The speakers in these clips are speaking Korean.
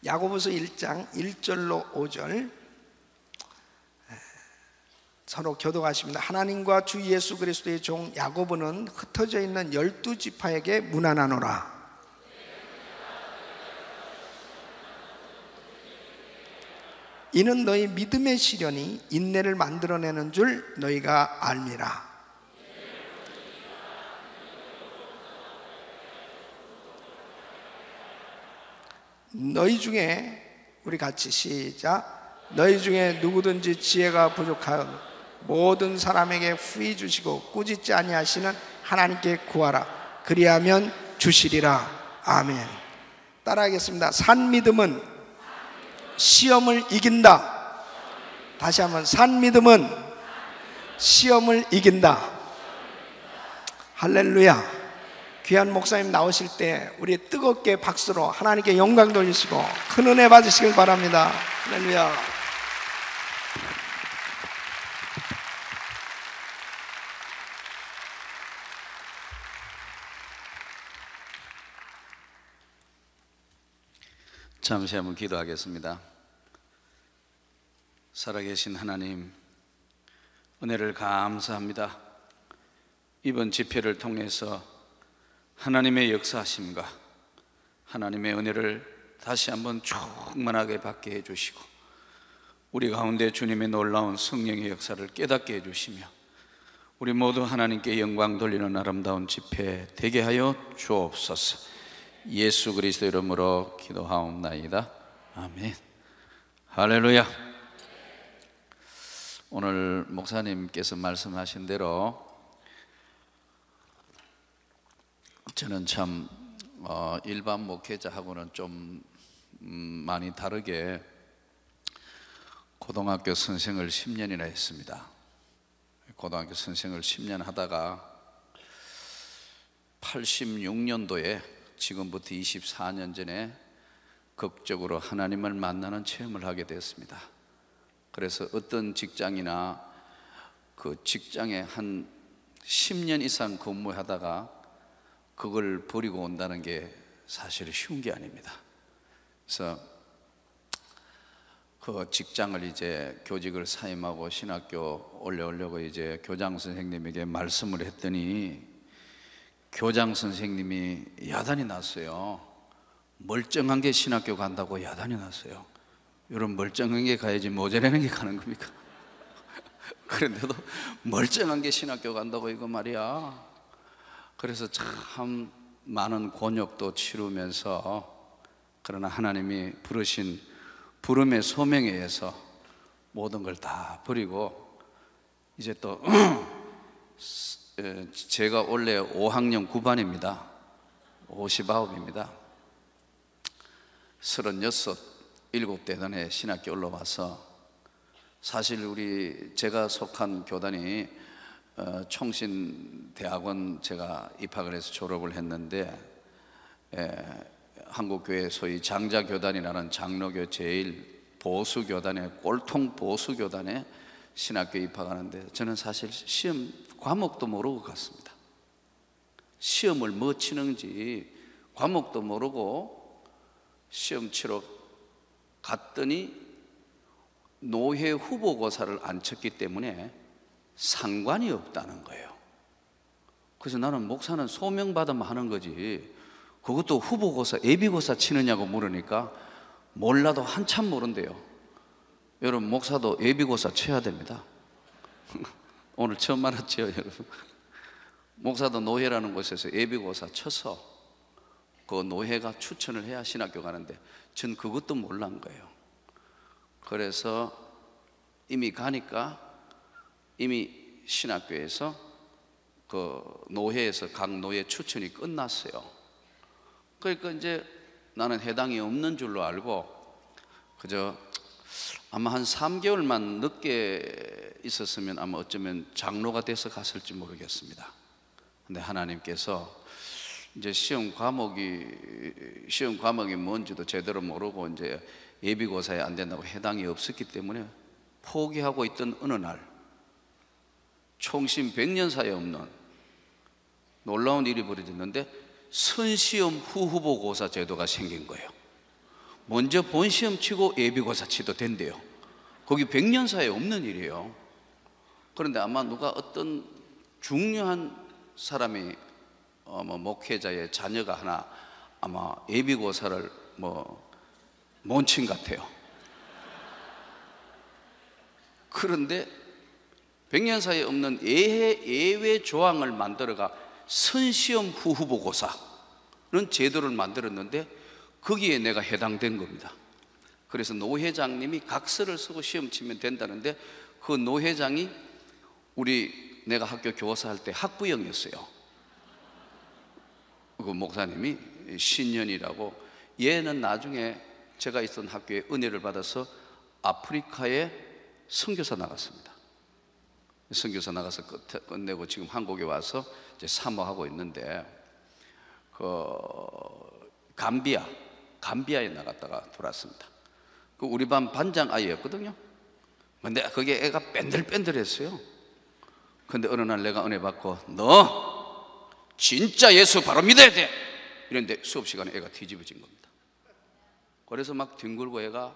야고보서 1장 1절로 5절 서로 교독하십니다. 하나님과 주 예수 그리스도의 종 야고보는 흩어져 있는 12지파에게 문안하노라. 이는 너희 믿음의 시련이 인내를 만들어내는 줄 너희가 알미라. 너희 중에, 우리 같이 시작. 너희 중에 누구든지 지혜가 부족하여 모든 사람에게 후히 주시고 꾸짖지 아니하시는 하나님께 구하라. 그리하면 주시리라. 아멘. 따라하겠습니다. 산 믿음은 시험을 이긴다. 다시 한번, 산 믿음은 시험을 이긴다. 할렐루야. 귀한 목사님 나오실 때 우리 뜨겁게 박수로 하나님께 영광 돌리시고 큰 은혜 받으시길 바랍니다. 할렐루야. 잠시 한번 기도하겠습니다. 살아계신 하나님, 은혜를 감사합니다. 이번 집회를 통해서 하나님의 역사하심과 하나님의 은혜를 다시 한번 충만하게 받게 해주시고 우리 가운데 주님의 놀라운 성령의 역사를 깨닫게 해주시며 우리 모두 하나님께 영광 돌리는 아름다운 집회 되게 하여 주옵소서. 예수 그리스도 이름으로 기도하옵나이다. 아멘. 할렐루야. 오늘 목사님께서 말씀하신 대로 저는 참 일반 목회자하고는 좀 많이 다르게 고등학교 선생을 10년이나 했습니다. 고등학교 선생을 10년 하다가 86년도에 지금부터 24년 전에 극적으로 하나님을 만나는 체험을 하게 되었습니다. 그래서 어떤 직장이나 그 직장에 한 10년 이상 근무하다가 그걸 버리고 온다는 게 사실 쉬운 게 아닙니다. 그래서 그 직장을 이제 교직을 사임하고 신학교 올려오려고 이제 교장 선생님에게 말씀을 했더니 교장 선생님이 야단이 났어요. 멀쩡한 게 신학교 간다고 야단이 났어요. 여러분, 멀쩡한 게 가야지 모자라는 게 가는 겁니까? 그런데도 멀쩡한 게 신학교 간다고 이거 말이야. 그래서 참 많은 곤욕도 치르면서, 그러나 하나님이 부르신 부름의 소명에 의해서 모든 걸 다 버리고 이제 또 제가 원래 5학년 9반입니다 59입니다 36, 7대단에 신학교 올라와서, 사실 제가 속한 교단이 총신대학원 제가 입학을 해서 졸업을 했는데, 한국교회 소위 장자교단이라는 장로교 제일 보수교단에, 꼴통 보수교단에 신학교 입학하는데 저는 사실 시험 과목도 모르고 갔습니다. 시험을 뭐 치는지 과목도 모르고 시험 치러 갔더니 노회 후보고사를 안 쳤기 때문에 상관이 없다는 거예요. 그래서 나는 목사는 소명받으면 하는 거지, 그것도 후보고사, 예비고사 치느냐고 물으니까 몰라도 한참 모른대요. 여러분, 목사도 예비고사 쳐야 됩니다. 오늘 처음 알았죠, 여러분? 목사도 노회라는 곳에서 예비고사 쳐서 그 노회가 추천을 해야 신학교 가는데 전 그것도 몰란 거예요. 그래서 이미 가니까 이미 신학교에서 그 노회에서 각 노회 추천이 끝났어요. 그러니까 이제 나는 해당이 없는 줄로 알고 그저 아마 한 3개월만 늦게 있었으면 아마 어쩌면 장로가 돼서 갔을지 모르겠습니다. 근데 하나님께서 이제 시험 과목이 뭔지도 제대로 모르고 이제 예비고사에 안 된다고 해당이 없었기 때문에 포기하고 있던 어느 날 총신 100년 사이에 없는 놀라운 일이 벌어졌는데 선시험 후후보고사 제도가 생긴 거예요. 먼저 본시험 치고 예비고사 치도 된대요. 거기 100년 사이에 없는 일이에요. 그런데 아마 누가 어떤 중요한 사람이 목회자의 자녀가 하나 아마 예비고사를 못 친 같아요. 그런데 100년 사이에 없는 예외 조항을 만들어가 선시험 후보고사는 제도를 만들었는데 거기에 내가 해당된 겁니다. 그래서 노 회장님이 각서를 쓰고 시험 치면 된다는데 그 노 회장이 내가 학교 교사할 때 학부형이었어요. 그 목사님이 신년이라고, 얘는 나중에 제가 있던 학교에 은혜를 받아서 아프리카에 선교사 나갔습니다. 선교사 나가서 끝내고 지금 한국에 와서 이제 사모하고 있는데, 감비아에 나갔다가 돌아왔습니다. 그 우리 반 반장 아이였거든요. 근데 거기에 애가 뺀들뺀들했어요. 근데 어느 날 내가 은혜 받고, 너 진짜 예수 바로 믿어야 돼! 이랬는데 수업 시간에 애가 뒤집어진 겁니다. 그래서 막 뒹굴고, 애가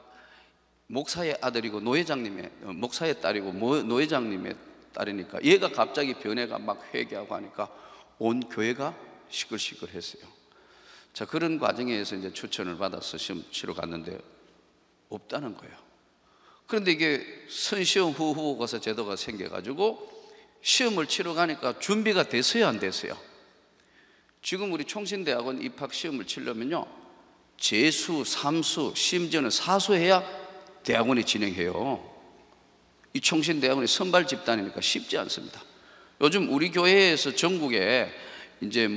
목사의 아들이고 목사의 딸이고 노회장님의 딸이니까 얘가 갑자기 변해가 막 회개하고 하니까 온 교회가 시끌시끌했어요. 자, 그런 과정에서 이제 추천을 받아서 시험 치러 갔는데 없다는 거예요. 그런데 이게 선시험 후보고사 제도가 생겨가지고 시험을 치러 가니까 준비가 됐어요, 안 됐어요? 지금 우리 총신대학원 입학 시험을 치려면요, 재수, 삼수, 심지어는 사수해야 대학원이 진행해요. 이 총신대학원이 선발 집단이니까 쉽지 않습니다. 요즘 우리 교회에서 전국에 이제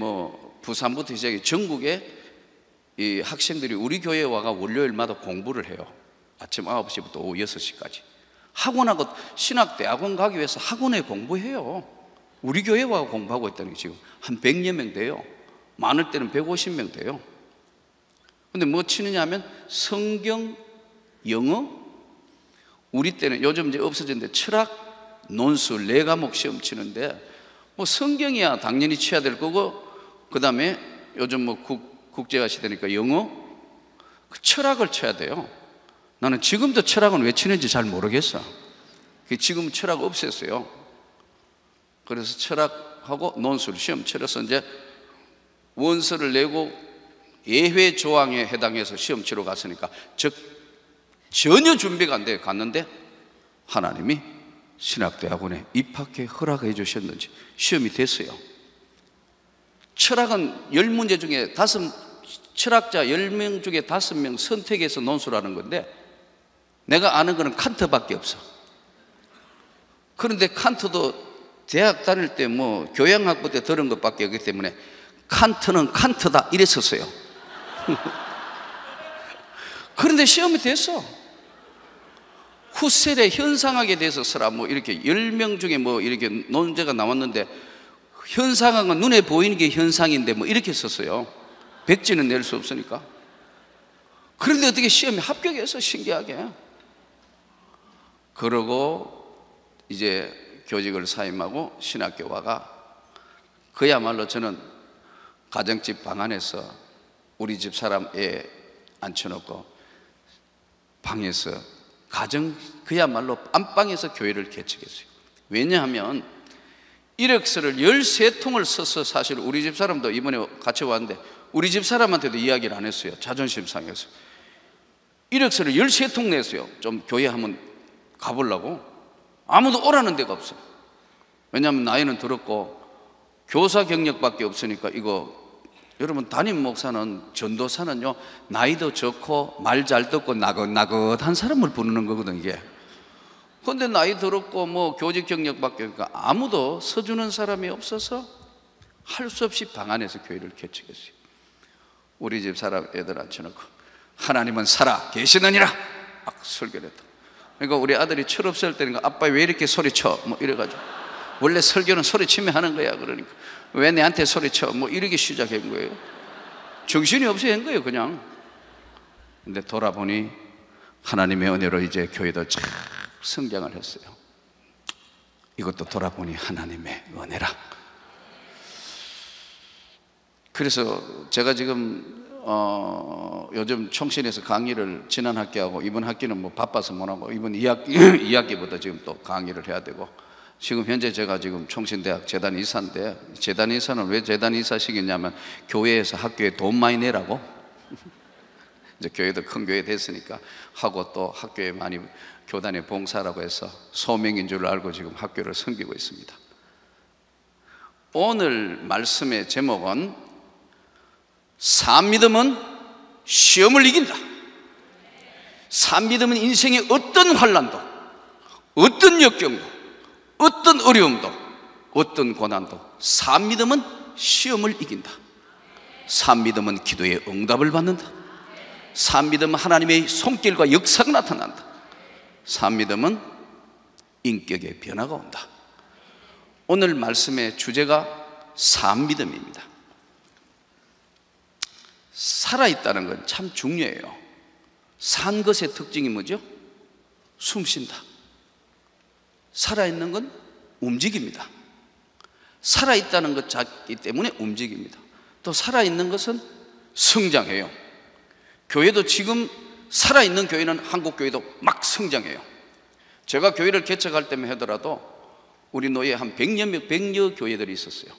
부산부터 시작해 전국에 이 학생들이 우리 교회에 와가 월요일마다 공부를 해요. 아침 9시부터 오후 6시까지. 학원하고 신학대학원 가기 위해서 학원에 공부해요. 우리 교회에 와가 공부하고 있다는 게 지금 한 100여 명 돼요. 많을 때는 150명 돼요. 근데 뭐 치느냐 하면 성경, 영어, 우리 때는 요즘 이제 없어졌는데 철학, 논술 4과목 시험 치는데 성경이야 당연히 쳐야 될 거고, 그 다음에 요즘 국제화 시대니까 영어, 철학을 쳐야 돼요. 나는 지금도 철학은 왜 치는지 잘 모르겠어. 지금 철학 없앴어요. 그래서 철학하고 논술 시험 치러서 이제 원서를 내고 예외 조항에 해당해서 시험 치러 갔으니까 전혀 준비가 안 돼 갔는데 하나님이 신학대학원에 입학해 허락해 주셨는지 시험이 됐어요. 철학은 10문제 중에 철학자 10명 중에 5명 선택해서 논술하는 건데 내가 아는 거는 칸트밖에 없어. 그런데 칸트도 대학 다닐 때 교양학부 때 들은 것밖에 없기 때문에 칸트는 칸트다 이랬었어요. 그런데 시험이 됐어. 후셀의 현상학에 대해서 쓰라 이렇게 10명 중에 이렇게 논제가 나왔는데, 현상학은 눈에 보이는 게 현상인데 이렇게 썼어요. 백지는 낼 수 없으니까. 그런데 어떻게 시험에 합격해서 신기하게. 그러고 이제 교직을 사임하고 신학교 와가, 그야말로 저는 가정집 방 안에서 우리 집 사람 애 앉혀놓고 방에서 그야말로 안방에서 교회를 개척했어요. 왜냐하면 이력서를 13통을 써서, 사실 우리 집 사람도 이번에 같이 왔는데 우리 집 사람한테도 이야기를 안 했어요. 자존심 상해서. 이력서를 13통 냈어요. 좀 교회 한번 가보려고. 아무도 오라는 데가 없어요. 왜냐하면 나이는 들었고 교사 경력밖에 없으니까. 여러분, 담임 목사는, 전도사는요, 나이도 좋고 말 잘 듣고 나긋나긋한 사람을 부르는 거거든 이게. 그런데 나이 들었고 교직 경력밖에 없으니까 아무도 서주는 사람이 없어서 할 수 없이 방 안에서 교회를 개척했어요. 우리 집 사람 애들 앉혀놓고 하나님은 살아 계시느니라 막 설교를 했다. 그러니까 우리 아들이 철없을 때니까 아빠 왜 이렇게 소리쳐? 이래가지고, 원래 설교는 소리치며 하는 거야. 그러니까 왜 내한테 소리쳐? 이렇게 시작한 거예요. 정신이 없이 한 거예요 그냥. 근데 돌아보니 하나님의 은혜로 이제 교회도 참 성장을 했어요. 이것도 돌아보니 하나님의 은혜라. 그래서 제가 지금 요즘 총신에서 강의를 지난 학기하고 이번 학기는 뭐 바빠서 못하고 이번 2학기부터 지금 또 강의를 해야 되고, 지금 현재 제가 지금 총신대학 재단 이사인데, 재단 이사는 왜 재단 이사 시켰냐면 교회에서 학교에 돈 많이 내라고. 이제 교회도 큰 교회 됐으니까 하고, 또 학교에 많이 교단에 봉사라고 해서 소명인 줄 알고 지금 학교를 섬기고 있습니다. 오늘 말씀의 제목은 산믿음은 시험을 이긴다. 산믿음은 인생의 어떤 환난도, 어떤 역경도, 어떤 어려움도, 어떤 고난도 산믿음은 시험을 이긴다. 산믿음은 기도의 응답을 받는다. 산믿음은 하나님의 손길과 역사가 나타난다. 산믿음은 인격의 변화가 온다. 오늘 말씀의 주제가 산믿음입니다. 살아있다는 건 참 중요해요. 산 것의 특징이 뭐죠? 숨쉰다. 살아있는 건 움직입니다. 살아있다는 것 자기 때문에 움직입니다. 또 살아있는 것은 성장해요. 교회도 지금 살아있는 교회는 한국 교회도 막 성장해요. 제가 교회를 개척할 때만 하더라도 우리 노예에 한 100여 교회들이 있었어요.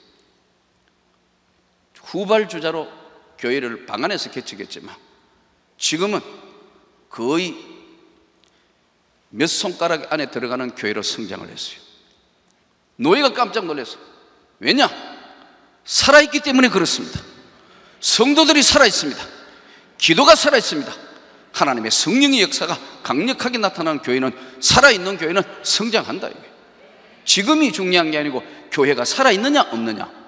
후발주자로 교회를 방 안에서 개척했지만 지금은 거의 몇 손가락 안에 들어가는 교회로 성장을 했어요. 노예가 깜짝 놀랐어요. 왜냐? 살아있기 때문에 그렇습니다. 성도들이 살아있습니다. 기도가 살아있습니다. 하나님의 성령의 역사가 강력하게 나타나는 교회는, 살아있는 교회는 성장한다. 지금이 중요한 게 아니고 교회가 살아있느냐 없느냐.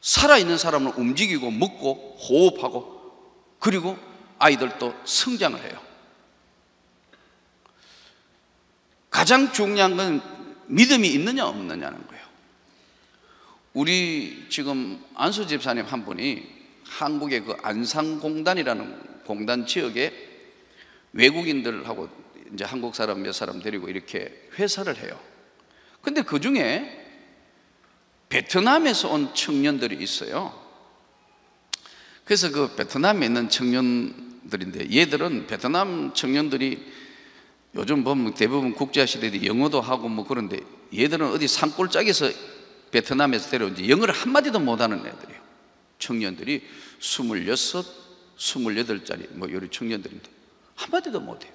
살아있는 사람은 움직이고 먹고 호흡하고, 그리고 아이들도 성장을 해요. 가장 중요한 건 믿음이 있느냐 없느냐는 거예요. 우리 지금 안수 집사님 한 분이 한국의 그 안상공단이라는 공단 지역에 외국인들하고 이제 한국 사람 몇 사람 데리고 이렇게 회사를 해요. 근데 그 중에 베트남에서 온 청년들이 있어요. 그래서 그 베트남에 있는 청년들인데, 얘들은 베트남 청년들이 요즘 보면 대부분 국제화시대에 영어도 하고 뭐 그런데, 얘들은 어디 산골짜기에서 베트남에서 데려온지 영어를 한마디도 못하는 애들이에요. 청년들이 26, 28짜리 뭐 요리 청년들인데 한마디도 못해요.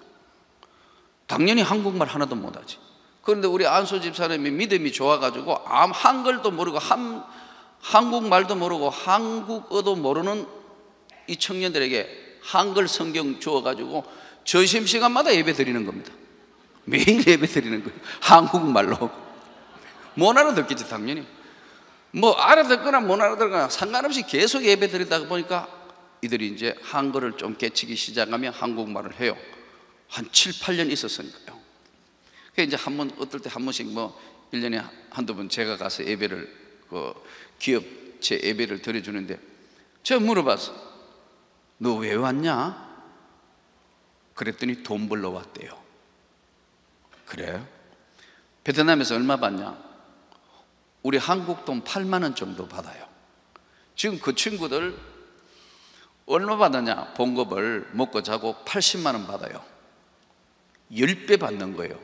당연히 한국말 하나도 못하지. 그런데 우리 안수 집사님이 믿음이 좋아가지고 한글도 모르고 한국말도 모르고 한국어도 모르는 이 청년들에게 한글 성경 주어가지고 점심시간마다 예배 드리는 겁니다. 매일 예배 드리는 거예요. 한국말로. 못 알아듣겠지 당연히. 뭐 알아듣거나 못 알아듣거나 상관없이 계속 예배 드리다 보니까 이들이 이제 한글을 좀 깨치기 시작하면 한국말을 해요. 한 7, 8년 있었으니까요. 그래서 이제 한 번, 어떨 때 한 번씩 뭐 1년에 한두 번 제가 가서 예배를, 그 기업체 예배를 드려주는데, 제가 물어봤어. 너 왜 왔냐? 그랬더니 돈 벌러 왔대요. 그래요? 베트남에서 얼마 받냐? 우리 한국 돈 8만 원 정도 받아요. 지금 그 친구들 얼마 받느냐? 봉급을 먹고 자고 80만 원 받아요. 10배 받는 거예요.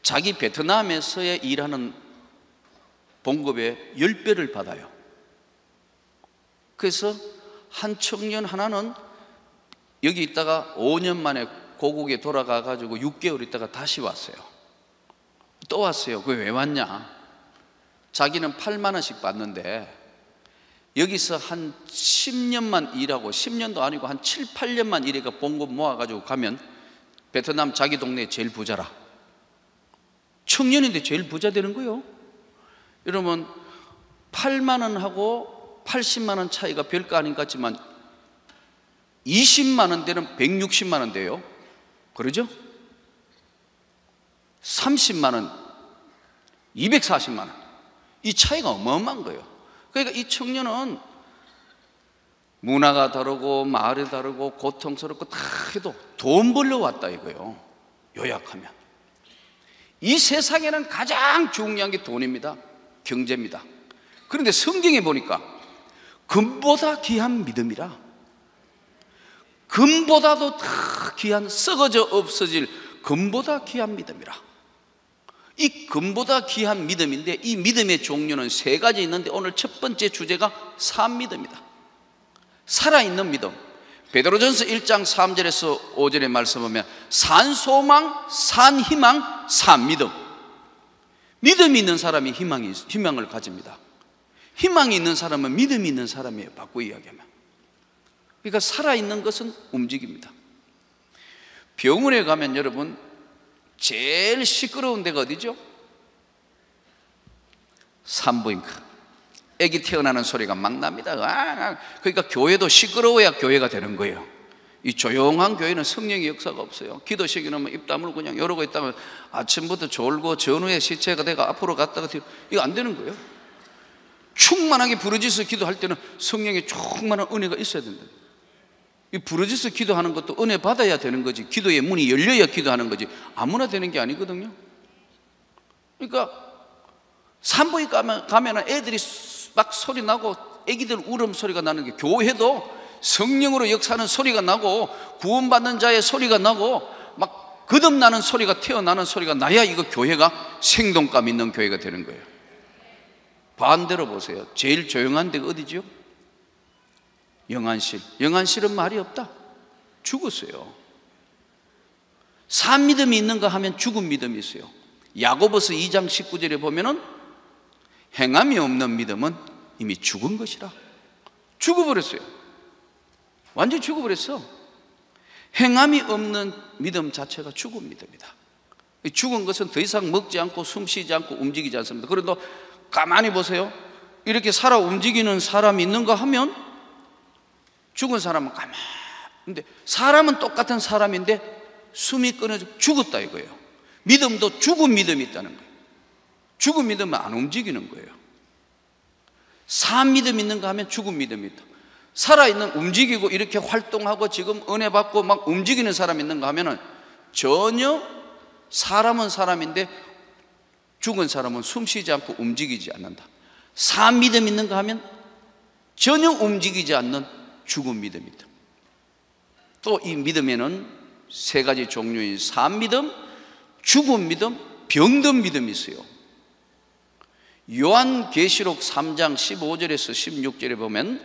자기 베트남에서의 일하는 봉급의 10배를 받아요. 그래서 한 청년 하나는 여기 있다가 5년 만에 고국에 돌아가 가지고 6개월 있다가 다시 왔어요. 또 왔어요. 그게 왜 왔냐? 자기는 8만 원씩 받는데 여기서 한 10년만 일하고, 10년도 아니고 한 7, 8년만 일해가 봉급 모아가지고 가면 베트남 자기 동네에 제일 부자라. 청년인데 제일 부자 되는 거예요. 이러면 8만 원하고 80만 원 차이가 별거 아닌 것 같지만 20만 원 되는 160만 원 돼요. 그러죠? 30만 원, 240만 원. 이 차이가 어마어마한 거예요. 그러니까 이 청년은 문화가 다르고 말이 다르고 고통스럽고 다 해도 돈 벌러 왔다 이거예요. 요약하면 이 세상에는 가장 중요한 게 돈입니다. 경제입니다. 그런데 성경에 보니까 금보다 귀한 믿음이라. 금보다도 더 귀한, 썩어져 없어질 금보다 귀한 믿음이라. 이 금보다 귀한 믿음인데, 이 믿음의 종류는 세 가지 있는데 오늘 첫 번째 주제가 산믿음이다. 살아있는 믿음. 베드로전서 1장 3절에서 5절의 말씀 보면 산소망, 산희망, 산믿음. 믿음이 있는 사람이 희망을 가집니다. 희망이 있는 사람은 믿음이 있는 사람이에요, 바꾸어 이야기하면. 그러니까 살아있는 것은 움직입니다. 병원에 가면 여러분 제일 시끄러운 데가 어디죠? 산부인과. 아기 태어나는 소리가 막 납니다. 그러니까 교회도 시끄러워야 교회가 되는 거예요. 이 조용한 교회는 성령의 역사가 없어요. 기도 시키면 입 다물고 그냥 이러고 있다면 아침부터 졸고 전후에 시체가 내가 앞으로 갔다가 뒤로, 이거 안 되는 거예요. 충만하게 부르짖어서 기도할 때는 성령의 충만한 은혜가 있어야 된다. 이 부르짖어서 기도하는 것도 은혜 받아야 되는 거지, 기도의 문이 열려야 기도하는 거지 아무나 되는 게 아니거든요. 그러니까 산부인과 가면 애들이 막 소리 나고 애기들 울음소리가 나는 게, 교회도 성령으로 역사하는 소리가 나고 구원받는 자의 소리가 나고 막 거듭나는 소리가, 태어나는 소리가 나야 이거 교회가 생동감 있는 교회가 되는 거예요. 반대로 보세요. 제일 조용한 데가 어디죠? 영안실. 영안실은 말이 없다. 죽었어요. 산 믿음이 있는가 하면 죽은 믿음이 있어요. 야고보서 2장 19절에 보면은 행함이 없는 믿음은 이미 죽은 것이라. 죽어버렸어요. 완전히 죽어버렸어. 행함이 없는 믿음 자체가 죽은 믿음이다. 죽은 것은 더 이상 먹지 않고 숨쉬지 않고 움직이지 않습니다. 그래도 가만히 보세요. 이렇게 살아 움직이는 사람이 있는가 하면 죽은 사람은 가만히, 근데 사람은 똑같은 사람인데 숨이 끊어져 죽었다 이거예요. 믿음도 죽은 믿음이 있다는 거예요. 죽은 믿음은 안 움직이는 거예요. 산 믿음 있는가 하면 죽은 믿음이 있다. 살아있는, 움직이고 이렇게 활동하고 지금 은혜 받고 막 움직이는 사람이 있는가 하면은 전혀, 사람은 사람인데 죽은 사람은 숨쉬지 않고 움직이지 않는다. 산 믿음 있는가 하면 전혀 움직이지 않는 죽은 믿음이다. 또 이 믿음에는 세 가지 종류인 산 믿음, 죽은 믿음, 병든 믿음이 있어요. 요한계시록 3장 15절에서 16절에 보면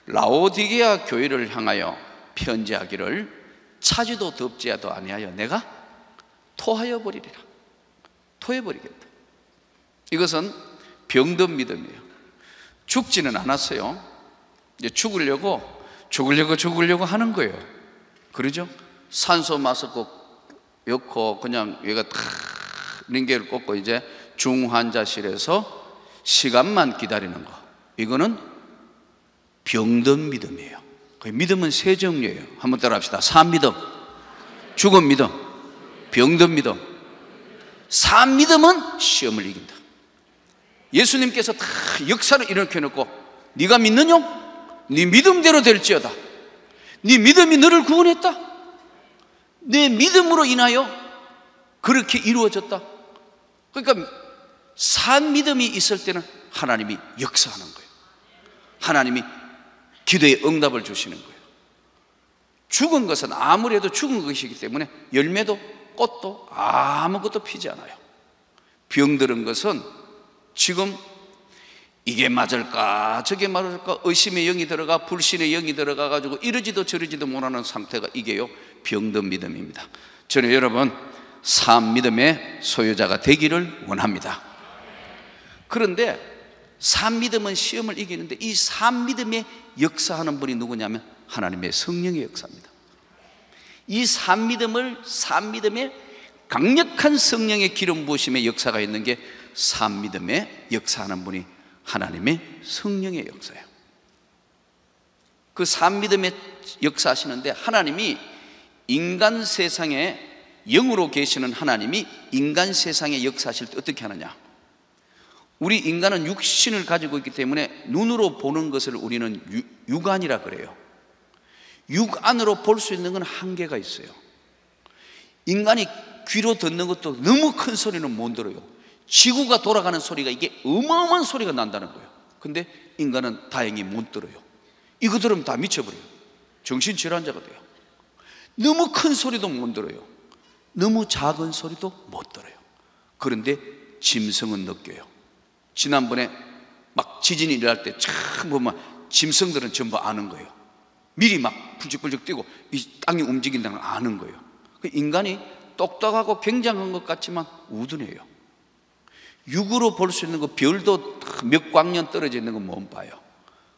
라오디게아 교회를 향하여 편지하기를 차지도 덥지도 아니하여 내가 토하여 버리리라. 토해버리겠다. 이것은 병든 믿음이에요. 죽지는 않았어요. 이제 죽으려고 하는 거예요. 그러죠? 산소 마스크 엮고 그냥 얘가 탁 링겔을 꽂고 이제 중환자실에서 시간만 기다리는 거, 이거는 병든 믿음이에요. 믿음은 세 종류예요. 한번 따라합시다. 산 믿음, 죽은 믿음, 병든 믿음. 산 믿음은 시험을 이긴다. 예수님께서 다 역사를 일으켜 놓고 네가 믿느냐? 네 믿음대로 될지어다. 네 믿음이 너를 구원했다. 내 믿음으로 인하여 그렇게 이루어졌다. 그러니까 산 믿음이 있을 때는 하나님이 역사하는 거예요. 하나님이 기도에 응답을 주시는 거예요. 죽은 것은 아무래도 죽은 것이기 때문에 열매도 꽃도 아무것도 피지 않아요. 병들은 것은 지금 이게 맞을까 저게 맞을까 의심의 영이 들어가 불신의 영이 들어가 가지고 이러지도 저러지도 못하는 상태가 이게요 병든 믿음입니다. 저는 여러분 산 믿음의 소유자가 되기를 원합니다. 그런데 산 믿음은 시험을 이기는데 이 산 믿음에 역사하는 분이 누구냐면 하나님의 성령의 역사입니다. 이 산 믿음에 강력한 성령의 기름 부으심의 역사가 있는 게 산 믿음에 역사하는 분이 하나님의 성령의 역사예요. 그 산 믿음에 역사하시는데 하나님이 인간 세상에 영으로 계시는 하나님이 인간 세상에 역사하실 때 어떻게 하느냐? 우리 인간은 육신을 가지고 있기 때문에 눈으로 보는 것을 우리는 육안이라 그래요. 육안으로 볼 수 있는 건 한계가 있어요. 인간이 귀로 듣는 것도 너무 큰 소리는 못 들어요. 지구가 돌아가는 소리가 이게 어마어마한 소리가 난다는 거예요. 근데 인간은 다행히 못 들어요. 이거 들으면 다 미쳐버려요. 정신질환자가 돼요. 너무 큰 소리도 못 들어요. 너무 작은 소리도 못 들어요. 그런데 짐승은 느껴요. 지난번에 막 지진이 일어날 때 참 보면 짐승들은 전부 아는 거예요. 미리 막 불쩍불쩍 뛰고 이 땅이 움직인다는 걸 아는 거예요. 인간이 똑똑하고 굉장한 것 같지만 우둔해요. 육으로 볼 수 있는 그 별도 몇 광년 떨어져 있는 건 못 봐요.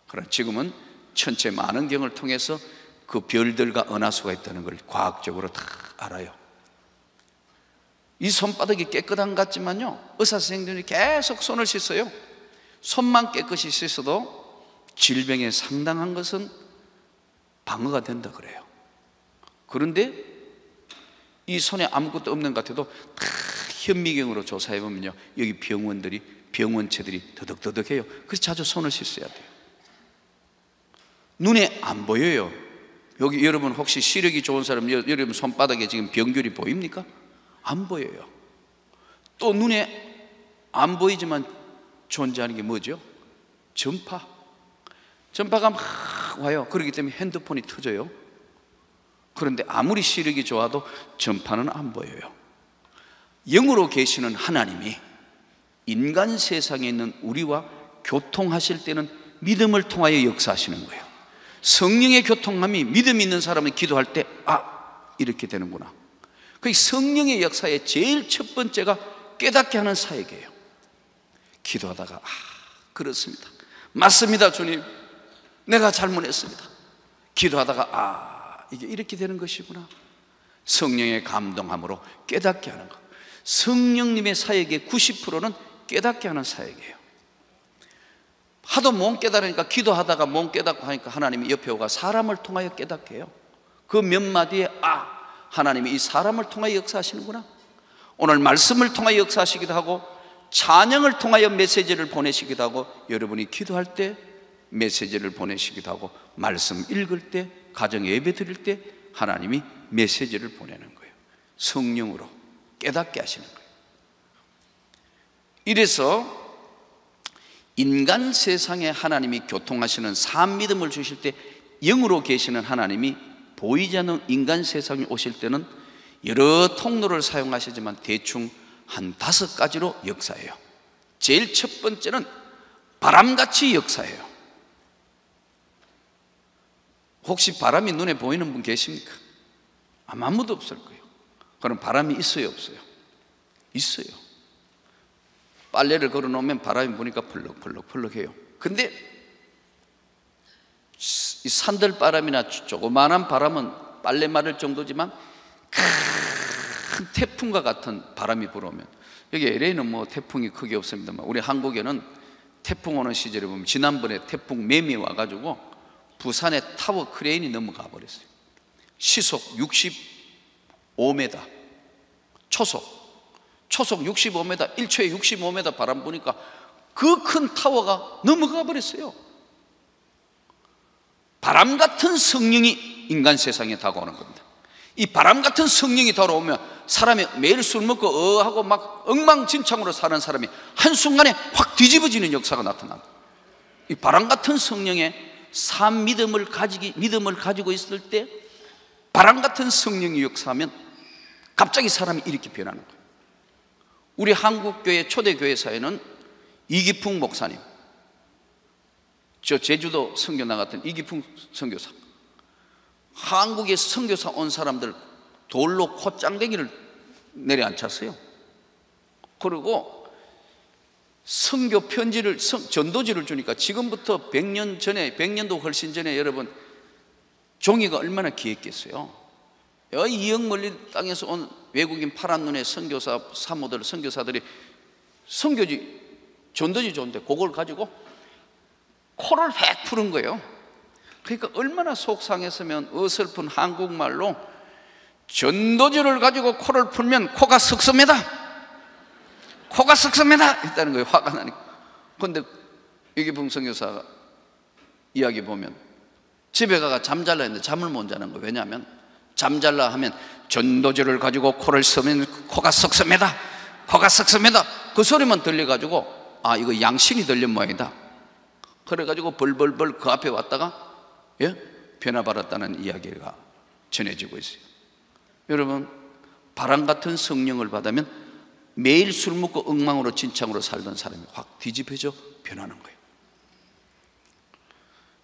그러나 지금은 천체 많은 경을 통해서 그 별들과 은하수가 있다는 걸 과학적으로 다 알아요. 이 손바닥이 깨끗한 것 같지만요, 의사 선생님들이 계속 손을 씻어요. 손만 깨끗이 씻어도 질병에 상당한 것은 방어가 된다 그래요. 그런데 이 손에 아무것도 없는 것 같아도 다 현미경으로 조사해 보면요, 여기 병원체들이 더덕더덕해요. 그래서 자주 손을 씻어야 돼요. 눈에 안 보여요. 여기 여러분 혹시 시력이 좋은 사람, 여러분 손바닥에 지금 병균이 보입니까? 안 보여요. 또 눈에 안 보이지만 존재하는 게 뭐죠? 전파가 막 와요. 그렇기 때문에 핸드폰이 터져요. 그런데 아무리 시력이 좋아도 전파는 안 보여요. 영으로 계시는 하나님이 인간 세상에 있는 우리와 교통하실 때는 믿음을 통하여 역사하시는 거예요. 성령의 교통함이 믿음 있는 사람은 기도할 때 이렇게 되는구나. 그 성령의 역사의 제일 첫 번째가 깨닫게 하는 사역이에요. 기도하다가 그렇습니다, 맞습니다 주님, 내가 잘못했습니다. 기도하다가 이게 이렇게 되는 것이구나. 성령의 감동함으로 깨닫게 하는 것. 성령님의 사역의 90%는 깨닫게 하는 사역이에요. 하도 못 깨달으니까, 기도하다가 못 깨닫고 하니까 하나님이 옆에 오가 사람을 통하여 깨닫게 해요. 그 몇 마디에 하나님이 이 사람을 통하여 역사하시는구나. 오늘 말씀을 통하여 역사하시기도 하고, 찬양을 통하여 메시지를 보내시기도 하고, 여러분이 기도할 때 메시지를 보내시기도 하고, 말씀 읽을 때, 가정 예배 드릴 때 하나님이 메시지를 보내는 거예요. 성령으로 깨닫게 하시는 거예요. 이래서 인간 세상에 하나님이 교통하시는 삶 믿음을 주실 때, 영으로 계시는 하나님이 보이지 않는 인간 세상에 오실 때는 여러 통로를 사용하시지만 대충 한 5가지로 역사해요. 제일 첫 번째는 바람같이 역사해요. 혹시 바람이 눈에 보이는 분 계십니까? 아무도 없을 거예요. 그럼 바람이 있어요, 없어요? 있어요. 빨래를 걸어 놓으면 바람이 부니까 펄럭펄럭해요. 근데 이 산들바람이나 조그마한 바람은 빨래 마를 정도지만 큰 태풍과 같은 바람이 불어오면, 여기 LA는 뭐 태풍이 크게 없습니다만 우리 한국에는 태풍 오는 시절에 보면, 지난번에 태풍 매미 와가지고 부산의 타워 크레인이 넘어가 버렸어요. 시속 65m, 초속 65m, 1초에 65m 바람 부니까 그 큰 타워가 넘어가 버렸어요. 바람 같은 성령이 인간 세상에 다가오는 겁니다. 이 바람 같은 성령이 다가오면 사람이 매일 술 먹고 하고 막 엉망진창으로 사는 사람이 한순간에 확 뒤집어지는 역사가 나타납니다. 이 바람 같은 성령의 삶 믿음을 가지고 있을 때, 바람 같은 성령이 역사하면 갑자기 사람이 이렇게 변하는 거예요. 우리 한국교회 초대교회사에는 이기풍 목사님, 저 제주도 선교 나갔던 이기풍 선교사, 한국에 선교사 온 사람들 돌로 콧장대기를 내려앉혔어요. 그리고 선교 편지를, 전도지를 주니까 지금부터 100년 전에, 100년도 훨씬 전에 여러분 종이가 얼마나 귀했겠어요. 이역 멀리 땅에서 온 외국인 파란 눈의 선교사 사모들, 선교사들이 선교지, 전도지 좋은데 그걸 가지고 코를 획 푸는 거예요. 그러니까 얼마나 속상했으면 어설픈 한국말로 전도지를 가지고 코를 풀면 코가 썩습니다, 코가 썩습니다 했다는 거예요. 화가 나니까. 그런데 이기풍 선교사가 이야기 보면 집에 가가 잠잘라 했는데 잠을 못 자는 거예요. 왜냐하면 잠잘라 하면 전도지를 가지고 코를 쓰면 코가 썩습니다, 코가 썩습니다, 그 소리만 들려가지고 이거 양신이 들린 모양이다. 그래가지고 벌벌벌 그 앞에 왔다가 예? 변화받았다는 이야기가 전해지고 있어요. 여러분, 바람 같은 성령을 받으면 매일 술 먹고 엉망으로 진창으로 살던 사람이 확 뒤집혀져 변하는 거예요.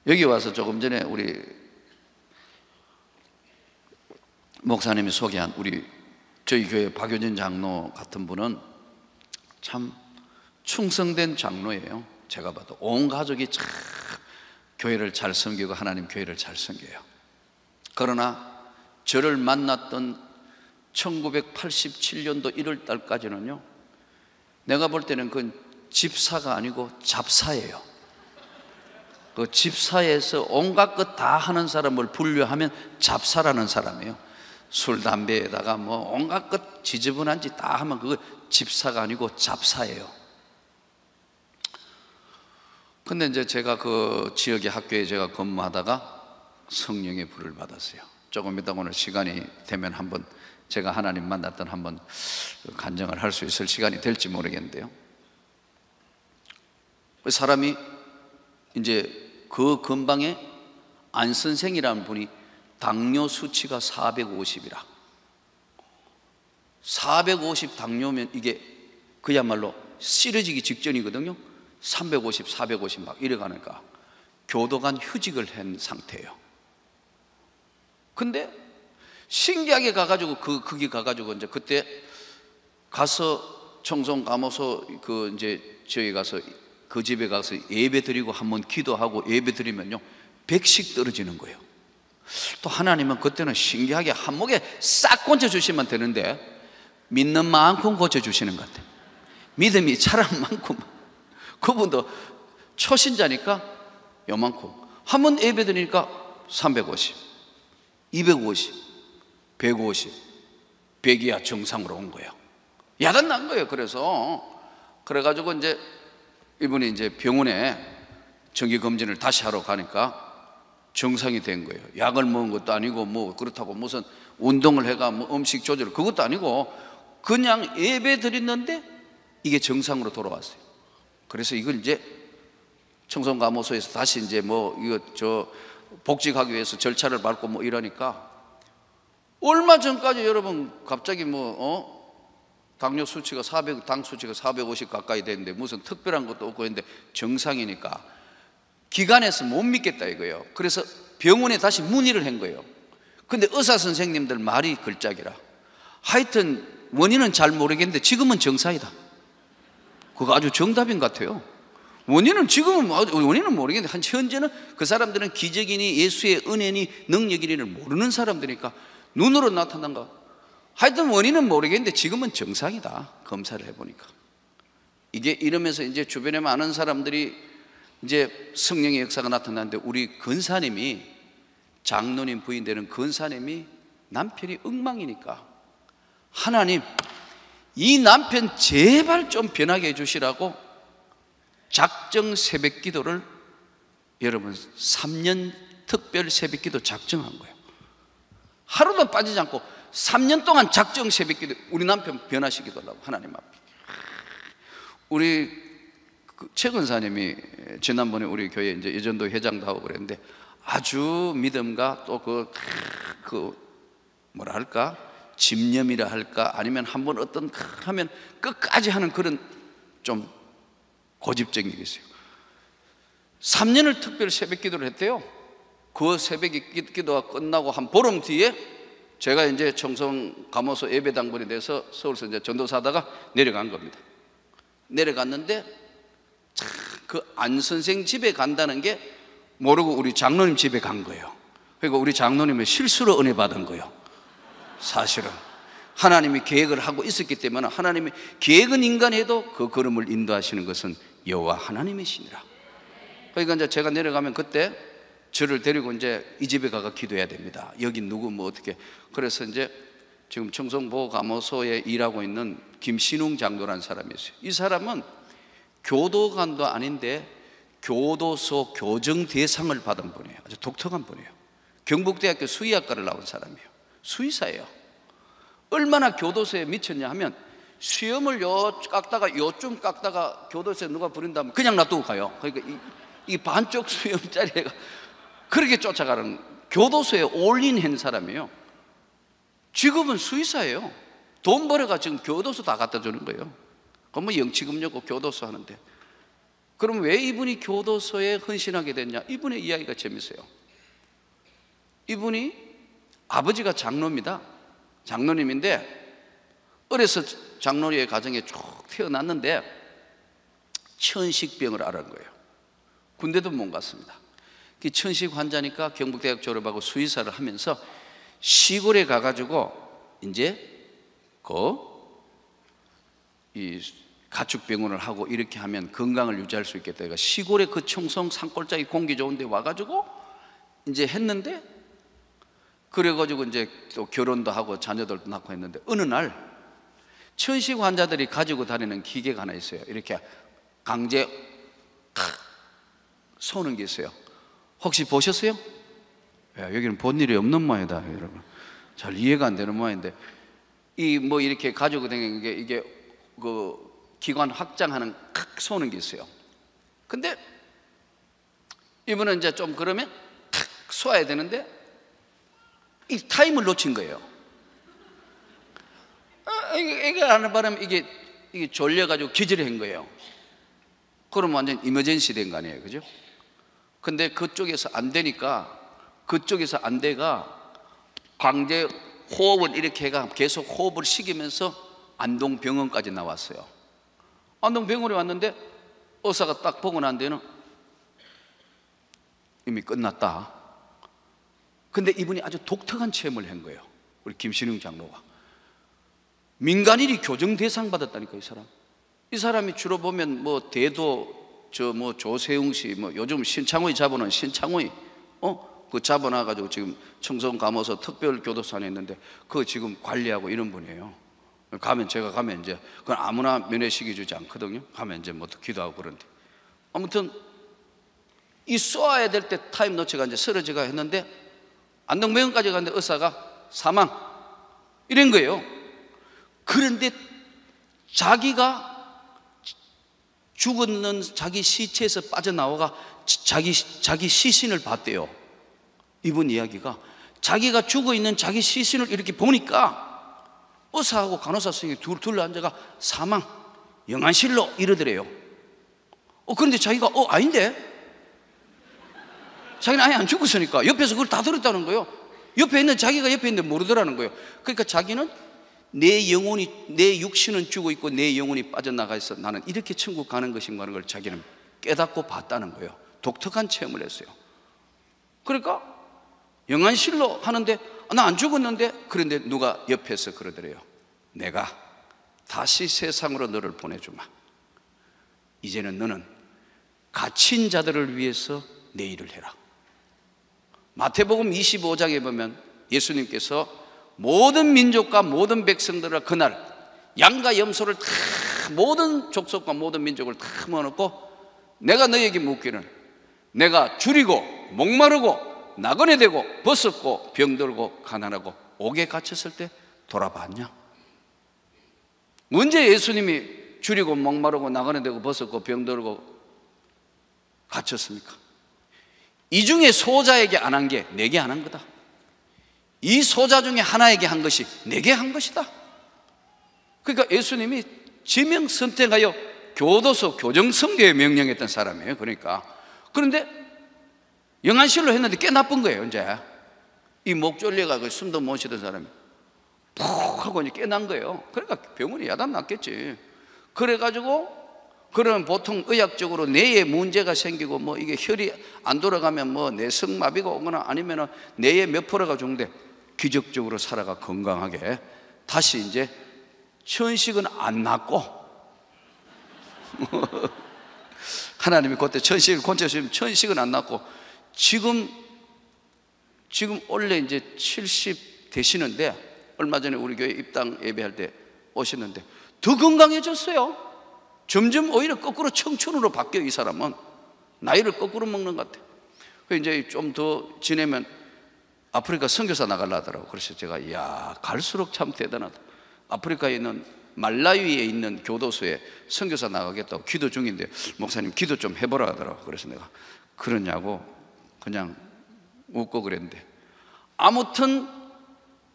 여기 와서 조금 전에 우리 목사님이 소개한 저희 교회 박효진 장로 같은 분은 참 충성된 장로예요. 제가 봐도 온 가족이 참 교회를 잘 섬기고 하나님 교회를 잘 섬겨요. 그러나 저를 만났던 1987년도 1월 달까지는요, 내가 볼 때는 그건 집사가 아니고 잡사예요. 그 집사에서 온갖 것 다 하는 사람을 분류하면 잡사라는 사람이에요. 술, 담배에다가 뭐 온갖 것 지저분한 짓 다 하면 그거 집사가 아니고 잡사예요. 근데 이제 제가 그 지역의 학교에 제가 근무하다가 성령의 불을 받았어요. 조금 이따 오늘 시간이 되면 한번 제가 하나님 만났던 한번 간증을 할 수 있을 시간이 될지 모르겠는데요, 사람이 이제 그 근방에 안 선생이라는 분이 당뇨 수치가 450이라. 450 당뇨면 이게 그야말로 쓰러지기 직전이거든요. 350, 450 막 이래가니까 교도관 휴직을 한 상태예요. 근데 신기하게 가가지고 거기 가가지고 이제 그때 가서 청송 감호소 이제 저희 가서 그 집에 가서 예배 드리고 한번 기도하고 예배 드리면요 100씩 떨어지는 거예요. 또 하나님은 그때는 신기하게 한목에 싹 꽂아주시면 되는데 믿는 만큼 고쳐주시는 것 같아요. 믿음이 자란 만큼. 그분도 초신자니까 요만큼. 한 번 예배 드리니까 350, 250, 150, 100이야 정상으로 온 거예요. 야단 난 거예요. 그래가지고 이제 이분이 이제 병원에 정기검진을 다시 하러 가니까 정상이 된 거예요. 약을 먹은 것도 아니고 뭐 그렇다고 무슨 운동을 해가 뭐 음식 조절 그것도 아니고 그냥 예배 드렸는데 이게 정상으로 돌아왔어요. 그래서 이걸 이제 청송감호소에서 다시 이제 뭐 이거 복직하기 위해서 절차를 밟고 뭐 이러니까 얼마 전까지 여러분 갑자기 당뇨 수치가 당 수치가 450 가까이 되는데 무슨 특별한 것도 없고 했는데 정상이니까 기관에서 못 믿겠다 이거예요. 그래서 병원에 다시 문의를 한 거예요. 근데 의사 선생님들 말이 걸작이라. 하여튼 원인은 잘 모르겠는데 지금은 정상이다. 그거 아주 정답인 것 같아요. 지금은 원인은 모르겠는데 현재는 그 사람들은 기적이니 예수의 은혜니 능력이니를 모르는 사람들이니까 눈으로 나타난가. 하여튼 원인은 모르겠는데 지금은 정상이다. 검사를 해보니까. 이게 이러면서 이제 주변에 많은 사람들이 이제 성령의 역사가 나타났는데 우리 근사님이 장로님 부인 되는 근사님이 남편이 엉망이니까 하나님 이 남편 제발 좀 변하게 해주시라고 작정 새벽 기도를 여러분 3년 특별 새벽 기도 작정한 거예요. 하루도 빠지지 않고 3년 동안 작정 새벽 기도 우리 남편 변화시키게 하려고 하나님 앞에. 우리 최 근사님이 지난번에 우리 교회 이제 예전도 회장도 하고 그랬는데 아주 믿음과 또 뭐라 할까 집념이라 할까 아니면 한번 하면 끝까지 하는 그런 좀 고집적인 게 있어요. 3년을 특별 새벽 기도를 했대요. 그 새벽 기도가 끝나고 한 보름 뒤에 제가 이제 청송 감호소 예배 당번이 돼서 서울서 이제 전도사다가 내려간 겁니다. 내려갔는데 그 안 선생 집에 간다는 게 모르고 우리 장로님 집에 간 거예요. 그러니까 우리 장로님은 실수로 은혜 받은 거예요. 사실은 하나님이 계획을 하고 있었기 때문에 하나님이 계획은 인간해도 그 걸음을 인도하시는 것은 여호와 하나님이시니라. 그러니까 이제 제가 내려가면 그때 저를 데리고 이제 이 집에 가서 기도해야 됩니다. 여기 누구 뭐 어떻게. 그래서 이제 지금 청송보감호소에 일하고 있는 김신웅 장로라는 사람이 있어요. 이 사람은 교도관도 아닌데 교도소 교정 대상을 받은 분이에요. 아주 독특한 분이에요. 경북대학교 수의학과를 나온 사람이에요. 수의사예요. 얼마나 교도소에 미쳤냐 하면 수염을 깎다가 요쯤 깎다가 교도소에 누가 부린다면 그냥 놔두고 가요. 그러니까 이 반쪽 수염짜리 애가 그렇게 쫓아가는 교도소에 올인한 사람이에요. 직업은 수의사예요. 돈 벌어가 지금 교도소 다 갖다 주는 거예요. 그럼 뭐 영치금려고 교도소 하는데, 그럼 왜 이분이 교도소에 헌신하게 됐냐? 이분의 이야기가 재밌어요. 이분이 아버지가 장로입니다. 장로님인데 어려서 장로의 가정에 쭉 태어났는데 천식병을 앓은 거예요. 군대도 못 갔습니다. 천식 환자니까 경북대학 졸업하고 수의사를 하면서 시골에 가가지고 이제 이 가축병원을 하고 이렇게 하면 건강을 유지할 수 있겠다. 그러니까 시골에 그 청송 산골짜기 공기 좋은데 와가지고 이제 했는데, 그래가지고 이제 또 결혼도 하고 자녀들도 낳고 했는데, 어느 날 천식 환자들이 가지고 다니는 기계가 하나 있어요. 이렇게 강제 쏘는 게 있어요. 혹시 보셨어요? 야, 여기는 본 일이 없는 모양이다, 여러분. 잘 이해가 안 되는 모양인데, 이 뭐 이렇게 가지고 다니는 게 이게 그 기관 확장하는 칵 쏘는 게 있어요. 근데 이분은 이제 좀 그러면 탁 쏘아야 되는데 이 타임을 놓친 거예요. 이게 하는 바람에 이게 졸려가지고 기절을 한 거예요. 그럼 완전 이머전시 된 거 아니에요, 그죠? 근데 그쪽에서 안 되니까, 그쪽에서 안 돼가 강제 호흡을 이렇게 해가 계속 호흡을 시키면서 안동병원까지 나왔어요. 안동병원에 왔는데 의사가 딱 보고 난 데는 이미 끝났다. 근데 이분이 아주 독특한 체험을 한 거예요. 우리 김신웅 장로가 민간인이 교정 대상 받았다니까. 이 사람이 주로 보면 뭐 대도 뭐 조세웅 씨, 뭐 요즘 신창호이 잡아놓은 신창호이 그 잡아놔가지고 지금 청송 감호소 특별교도소 안에 있는데 그거 지금 관리하고 이런 분이에요. 제가 가면 이제 그건 아무나 면회시켜 주지 않거든요. 가면 이제 뭐 기도하고 그런데, 아무튼 이 쏘아야 될 때 타임 놓치가 이제 쓰러지가 했는데 안동병원까지 갔는데 의사가 사망 이런 거예요. 그런데 자기가 죽었는 자기 시체에서 빠져나와가 자기 시신을 봤대요. 이분 이야기가 자기가 죽어있는 자기 시신을 이렇게 보니까 의사하고 간호사 선생님이 둘러 앉아가 사망, 영안실로 이러더래요. 그런데 자기가 아닌데? 자기는 아예 안 죽었으니까 옆에서 그걸 다 들었다는 거예요. 옆에 있는 자기가 옆에 있는데 모르더라는 거예요. 그러니까 자기는 내 육신은 죽어 있고 내 영혼이 빠져나가 있어 나는 이렇게 천국 가는 것인가 하는 걸 자기는 깨닫고 봤다는 거예요. 독특한 체험을 했어요. 그러니까 영안실로 하는데 나 안 죽었는데, 그런데 누가 옆에서 그러더래요. 내가 다시 세상으로 너를 보내주마. 이제는 너는 갇힌 자들을 위해서 내 일을 해라. 마태복음 25장에 보면 예수님께서 모든 민족과 모든 백성들을 그날 양과 염소를 다 모든 족속과 모든 민족을 다 모아놓고 내가 너에게 묻기는 내가 줄이고 목마르고 나그네 되고 벗었고 병들고 가난하고 옥에 갇혔을 때 돌아봤냐? 언제 예수님이 줄이고 목마르고 나그네 되고 벗었고 병들고 갇혔습니까? 이 중에 소자에게 안 한 게 내게 안 한 거다. 이 소자 중에 하나에게 한 것이 내게 한 것이다. 그러니까 예수님이 지명 선택하여 교도소 교정선교에 명령했던 사람이에요. 그런데 영안실로 했는데 꽤 나쁜 거예요. 이제 이 목 졸려가 숨도 못 쉬던 사람이 푹 하고 이제 깨난 거예요. 그러니까 병원에 야단 났겠지. 그래가지고 그러면 보통 의학적으로 뇌에 문제가 생기고 뭐 이게 혈이 안 돌아가면 뭐 뇌성마비가 오거나 아니면 뇌에 몇 프로가 죽는데 기적적으로 살아가 건강하게 다시 이제 천식은 안 났고 하나님이 그때 천식을 권쳐주시면 천식은 안 났고 지금 원래 이제 70 되시는데 얼마 전에 우리 교회 입당 예배할 때 오셨는데 더 건강해졌어요. 점점 오히려 거꾸로 청춘으로 바뀌어. 이 사람은 나이를 거꾸로 먹는 것 같아. 이제 좀 더 지내면 아프리카 선교사 나가려 하더라고. 그래서 제가 이야 갈수록 참 대단하다. 아프리카에 있는 말라위에 있는 교도소에 선교사 나가겠다고 기도 중인데 목사님 기도 좀 해보라 하더라고. 그래서 내가 그러냐고 그냥 웃고 그랬는데, 아무튼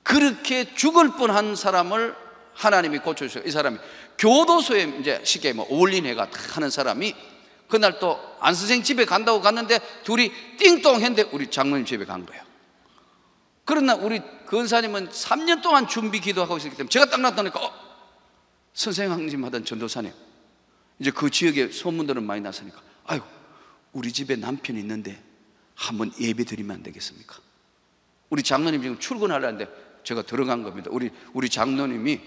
그렇게 죽을 뻔한 사람을 하나님이 고쳐주셔서, 이 사람이 교도소에 이제 쉽게 뭐 올린애가 하는 사람이 그날 또 안 선생 집에 간다고 갔는데 둘이 띵동 했는데 우리 장로님 집에 간 거예요. 그러나 우리 근사님은 3년 동안 준비 기도하고 있었기 때문에 제가 딱 나타나니까 선생님 하던 전도사님, 이제 그 지역에 소문들은 많이 났으니까, 아유, 우리 집에 남편이 있는데 한번 예배 드리면 안 되겠습니까? 우리 장로님 지금 출근하려는데 제가 들어간 겁니다. 우리 장로님이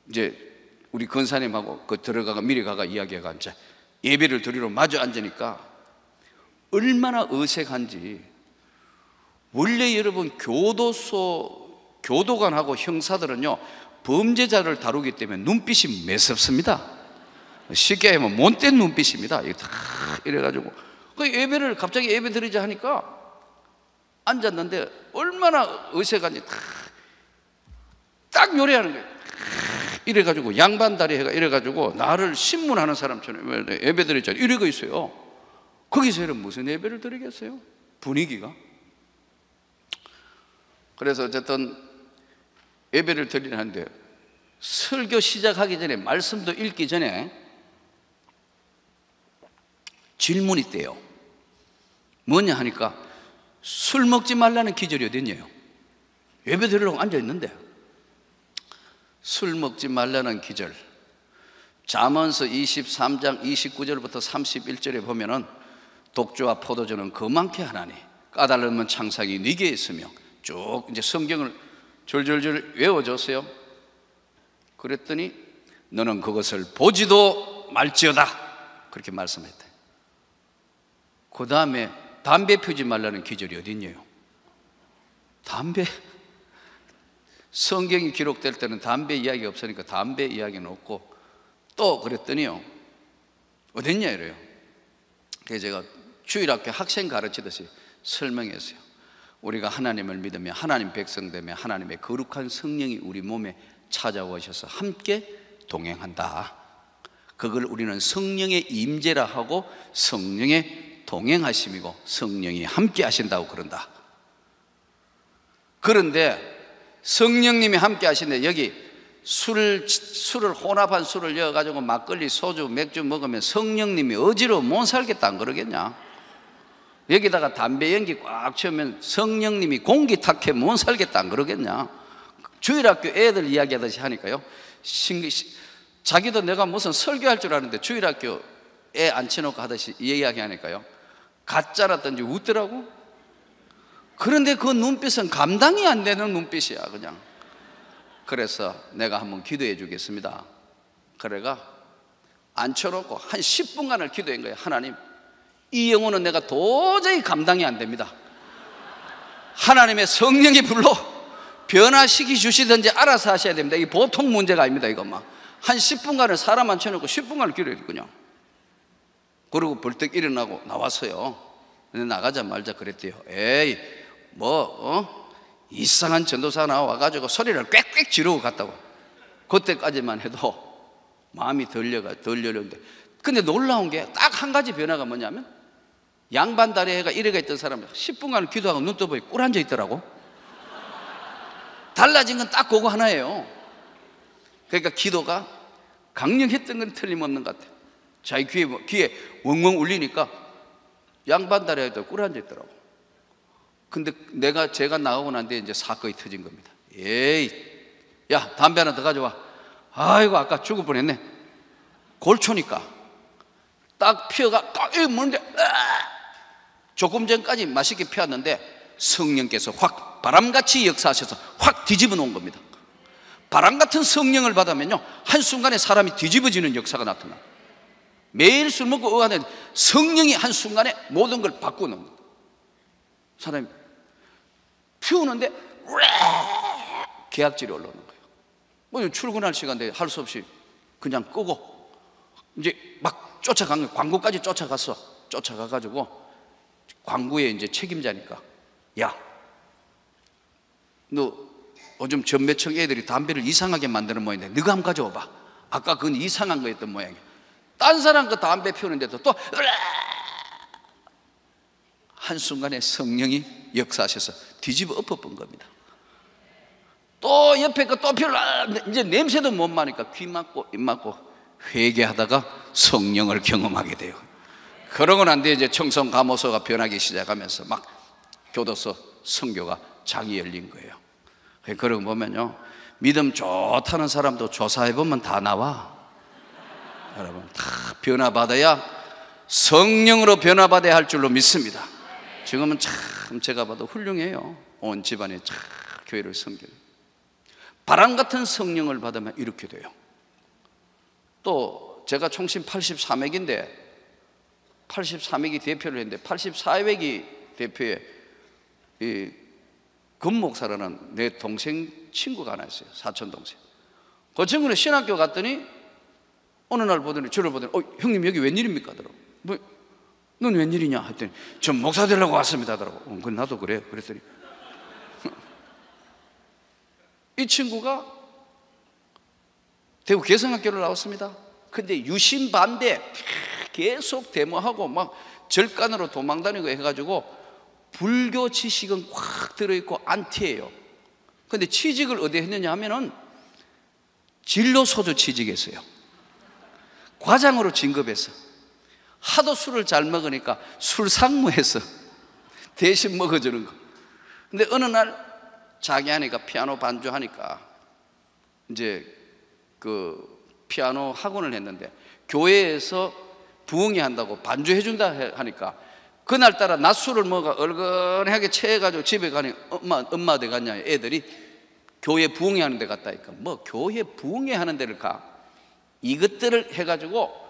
이제 우리 권사님하고 들어가가 미리 가가 이야기가 이제 예배를 드리러 마주 앉으니까 얼마나 어색한지. 원래 여러분 교도관하고 형사들은요 범죄자를 다루기 때문에 눈빛이 매섭습니다. 쉽게 하면 못된 눈빛입니다. 이래가지고 예배를 갑자기 예배 드리자 하니까 앉았는데 얼마나 어색한지 딱 요래하는 거예요. 이래가지고 양반다리 해가 이래가지고 나를 신문하는 사람처럼 예배 드리자 이러고 있어요. 거기서 여러분 무슨 예배를 드리겠어요? 분위기가. 그래서 어쨌든 예배를 드리는데 설교 시작하기 전에, 말씀도 읽기 전에 질문이 있대요. 뭐냐 하니까 술 먹지 말라는 기절이 어딨냐요. 예배 드리려고 앉아있는데 술 먹지 말라는 기절, 잠언서 23장 29절부터 31절에 보면은 독주와 포도주는 거만케 하나니 까닭없는 창삭이 네게 있으며, 쭉 이제 성경을 절절절 외워줬어요. 그랬더니 너는 그것을 보지도 말지어다, 그렇게 말씀했대. 그 다음에 담배 피우지 말라는 기절이 어딨냐요. 담배, 성경이 기록될 때는 담배 이야기가 없으니까 담배 이야기는 없고, 또 그랬더니요 어딨냐 이래요. 그래서 제가 주일학교 학생 가르치듯이 설명했어요. 우리가 하나님을 믿으며 하나님 백성 되며 하나님의 거룩한 성령이 우리 몸에 찾아오셔서 함께 동행한다. 그걸 우리는 성령의 임재라 하고 성령의 동행하심이고 성령이 함께 하신다고 그런다. 그런데 성령님이 함께 하시는데 여기 술을 혼합한 술을 넣어가지고 막걸리, 소주, 맥주 먹으면 성령님이 어지러워 못 살겠다 안 그러겠냐? 여기다가 담배 연기 꽉 채우면 성령님이 공기 탁해 못 살겠다 안 그러겠냐? 주일학교 애들 이야기하듯이 하니까요, 자기도 내가 무슨 설교할 줄 아는데 주일학교 애 앉혀놓고 하듯이 이야기하니까요 가짜라든지 웃더라고. 그런데 그 눈빛은 감당이 안 되는 눈빛이야 그냥. 그래서 내가 한번 기도해 주겠습니다. 그래가 앉혀놓고 한 10분간을 기도한 거예요. 하나님, 이 영혼은 내가 도저히 감당이 안 됩니다. 하나님의 성령이 불러 변화시키 주시든지 알아서 하셔야 됩니다. 이게 보통 문제가 아닙니다. 이것만 한 10분간을 사람 앉혀놓고 10분간을 기도했군요. 그리고 벌떡 일어나고 나왔어요. 근데 나가자마자 그랬대요. 에이 이상한 전도사 나와가지고 소리를 꽥꽥 지르고 갔다고. 그때까지만 해도 마음이 덜려는데, 근데 놀라운 게 딱 한 가지 변화가 뭐냐면 양반 다리가 이래가 있던 사람이 10분간 기도하고 눈 떠보니 꿀 앉아 있더라고. 달라진 건 딱 그거 하나예요. 그러니까 기도가 강력했던 건 틀림없는 것 같아요. 자기 귀에 웡웡 울리니까 양반 다리에도 꿀 앉아 있더라고. 근데 제가 나가고 난 뒤에 이제 사건이 터진 겁니다. 에이, 야, 담배 하나 더 가져와. 아이고, 아까 죽을 뻔했네. 골초니까 딱 피어가 딱 먹는데 조금 전까지 맛있게 피웠는데 성령께서 확 바람같이 역사하셔서 확 뒤집어 놓은 겁니다. 바람 같은 성령을 받으면요 한순간에 사람이 뒤집어지는 역사가 나타나. 매일 술 먹고 어하는 성령이 한순간에 모든 걸 바꾸는 겁니다. 사람이 피우는데 계약질이 올라오는 거예요. 뭐 출근할 시간인데 할 수 없이 그냥 끄고 이제 막 쫓아간 거예요. 광고까지 쫓아가가지고 광고에 이제 책임자니까, 야, 너 요즘 전매청 애들이 담배를 이상하게 만드는 모양인데 너가 한번 가져와봐. 아까 그건 이상한 거였던 모양이야. 딴 사람 그 담배 피우는데도 또 한순간에 성령이 역사하셔서 뒤집어 엎어본 겁니다. 또 옆에 거 또 별로 이제 냄새도 못 맡으니까 귀 막고 입 막고 회개하다가 성령을 경험하게 돼요. 그러고 난 뒤에 이제 청송 감호소가 변하기 시작하면서 막 교도소 선교가 장이 열린 거예요. 그러고 보면요, 믿음 좋다는 사람도 조사해보면 다 나와. 여러분, 다 변화받아야, 성령으로 변화받아야 할 줄로 믿습니다. 지금은 참 제가 봐도 훌륭해요. 온 집안이 참 교회를 섬겨요. 바람 같은 성령을 받으면 이렇게 돼요. 또 제가 총신 83회기인데 83회기 대표를 했는데 84회기 대표에 이 금목사라는 내 동생 친구가 하나 있어요. 사촌 동생. 그 친구는 신학교 갔더니 어느 날 보더니 저를 보더니 형님 여기 웬일입니까? 하더라고. 뭐, 넌 웬일이냐? 했더니 전 목사 되려고 왔습니다. 하더라고. 그래, 나도 그래. 그랬더니 이 친구가 대구 개성학교를 나왔습니다. 근데 유신 반대 계속 데모하고 막 절간으로 도망다니고 해가지고 불교 지식은 꽉 들어있고 안티예요. 근데 취직을 어디에 했느냐 하면은 진로소주 취직했어요. 과장으로 진급해서 하도 술을 잘 먹으니까 술 상무해서 대신 먹어주는 거. 근데 어느 날 자기 아내가 피아노 반주하니까 이제 그 피아노 학원을 했는데 교회에서 부흥회 한다고 반주해준다 하니까 그날따라 낮술을 먹어 얼큰하게 체해가지고 집에 가니 엄마 어디 갔냐 애들이 교회 부흥회 하는 데 갔다니까. 뭐 교회 부흥회 하는 데를 가. 이것들을 해가지고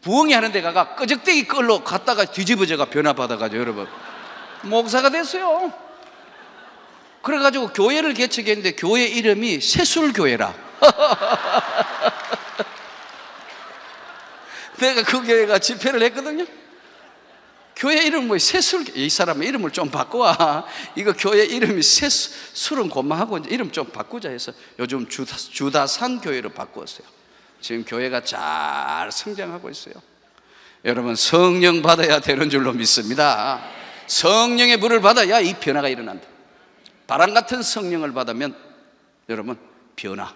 부흥회 하는 데 가가 끄적대기 끌로 갔다가 뒤집어져가 변화받아가지고 여러분 목사가 됐어요. 그래가지고 교회를 개척했는데 교회 이름이 새술교회라. 내가 그 교회가 집회를 했거든요. 교회 이름 뭐 새술, 이 사람의 이름을 좀 바꿔와. 이거 교회 이름이 술은 고마하고 이름 좀 바꾸자 해서 요즘 주다산 교회로 바꾸었어요. 지금 교회가 잘 성장하고 있어요. 여러분 성령 받아야 되는 줄로 믿습니다. 성령의 불을 받아야 이 변화가 일어난다. 바람 같은 성령을 받으면 여러분 변화.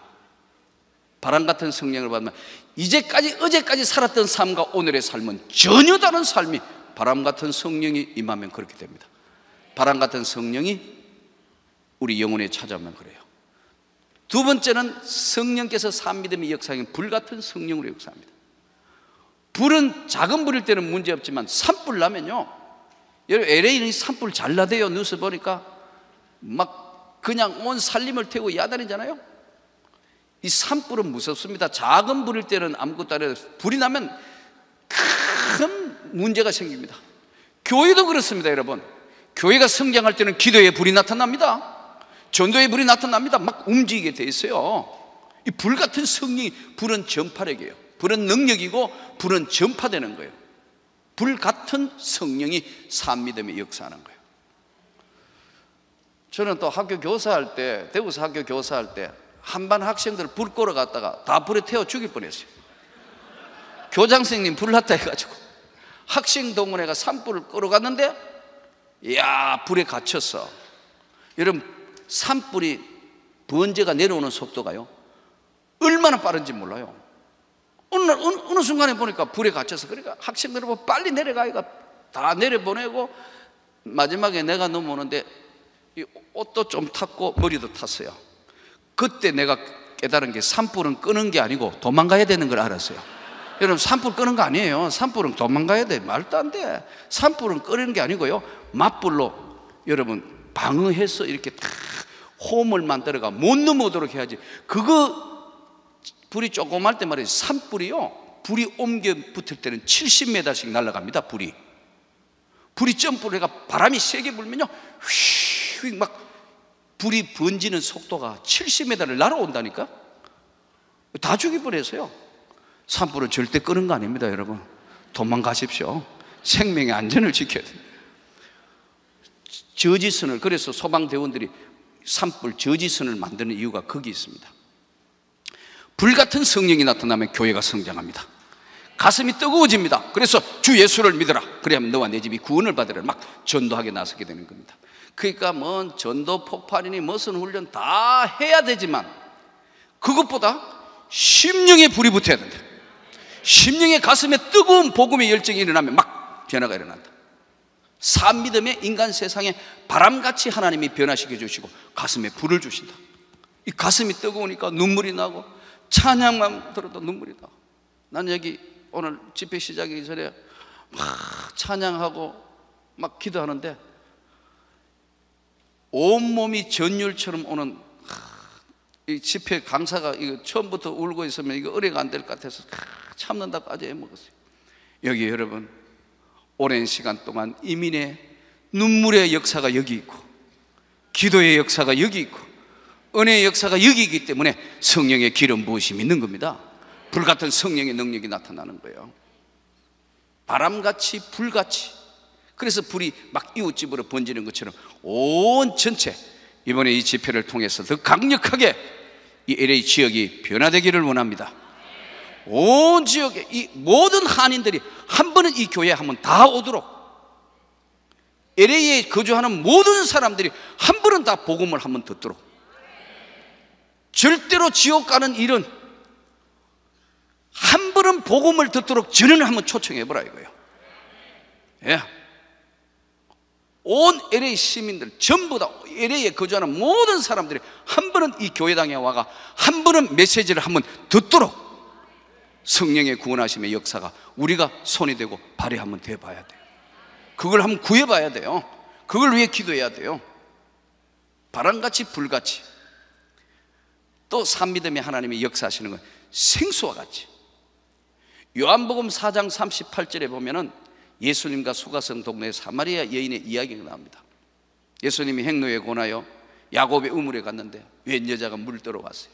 바람 같은 성령을 받으면 이제까지 어제까지 살았던 삶과 오늘의 삶은 전혀 다른 삶이 바람 같은 성령이 임하면 그렇게 됩니다. 바람 같은 성령이 우리 영혼에 찾아오면 그래요. 두 번째는 성령께서 산 믿음의 역사인 불 같은 성령으로 역사합니다. 불은 작은 불일 때는 문제없지만 산불 나면요, 여러분 LA는 산불 잘 나대요. 뉴스 보니까 막 그냥 온 살림을 태우고 야단이잖아요. 이 산불은 무섭습니다. 작은 불일 때는 아무것도 안 해도 불이 나면 큰 문제가 생깁니다. 교회도 그렇습니다. 여러분 교회가 성장할 때는 기도의 불이 나타납니다. 전도의 불이 나타납니다. 막 움직이게 돼 있어요. 이 불 같은 성령이, 불은 전파력이에요. 불은 능력이고 불은 전파되는 거예요. 불 같은 성령이 산 믿음에 역사하는 거예요. 저는 또 학교 교사할 때, 대구에서 학교 교사할 때 한 반 학생들 불 끌어 갔다가 다 불에 태워 죽일 뻔했어요. 교장 선생님 불났다 해가지고 학생 동문회가 산불을 끌어갔는데 이야 불에 갇혔어. 여러분 산불이 번제가 내려오는 속도가요 얼마나 빠른지 몰라요. 어느 순간에 보니까 불에 갇혀서, 그러니까 학생들을 보고 빨리 내려가. 이거 다 내려보내고 마지막에 내가 넘어오는데 이 옷도 좀 탔고 머리도 탔어요. 그때 내가 깨달은 게 산불은 끄는 게 아니고 도망가야 되는 걸 알았어요. 여러분 산불 끄는 거 아니에요. 산불은 도망가야 돼. 말도 안 돼. 산불은 끄는 게 아니고요, 맞불로 여러분 방어해서 이렇게 탁 홈을 만들어가 못 넘어오도록 해야지. 그거 불이 조그만 때 말이에요. 산불이요, 불이 옮겨 붙을 때는 70m씩 날아갑니다. 불이 점프를 해가 바람이 세게 불면요 휙 막 불이 번지는 속도가 70m를 날아온다니까. 다 죽여버려서요. 산불은 절대 끄는 거 아닙니다. 여러분 도망가십시오. 생명의 안전을 지켜야 돼요. 저지선을, 그래서 소방대원들이 산불 저지선을 만드는 이유가 거기 있습니다. 불 같은 성령이 나타나면 교회가 성장합니다. 가슴이 뜨거워집니다. 그래서 주 예수를 믿어라. 그래야만 너와 내 집이 구원을 받으라. 막 전도하게 나서게 되는 겁니다. 그러니까 뭐 전도 폭발이니 무슨 훈련 다 해야 되지만 그것보다 심령에 불이 붙어야 된다. 심령의 가슴에 뜨거운 복음의 열정이 일어나면 막 변화가 일어난다. 산 믿음에 인간 세상에 바람같이 하나님이 변화시켜 주시고 가슴에 불을 주신다. 이 가슴이 뜨거우니까 눈물이 나고 찬양만 들어도 눈물이 나고. 난 여기 오늘 집회 시작하기 전에 막 찬양하고 막 기도하는데 온몸이 전율처럼 오는 이 집회 강사가 이거 처음부터 울고 있으면 이거 의뢰가 안 될 것 같아서 참는다까지 해먹었어요. 여기 여러분 오랜 시간 동안 이민의 눈물의 역사가 여기 있고 기도의 역사가 여기 있고 은혜의 역사가 여기 있기 때문에 성령의 기름 부으심이 있는 겁니다. 불같은 성령의 능력이 나타나는 거예요. 바람같이 불같이. 그래서 불이 막 이웃집으로 번지는 것처럼 온 전체 이번에 이 집회를 통해서 더 강력하게 이 LA 지역이 변화되기를 원합니다. 온 지역에 이 모든 한인들이 한 번은 이 교회에 한번 다 오도록, LA에 거주하는 모든 사람들이 한 번은 다 복음을 한번 듣도록, 절대로 지옥 가는 일은 한 번은 복음을 듣도록 전을 한번 초청해보라 이거예요. 예. 온 LA 시민들 전부 다 LA에 거주하는 모든 사람들이 한 번은 이 교회당에 와가 한 번은 메시지를 한번 듣도록 성령의 구원하심의 역사가 우리가 손이 되고 발이 한번 돼봐야 돼요. 그걸 한번 구해봐야 돼요. 그걸 위해 기도해야 돼요. 바람같이 불같이. 또 산믿음의 하나님이 역사하시는 건 생수와 같이. 요한복음 4장 38절에 보면은 예수님과 수가성 동네의 사마리아 여인의 이야기가 나옵니다. 예수님이 행로에 권하여 야곱의 우물에 갔는데 웬 여자가 물 떠러 왔어요.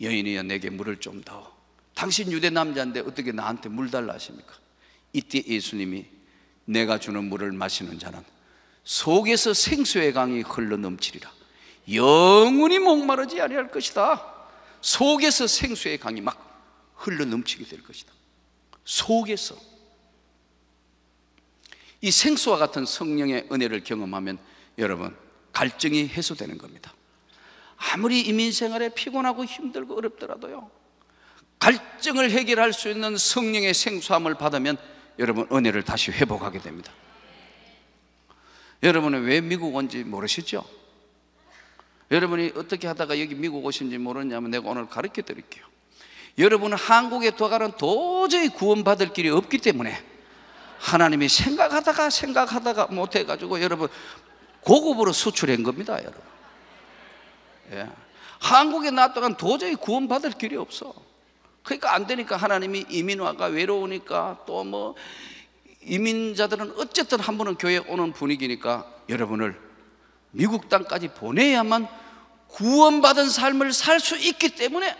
여인이여 내게 물을 좀 다오. 당신 유대 남자인데 어떻게 나한테 물 달라 하십니까? 이때 예수님이 내가 주는 물을 마시는 자는 속에서 생수의 강이 흘러 넘치리라. 영원히 목마르지 아니할 것이다. 속에서 생수의 강이 막 흘러 넘치게 될 것이다. 속에서. 이 생수와 같은 성령의 은혜를 경험하면 여러분 갈증이 해소되는 겁니다. 아무리 이민생활에 피곤하고 힘들고 어렵더라도요, 갈증을 해결할 수 있는 성령의 생수함을 받으면 여러분 은혜를 다시 회복하게 됩니다. 여러분은 왜 미국 온지 모르시죠? 여러분이 어떻게 하다가 여기 미국 오신지 모르냐면 내가 오늘 가르쳐 드릴게요. 여러분은 한국에 들어가는 도저히 구원받을 길이 없기 때문에 하나님이 생각하다가 못해가지고 여러분 고급으로 수출한 겁니다. 여러분, 예. 한국에 놔두면 도저히 구원받을 길이 없어. 그러니까 안 되니까 하나님이 이민화가 외로우니까 또 뭐 이민자들은 어쨌든 한 번은 교회에 오는 분위기니까 여러분을 미국 땅까지 보내야만 구원받은 삶을 살 수 있기 때문에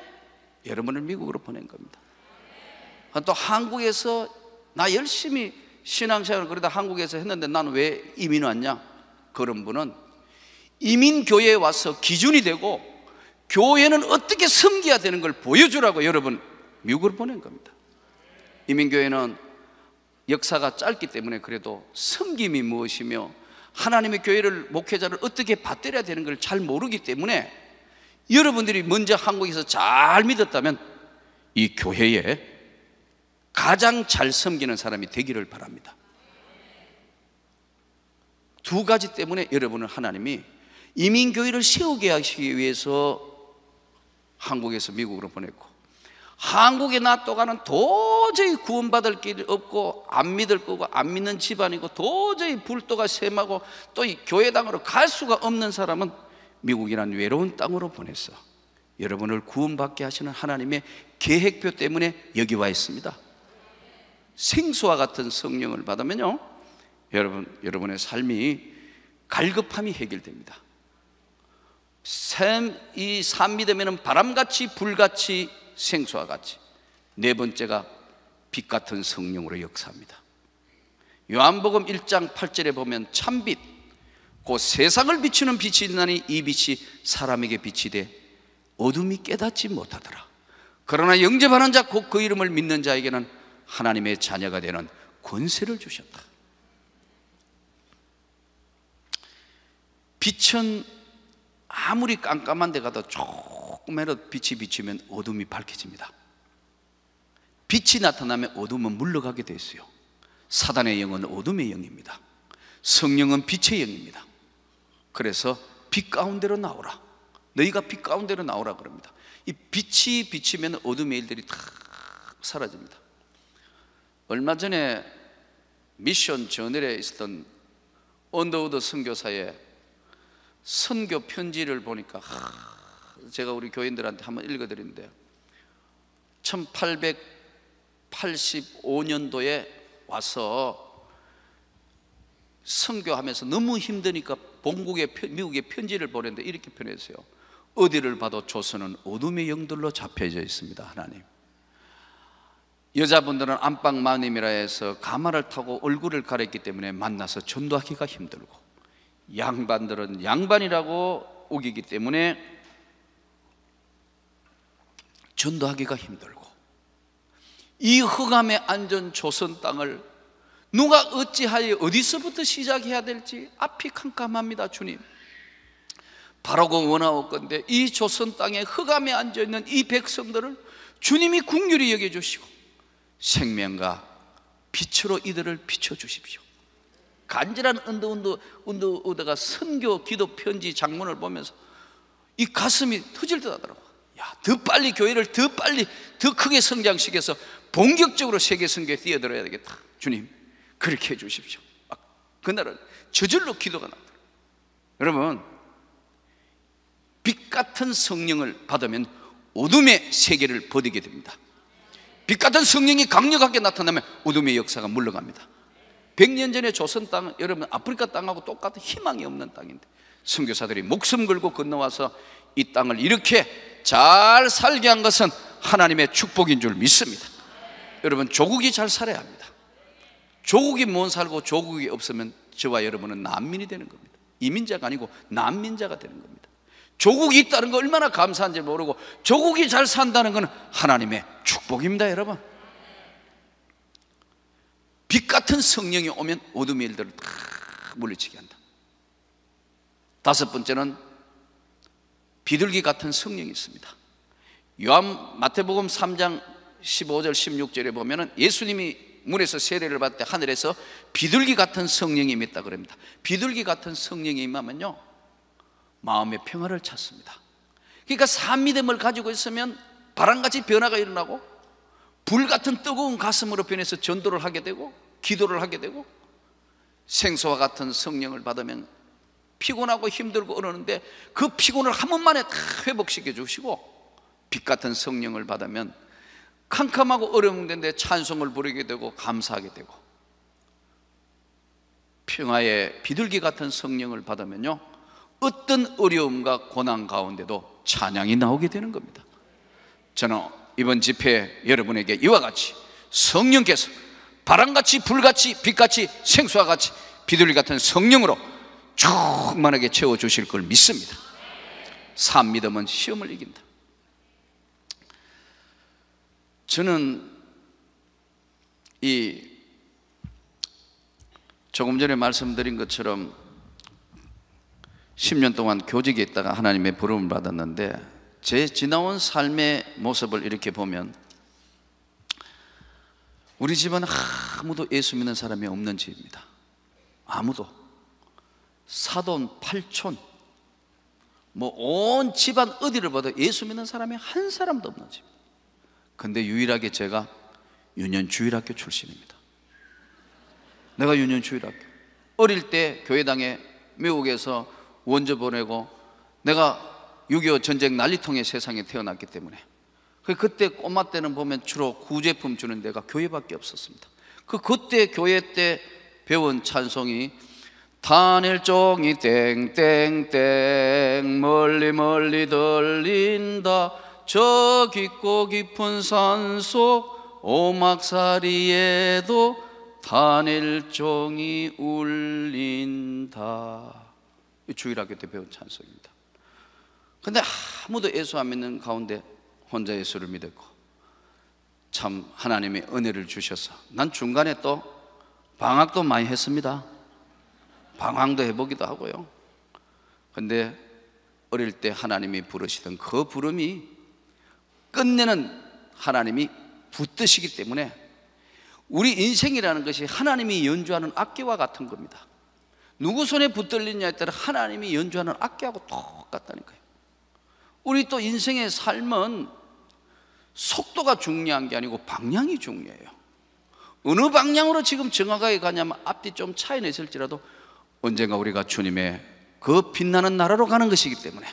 여러분을 미국으로 보낸 겁니다. 또 한국에서 나 열심히 신앙생활을 그러다 한국에서 했는데 나는 왜 이민 왔냐? 그런 분은 이민교회에 와서 기준이 되고 교회는 어떻게 섬겨야 되는 걸 보여주라고 여러분 미국으로 보낸 겁니다. 이민교회는 역사가 짧기 때문에 그래도 섬김이 무엇이며 하나님의 교회를, 목회자를 어떻게 받들여야 되는 걸 잘 모르기 때문에 여러분들이 먼저 한국에서 잘 믿었다면 이 교회에 가장 잘 섬기는 사람이 되기를 바랍니다. 두 가지 때문에 여러분을 하나님이 이민교회를 세우게 하시기 위해서 한국에서 미국으로 보냈고, 한국에 놔둬가는 도저히 구원받을 길이 없고 안 믿을 거고 안 믿는 집안이고 도저히 불도가 심하고 또 이 교회당으로 갈 수가 없는 사람은 미국이란 외로운 땅으로 보냈어. 여러분을 구원받게 하시는 하나님의 계획표 때문에 여기 와 있습니다. 생수와 같은 성령을 받으면요, 여러분의 삶이 갈급함이 해결됩니다. 이 산믿음에는 바람같이 불같이 생수와 같이. 네 번째가 빛 같은 성령으로 역사합니다. 요한복음 1장 8절에 보면 참빛 곧 세상을 비추는 빛이 있나니 이 빛이 사람에게 빛이 돼 어둠이 깨닫지 못하더라. 그러나 영접하는 자 곧 그 이름을 믿는 자에게는 하나님의 자녀가 되는 권세를 주셨다. 빛은 아무리 깜깜한 데 가도 조금이라도 빛이 비치면 어둠이 밝혀집니다. 빛이 나타나면 어둠은 물러가게 돼 있어요. 사단의 영은 어둠의 영입니다. 성령은 빛의 영입니다. 그래서 빛 가운데로 나오라, 너희가 빛 가운데로 나오라 그럽니다. 이 빛이 비치면 어둠의 일들이 다 사라집니다. 얼마 전에 미션 저널에 있었던 언더우드 선교사의 선교 편지를 보니까 제가 우리 교인들한테 한번 읽어드리는데요, 1885년도에 와서 선교하면서 너무 힘드니까 본국에, 미국에 편지를 보냈는데 이렇게 표현했어요. 어디를 봐도 조선은 어둠의 영들로 잡혀져 있습니다. 하나님, 여자분들은 안방 마님이라 해서 가마를 타고 얼굴을 가렸기 때문에 만나서 전도하기가 힘들고, 양반들은 양반이라고 우기기 때문에 전도하기가 힘들고, 이 흑암에 앉은 조선 땅을 누가 어찌하여 어디서부터 시작해야 될지 앞이 캄캄합니다. 주님, 바라고 원하옵건대 이 조선 땅에 흑암에 앉아있는 이 백성들을 주님이 긍휼히 여겨주시고 생명과 빛으로 이들을 비춰주십시오. 간절한 언더우드가 선교 기도 편지 장문을 보면서 이 가슴이 터질 듯 하더라고요. 야, 더 빨리 교회를 더 빨리 더 크게 성장시켜서 본격적으로 세계 선교에 뛰어들어야 되겠다. 주님, 그렇게 해주십시오. 그날은 저절로 기도가 나더라고요. 여러분, 빛 같은 성령을 받으면 어둠의 세계를 버리게 됩니다. 빛 같은 성령이 강력하게 나타나면 어둠의 역사가 물러갑니다. 100년 전에 조선 땅은 여러분 아프리카 땅하고 똑같은 희망이 없는 땅인데 선교사들이 목숨 걸고 건너와서 이 땅을 이렇게 잘 살게 한 것은 하나님의 축복인 줄 믿습니다. 여러분, 조국이 잘 살아야 합니다. 조국이 못 살고 조국이 없으면 저와 여러분은 난민이 되는 겁니다. 이민자가 아니고 난민자가 되는 겁니다. 조국이 있다는 거 얼마나 감사한지 모르고 조국이 잘 산다는 것은 하나님의 축복입니다. 여러분, 빛 같은 성령이 오면 어둠의 일들을 다 물리치게 한다. 다섯 번째는 비둘기 같은 성령이 있습니다. 마태복음 3장 15절 16절에 보면 예수님이 물에서 세례를 받을 때 하늘에서 비둘기 같은 성령이 임했다 그럽니다. 비둘기 같은 성령이 임하면요, 마음의 평화를 찾습니다. 그러니까 산믿음을 가지고 있으면 바람같이 변화가 일어나고 불같은 뜨거운 가슴으로 변해서 전도를 하게 되고 기도를 하게 되고, 생수와 같은 성령을 받으면 피곤하고 힘들고 어려운데 그 피곤을 한 번만에 다 회복시켜 주시고, 빛 같은 성령을 받으면 캄캄하고 어려운 데인데 찬송을 부르게 되고 감사하게 되고, 평화의 비둘기 같은 성령을 받으면요, 어떤 어려움과 고난 가운데도 찬양이 나오게 되는 겁니다. 저는 이번 집회 여러분에게 이와 같이 성령께서 바람같이 불같이 빛같이 생수와 같이 비둘기 같은 성령으로 충만하게 채워주실 걸 믿습니다. 산 믿음은 시험을 이긴다. 저는 이 조금 전에 말씀드린 것처럼 10년 동안 교직에 있다가 하나님의 부름을 받았는데, 제 지나온 삶의 모습을 이렇게 보면 우리 집은 아무도 예수 믿는 사람이 없는 집입니다. 아무도. 사돈, 팔촌, 뭐 온 집안 어디를 봐도 예수 믿는 사람이 한 사람도 없는 집. 근데 유일하게 제가 유년주일학교 출신입니다. 내가 유년주일학교, 어릴 때 교회당에 미국에서 원조 보내고, 내가 6.25 전쟁 난리통의 세상에 태어났기 때문에 그때 꼬마 때는 보면 주로 구제품 주는 데가 교회밖에 없었습니다. 그때 교회 때 배운 찬송이 단일종이 땡땡땡 멀리 멀리 들린다, 저 깊고 깊은 산속 오막살이에도 단일종이 울린다. 주일학교 때 배운 찬송입니다. 근데 아무도 예수 안 믿는 가운데 혼자 예수를 믿었고, 참 하나님의 은혜를 주셔서 난 중간에 또 방학도 많이 했습니다. 방황도 해보기도 하고요. 근데 어릴 때 하나님이 부르시던 그 부름이 끝내는 하나님이 붙드시기 때문에 우리 인생이라는 것이 하나님이 연주하는 악기와 같은 겁니다. 누구 손에 붙들리냐에 따라 하나님이 연주하는 악기하고 똑같다니까요. 우리 또 인생의 삶은 속도가 중요한 게 아니고 방향이 중요해요. 어느 방향으로 지금 정확하게 가냐면 앞뒤 좀 차이는 있을지라도 언젠가 우리가 주님의 그 빛나는 나라로 가는 것이기 때문에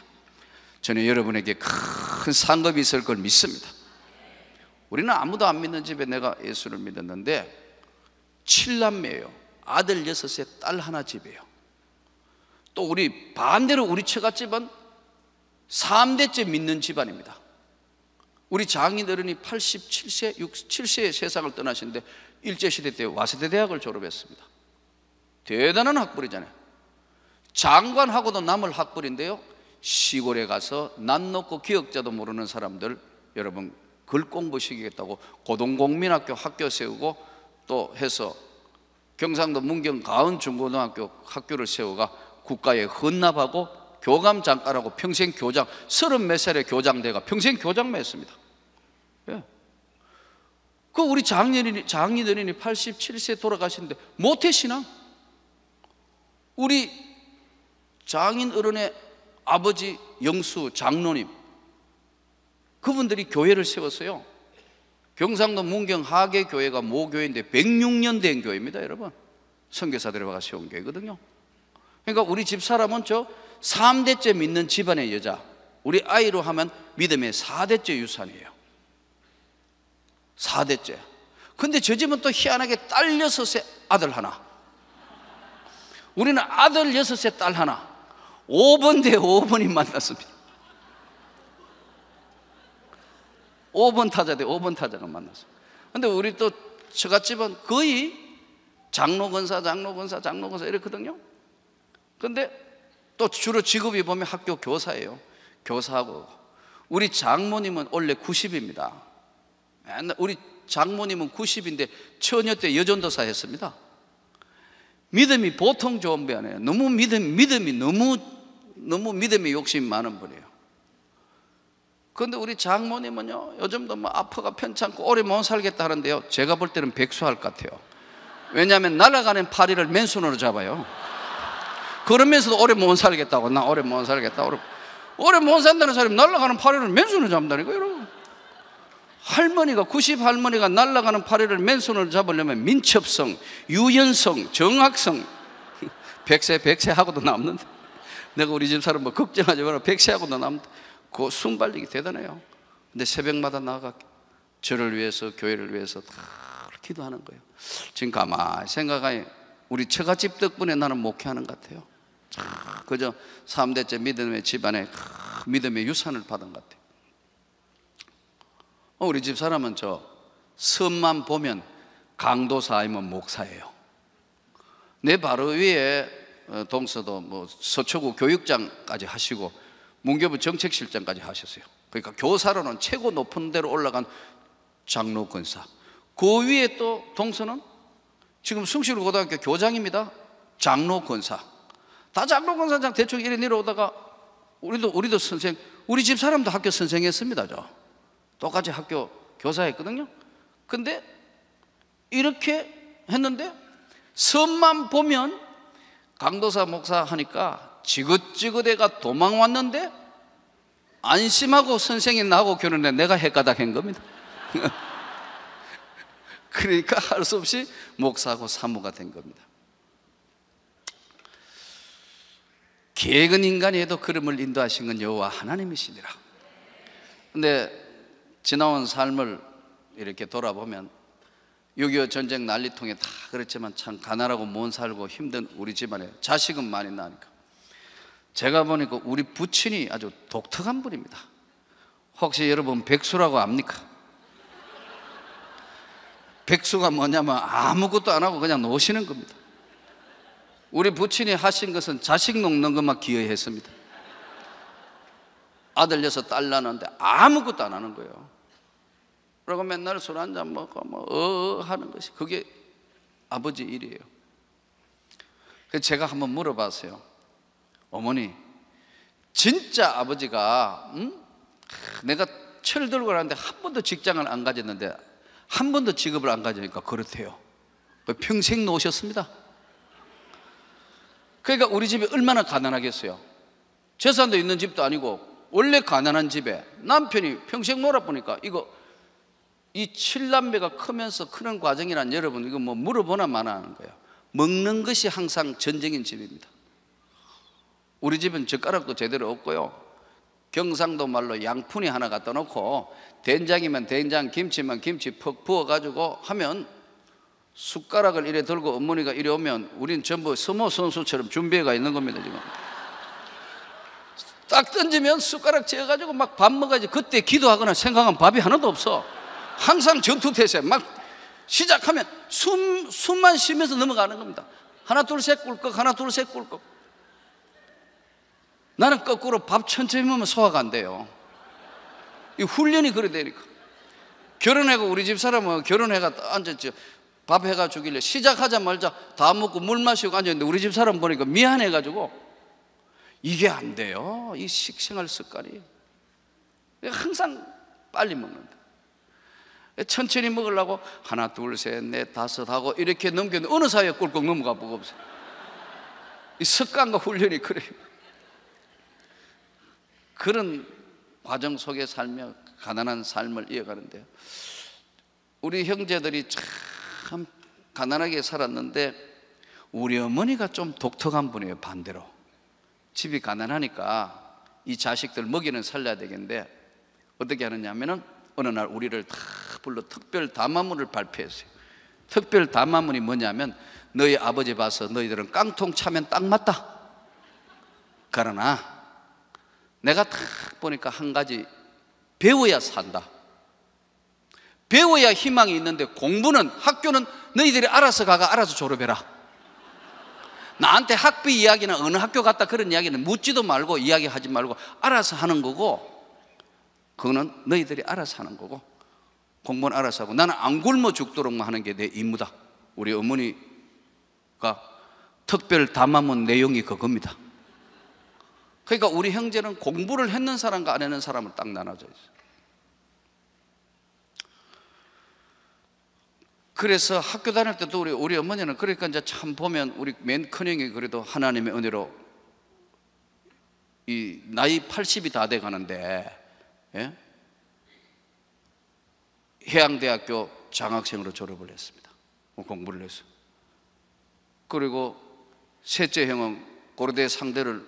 저는 여러분에게 큰 상급이 있을 걸 믿습니다. 우리는 아무도 안 믿는 집에 내가 예수를 믿었는데 7남매예요. 아들 6에 딸 하나 집이에요. 또 우리 반대로 우리 처갓집은 3대째 믿는 집안입니다. 우리 장인어른이 87세, 7세에 세상을 떠나시는데 일제시대 때 와세대 대학을 졸업했습니다. 대단한 학벌이잖아요. 장관하고도 남을 학벌인데요, 시골에 가서 낯 높고 기억자도 모르는 사람들 여러분 글 공부시키겠다고 고등공민학교 학교 세우고 또 해서 경상도 문경 가은중고등학교 학교를 세워가 국가에 헌납하고 교감 장관하고 평생 교장, 30몇 살에 교장대가 평생 교장만 했습니다. 예. 그 우리 장인어른이 87세 돌아가시는데 모태신앙. 우리 장인어른의 아버지 영수 장로님, 그분들이 교회를 세웠어요. 경상도 문경 하계교회가 모교회인데 106년 된 교회입니다. 여러분, 선교사들이 와서 세운 교회거든요. 그러니까 우리 집사람은 저 3대째 믿는 집안의 여자, 우리 아이로 하면 믿음의 4대째 유산이에요. 4대째. 근데 저 집은 또 희한하게 딸 6에 아들 하나. 우리는 아들 6에 딸 하나. 5번 대 5번이 만났습니다. 5번 타자 대 5번 타자가 만났어요. 근데 우리 또 처갓집은 거의 장로건사 이렇거든요. 근데 또 주로 직업이 보면 학교 교사예요. 교사하고. 우리 장모님은 원래 90입니다. 우리 장모님은 90인데 처녀 때 여전도사 했습니다. 믿음이 보통 좋은 분 아니에요. 너무 믿음이 욕심이 많은 분이에요. 그런데 우리 장모님은요, 요즘도 뭐 아파가 편찮고 오래 못 살겠다 하는데요, 제가 볼 때는 백수할 것 같아요. 왜냐하면 날아가는 파리를 맨손으로 잡아요. 그러면서도 오래 못 살겠다고, 나 오래 못 살겠다. 오래 못 산다는 사람이 날아가는 파리를 맨손으로 잡는다니까요, 여러분. 할머니가 90 할머니가 날아가는 파리를 맨손으로 잡으려면 민첩성, 유연성, 정확성, 100세 하고도 남는데, 내가 우리 집 사람 뭐 걱정하지 마라, 100세 하고도 남는데 그 순발력이 대단해요. 근데 새벽마다 나가 저를 위해서, 교회를 위해서 다 기도하는 거예요. 지금 가만히 생각하니 우리 처갓집 덕분에 나는 목회하는 것 같아요. 그저 3대째 믿음의 집안에 믿음의 유산을 받은 것 같아요. 우리 집 사람은 저 섬만 보면 강도사 아니면 목사예요. 내 바로 위에 동서도 뭐 서초구 교육장까지 하시고 문교부 정책실장까지 하셨어요. 그러니까 교사로는 최고 높은 데로 올라간 장로 권사. 그 위에 또 동서는 지금 숭실고 고등학교 교장입니다. 장로 권사. 다 장로 권사장 대충 이래 내려오다가 우리도 선생, 우리 집 사람도 학교 선생했습니다. 저 똑같이 학교 교사했거든요. 근데 이렇게 했는데 섬만 보면 강도사 목사 하니까 지긋지긋해가 도망 왔는데 안심하고 선생이 나하고 결혼해 내가 헷가닥 한 겁니다. 그러니까 할 수 없이 목사하고 사모가 된 겁니다. 계획은 인간이 해도 걸음을 인도하신 건 여호와 하나님이시니라. 근데 지나온 삶을 이렇게 돌아보면 6.25 전쟁 난리통에 다 그렇지만 참 가난하고 못 살고 힘든 우리 집안에 자식은 많이 나니까 제가 보니까 우리 부친이 아주 독특한 분입니다. 혹시 여러분 백수라고 압니까? 백수가 뭐냐면 아무것도 안 하고 그냥 노시는 겁니다. 우리 부친이 하신 것은 자식 놓는 것만 기여했습니다. 아들 6, 딸 낳았는데 아무것도 안 하는 거예요. 그리고 맨날 술 한잔 먹고 하는 것이 그게 아버지 일이에요. 그래서 제가 한번 물어봤어요. 어머니, 진짜 아버지가 내가 철 들고 가는데 한 번도 직장을 안 가졌는데 한 번도 직업을 안 가지니까 그렇대요. 평생 노셨습니다. 그러니까 우리 집이 얼마나 가난하겠어요. 재산도 있는 집도 아니고 원래 가난한 집에 남편이 평생 놀아보니까 이 7남매가 크면서 크는 과정이란 여러분 이거 뭐 물어보나 마나 하는 거예요. 먹는 것이 항상 전쟁인 집입니다. 우리 집은 젓가락도 제대로 없고요. 경상도 말로 양푼이 하나 갖다 놓고 된장이면 된장, 김치면 김치 퍽 부어가지고 하면 숟가락을 이래 들고 어머니가 이래 오면 우린 전부 서모 선수처럼 준비해가 있는 겁니다. 지금 딱 던지면 숟가락 재가지고 막 밥 먹어야지. 그때 기도하거나 생각하면 밥이 하나도 없어. 항상 전투태세. 막 시작하면 숨만 쉬면서 넘어가는 겁니다. 하나 둘 셋 꿀꺽, 하나 둘 셋 꿀꺽. 나는 거꾸로 밥 천천히 먹으면 소화가 안 돼요. 이 훈련이 그래 되니까. 결혼하고 우리 집 사람은 결혼해가 앉았죠. 밥 해가 주길래 시작하자마자 다 먹고 물 마시고 앉았는데 우리 집 사람 보니까 미안해가지고 이게 안 돼요. 이 식생활 습관이. 항상 빨리 먹는다. 천천히 먹으려고 하나 둘 셋 넷 다섯 하고 이렇게 넘겼는데 어느 사이에 꿀꺽 넘어가 보고 없어요. 이 습관과 훈련이 그래요. 그런 과정 속에 살며 가난한 삶을 이어가는데요. 우리 형제들이 참 가난하게 살았는데 우리 어머니가 좀 독특한 분이에요. 반대로 집이 가난하니까 이 자식들 먹이는 살려야 되겠는데 어떻게 하느냐 하면은 어느 날 우리를 다 불러 특별 담화문을 발표했어요. 특별 담화문이 뭐냐면 너희 아버지 봐서 너희들은 깡통 차면 딱 맞다. 그러나 내가 딱 보니까 한 가지 배워야 산다. 배워야 희망이 있는데 공부는 학교는 너희들이 알아서 가가 알아서 졸업해라. 나한테 학비 이야기나 어느 학교 갔다 그런 이야기는 묻지도 말고 이야기하지 말고 알아서 하는 거고 그거는 너희들이 알아서 하는 거고 공부는 알아서 하고 나는 안 굶어 죽도록만 하는 게 내 임무다. 우리 어머니가 특별 담화문 내용이 그겁니다. 그러니까 우리 형제는 공부를 했는 사람과 안 했는 사람을 딱 나눠져 있어요. 그래서 학교 다닐 때도 우리 어머니는 그러니까 이제 참 보면 우리 맨 큰형이 그래도 하나님의 은혜로 이 나이 80이 다 돼 가는데 예? 해양대학교 장학생으로 졸업을 했습니다. 공부를 했어요. 그리고 셋째 형은 고려대 상대를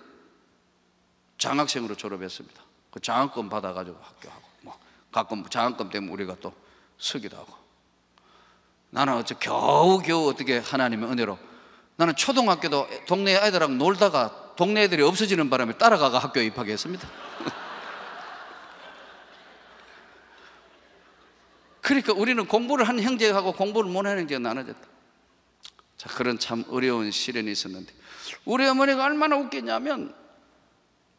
장학생으로 졸업했습니다. 그 장학금 받아가지고 학교하고 가끔 장학금 때문에 우리가 또 쓰기도 하고 나는 겨우 어떻게 하나님의 은혜로 나는 초등학교도 동네 애들하고 놀다가 동네 애들이 없어지는 바람에 따라가가 학교에 입학을 했습니다. 그러니까 우리는 공부를 한 형제하고 공부를 못하는 형제가 나눠졌다. 자, 그런 참 어려운 시련이 있었는데 우리 어머니가 얼마나 웃겼냐면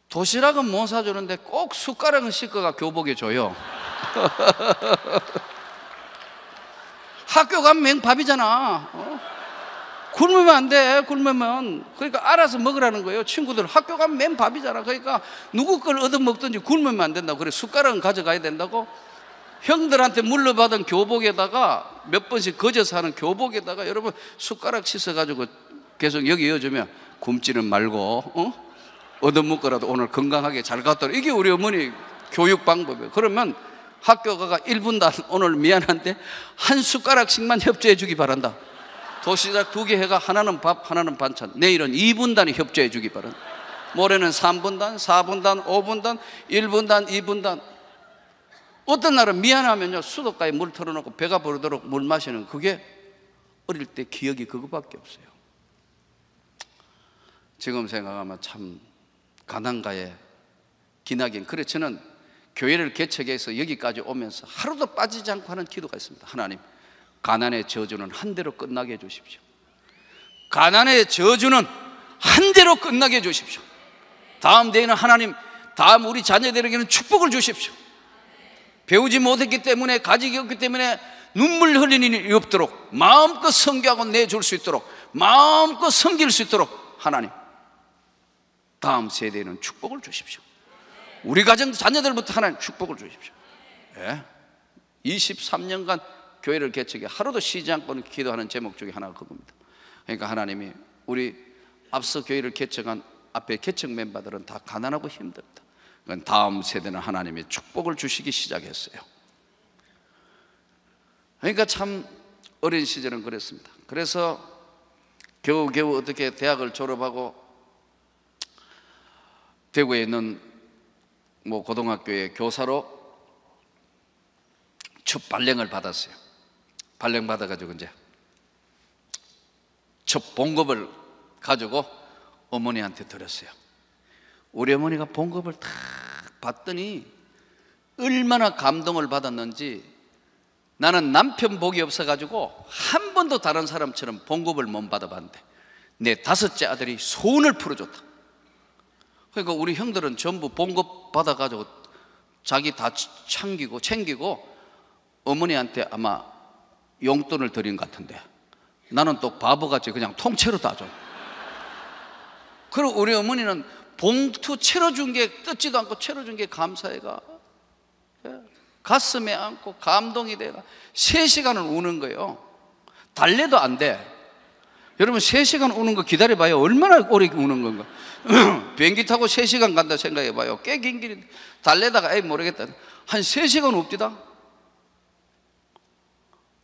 도시락은 못 사주는데 꼭 숟가락은 씻어가 교복에 줘요. 학교 가면 맹밥이잖아. 굶으면 안 돼. 굶으면. 그러니까 알아서 먹으라는 거예요. 친구들 학교 가면 맹밥이잖아. 그러니까 누구 걸 얻어먹든지 굶으면 안 된다고. 그래 숟가락은 가져가야 된다고. 형들한테 물려받은 교복에다가 몇 번씩 거져서 하는 교복에다가 여러분 숟가락 씻어가지고 계속 여기 이어주면 굶지는 말고 얻어먹더라도 오늘 건강하게 잘 갔더라. 이게 우리 어머니 교육 방법이에요. 그러면 학교 가가 1분단 오늘 미안한데 한 숟가락씩만 협조해 주기 바란다. 도시락 2개 해가 하나는 밥 하나는 반찬. 내일은 2분단이 협조해 주기 바란다. 모레는 3분단 4분단 5분단 1분단 2분단. 어떤 날은 미안하면요 수도가에 물 털어놓고 배가 부르도록 물 마시는 그게 어릴 때 기억이 그거밖에 없어요. 지금 생각하면 참 가난가에 기나긴. 그래 저는 교회를 개척해서 여기까지 오면서 하루도 빠지지 않고 하는 기도가 있습니다. 하나님 가난의 저주는 한 대로 끝나게 해주십시오. 가난의 저주는 한 대로 끝나게 해주십시오. 다음 대에는 하나님 다음 우리 자녀들에게는 축복을 주십시오. 배우지 못했기 때문에, 가지기 없기 때문에 눈물 흘리는 일이 없도록 마음껏 섬기하고 내줄 수 있도록, 마음껏 섬길 수 있도록 하나님 다음 세대에는 축복을 주십시오. 우리 가정 자녀들부터 하나님 축복을 주십시오. 23년간 교회를 개척해 하루도 쉬지 않고 기도하는 제목 중에 하나가 그겁니다. 그러니까 하나님이 우리 앞서 교회를 개척한 앞에 개척 멤버들은 다 가난하고 힘들다. 그러니까 다음 세대는 하나님의 축복을 주시기 시작했어요. 그러니까 참 어린 시절은 그랬습니다. 그래서 겨우겨우 어떻게 대학을 졸업하고 대구에 있는 고등학교의 교사로 첫 발령을 받았어요. 발령 받아가지고 이제 첫 봉급을 가지고 어머니한테 드렸어요. 우리 어머니가 봉급을 딱 받더니 얼마나 감동을 받았는지, 나는 남편 복이 없어가지고 한 번도 다른 사람처럼 봉급을 못 받아봤는데 내 5째 아들이 소원을 풀어줬다. 그러니까 우리 형들은 전부 봉급 받아가지고 자기 다 챙기고 어머니한테 아마 용돈을 드린 것 같은데, 나는 또 바보같이 그냥 통째로 다 줘. 그리고 우리 어머니는 봉투 채워준 게, 뜯지도 않고 채워준 게 감사해가 가슴에 안고 감동이 돼가 3시간을 우는 거예요. 달래도 안 돼. 여러분 3시간 우는 거 기다려봐요. 얼마나 오래 우는 건가. 비행기 타고 3시간 간다 생각해봐요. 꽤 긴 길인데 달래다가 에이 모르겠다 한 3시간 웁디다.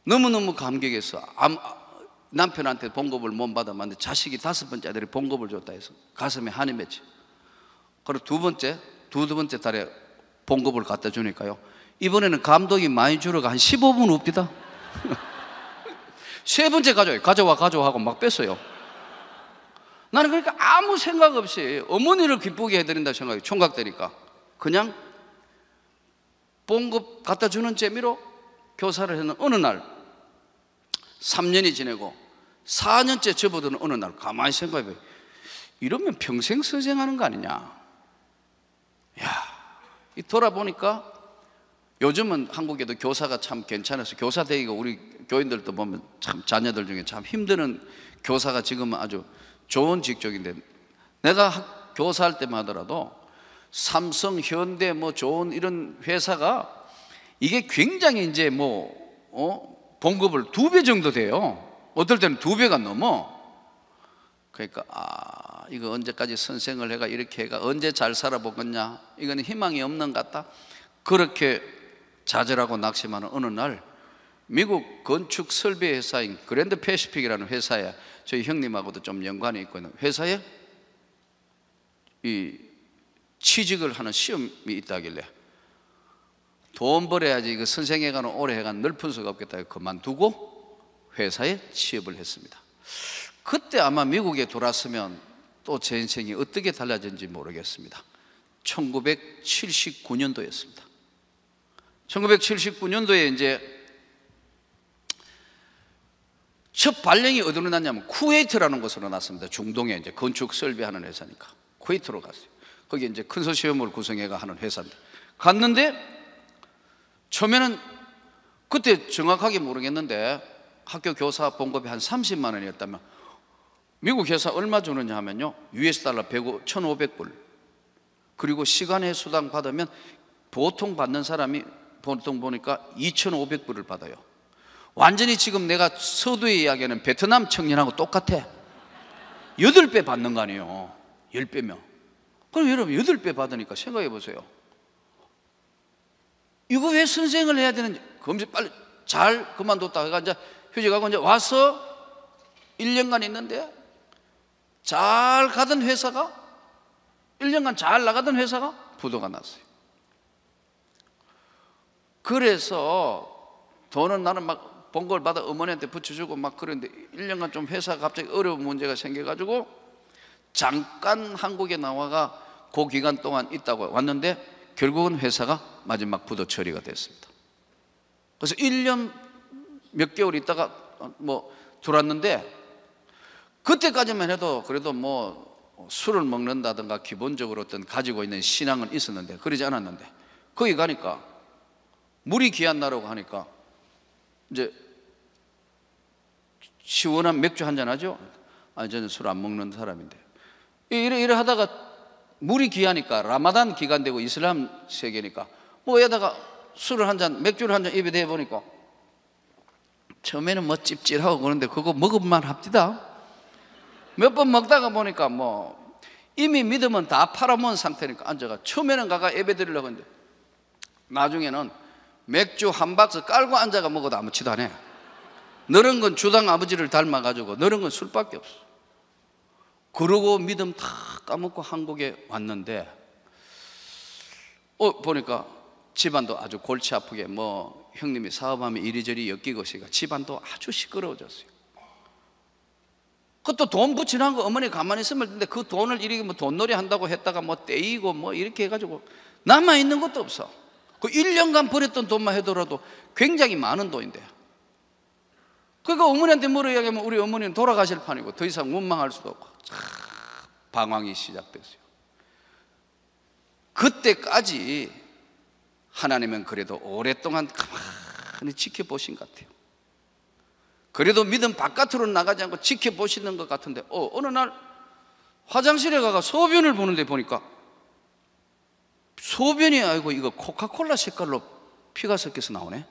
너무너무 감격해서 남편한테 봉급을 못 받아봤는데 자식이 5번째 아들이 봉급을 줬다 해서 가슴에 한이 맺혀. 그리고 두 번째 달에 봉급을 갖다 주니까요, 이번에는 감독이 많이 줄어가 한 15분 웁디다. 3번째 가져와 하고 막 뺐어요. 나는 그러니까 아무 생각 없이 어머니를 기쁘게 해드린다 생각이 총각되니까 그냥 봉급 갖다 주는 재미로 교사를 했는 어느 날 3년이 지내고 4년째 접어드는 어느 날 가만히 생각해봐요. 이러면 평생 선생하는 거 아니냐. 돌아보니까 요즘은 한국에도 교사가 참 괜찮아서 교사 되기가, 우리 교인들도 보면 참 자녀들 중에 참 힘드는 교사가 지금은 아주 좋은 직종인데, 내가 교사할 때만 하더라도 삼성, 현대 좋은 이런 회사가 이게 굉장히 이제 봉급을 2배 정도 돼요. 어떨 때는 2배가 넘어. 그러니까 이거 언제까지 선생을 해가 이렇게 해가 언제 잘 살아보겠냐, 이거는 희망이 없는 것 같다. 그렇게 좌절하고 낙심하는 어느 날 미국 건축 설비 회사인 그랜드 패시픽이라는 회사에, 저희 형님하고도 좀 연관이 있고 있는 회사에 이 취직을 하는 시험이 있다길래 돈 벌어야지 이거 선생회가는 오래 해가 넓은 수가 없겠다 해서 그만두고 회사에 취업을 했습니다. 그때 아마 미국에 돌아서면 또 제 인생이 어떻게 달라졌는지 모르겠습니다. 1979년도였습니다. 1979년도에 이제 첫 발령이 어디로 났냐면 쿠웨이트라는 곳으로 났습니다. 중동에 이제 건축 설비하는 회사니까 쿠웨이트로 갔어요. 거기 이제 컨소시엄을 구성해가 하는 회사입니다. 갔는데 처음에는 그때 정확하게 모르겠는데 학교 교사 봉급이 한 30만 원이었다면 미국 회사 얼마 주느냐 하면요, US 달러 1,500불, 그리고 시간의 수당 받으면 보통 받는 사람이 보통 보니까 2,500불을 받아요. 완전히 지금 내가 서두에 이야기하는 베트남 청년하고 똑같아. 8배 받는 거 아니에요. 10배면. 그럼 여러분 8배 받으니까 생각해 보세요. 이거 왜 선생을 해야 되는지. 검색 빨리 잘 그만뒀다가 이제 휴직하고 이제 와서 1년간 있는데 잘 가던 회사가, 1년간 잘 나가던 회사가 부도가 났어요. 그래서 돈은 나는 막 봉급을 받아 어머니한테 붙여주고 막 그런데 1년간 좀 회사가 갑자기 어려운 문제가 생겨가지고 잠깐 한국에 나와가 그 기간 동안 있다고 왔는데 결국은 회사가 마지막 부도 처리가 됐습니다. 그래서 1년 몇 개월 있다가 들어왔는데 그때까지만 해도 그래도 술을 먹는다든가 기본적으로 어떤 가지고 있는 신앙은 있었는데, 그러지 않았는데 거기 가니까 물이 귀한 나라고 하니까 이제 시원한 맥주 한잔 하죠. 아니, 저는 술 안 먹는 사람인데. 이래 하다가 물이 귀하니까, 라마단 기간 되고 이슬람 세계니까 뭐 여기다가 술을 한 잔, 맥주를 한 잔 입에 대 보니까 처음에는 뭐 찝찝하고 그런데 그거 먹으면 합디다. 몇 번 먹다가 보니까 뭐 이미 믿으면 다 팔아먹은 상태니까 앉아가 처음에는 가가 예배 드리려고 했는데 나중에는 맥주 한 박스 깔고 앉아가 먹어도 아무치도 안 해. 너른 건 주당 아버지를 닮아가지고 너른 건 술밖에 없어. 그러고 믿음 다 까먹고 한국에 왔는데 보니까 집안도 아주 골치 아프게 뭐 형님이 사업하면 이리저리 엮이고 있으니까 집안도 아주 시끄러워졌어요. 그것도 돈 붙이는 거 어머니 가만히 있으면 되는데 그 돈을 이렇게 뭐 돈놀이 한다고 했다가 뭐 떼이고 뭐 이렇게 해가지고 남아있는 것도 없어. 그 1년간 버렸던 돈만 해더라도 굉장히 많은 돈인데, 그러니까 어머니한테 뭐라 이야기하면 우리 어머니는 돌아가실 판이고 더 이상 원망할 수도 없고 방황이 시작됐어요. 그때까지 하나님은 그래도 오랫동안 가만히 지켜보신 것 같아요. 그래도 믿음 바깥으로 나가지 않고 지켜보시는 것 같은데 어느 날 화장실에 가가 소변을 보는데 보니까 소변이 아니고 이거 코카콜라 색깔로 피가 섞여서 나오네.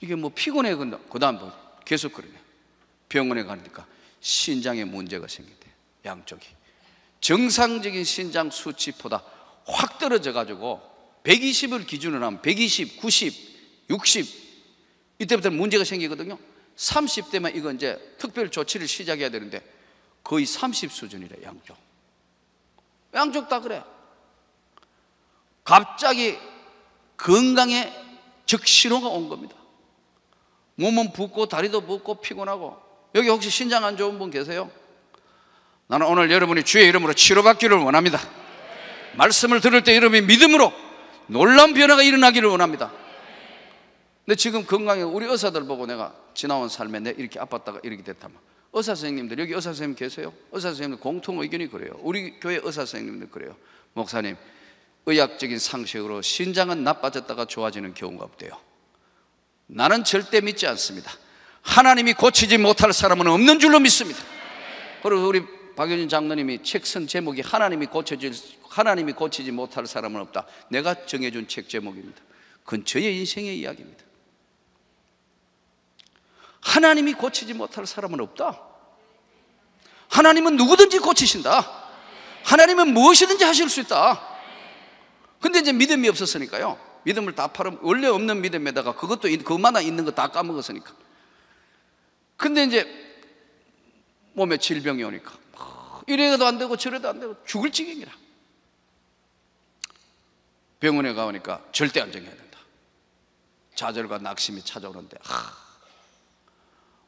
이게 뭐 피곤해. 그 다음 뭐 계속 그러네. 병원에 가니까 신장에 문제가 생긴대. 양쪽이 정상적인 신장 수치보다 확 떨어져 가지고 120을 기준으로 하면 120, 90, 60 이때부터 문제가 생기거든요. 30대만 이거 이제 특별 조치를 시작해야 되는데 거의 30 수준이래. 양쪽 다 그래. 갑자기 건강에 적신호가 온 겁니다. 몸은 붓고 다리도 붓고 피곤하고. 여기 혹시 신장 안 좋은 분 계세요? 나는 오늘 여러분이 주의 이름으로 치료받기를 원합니다. 말씀을 들을 때 여러분이 믿음으로 놀라운 변화가 일어나기를 원합니다. 근데 지금 건강에 우리 의사들 보고 내가 지나온 삶에 내 이렇게 아팠다가 이렇게 됐다면, 의사 선생님들, 여기 의사 선생님 계세요? 의사 선생님들 공통 의견이 그래요. 우리 교회 의사 선생님들 그래요. 목사님, 의학적인 상식으로 신장은 나빠졌다가 좋아지는 경우가 없대요. 나는 절대 믿지 않습니다. 하나님이 고치지 못할 사람은 없는 줄로 믿습니다. 그리고 우리 박윤진 장로님이 책 쓴 제목이 하나님이 고치지 못할 사람은 없다. 내가 정해준 책 제목입니다. 그건 저의 인생의 이야기입니다. 하나님이 고치지 못할 사람은 없다. 하나님은 누구든지 고치신다. 하나님은 무엇이든지 하실 수 있다. 근데 이제 믿음이 없었으니까요. 믿음을 다 팔아, 원래 없는 믿음에다가 그것도 그만한 있는 거 다 까먹었으니까. 근데 이제 몸에 질병이 오니까 이래도 안 되고 저래도 안 되고 죽을 지경이라. 병원에 가보니까 절대 안정해야 된다. 좌절과 낙심이 찾아오는데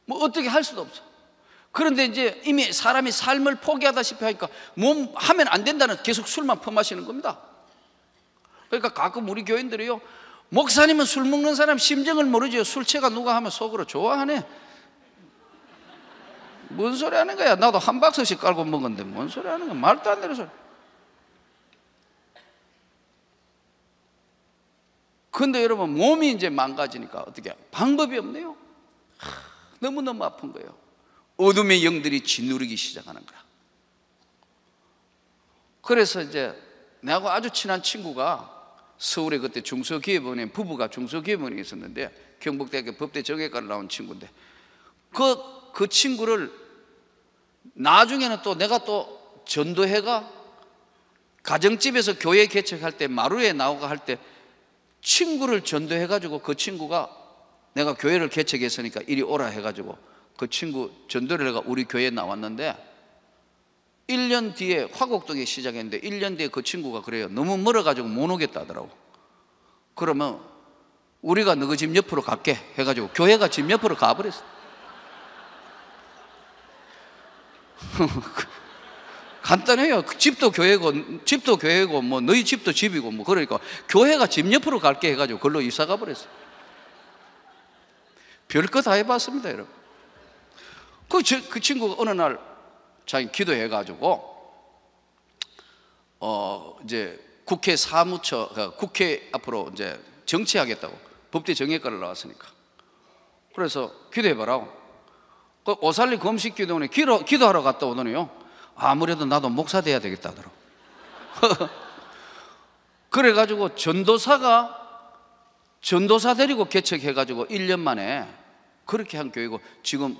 뭐 어떻게 할 수도 없어. 그런데 이제 이미 사람이 삶을 포기하다시피 하니까 몸 하면 안 된다는 계속 술만 퍼마시는 겁니다. 그러니까 가끔 우리 교인들이요, 목사님은 술 먹는 사람 심정을 모르죠. 술 취가 누가 하면 속으로 좋아하네. 뭔 소리 하는 거야. 나도 한 박스씩 깔고 먹었는데 뭔 소리 하는 거야. 말도 안 되는 소리. 근데 여러분 몸이 이제 망가지니까 어떻게 방법이 없네요. 너무너무 아픈 거예요. 어둠의 영들이 짓누르기 시작하는 거야. 그래서 이제 나하고 아주 친한 친구가 서울에 그때 중소기업원에 부부가 중소기업원에 있었는데 경북대학교 법대 정외과를 나온 친구인데 그 친구를 나중에는 또 내가 또 전도회가 가정집에서 교회 개척할 때 마루에 나오고 할 때 친구를 전도해가지고 그 친구가 내가 교회를 개척했으니까 이리 오라 해가지고 그 친구 전도를 해가 우리 교회에 나왔는데 1년 뒤에 화곡동에 시작했는데 1년 뒤에 그 친구가 그래요. 너무 멀어가지고 못 오겠다 하더라고. 그러면 우리가 너희 집 옆으로 갈게 해가지고 교회가 집 옆으로 가버렸어. 간단해요. 집도 교회고 뭐 너희 집도 집이고 뭐 그러니까 교회가 집 옆으로 갈게 해가지고 그걸로 이사 가버렸어. 별거 다 해봤습니다, 여러분. 그 친구가 어느 날 자기 기도해가지고 이제 국회 사무처, 국회 앞으로 이제 정치하겠다고. 법대 정예과를 나왔으니까. 그래서 기도해봐라고. 그 오살리 금식 기도원에 기도하러 갔다 오더니요, 아무래도 나도 목사 돼야 되겠다 하더라고. 그래가지고 전도사 데리고 개척해가지고 1년 만에 그렇게 한 교회고, 지금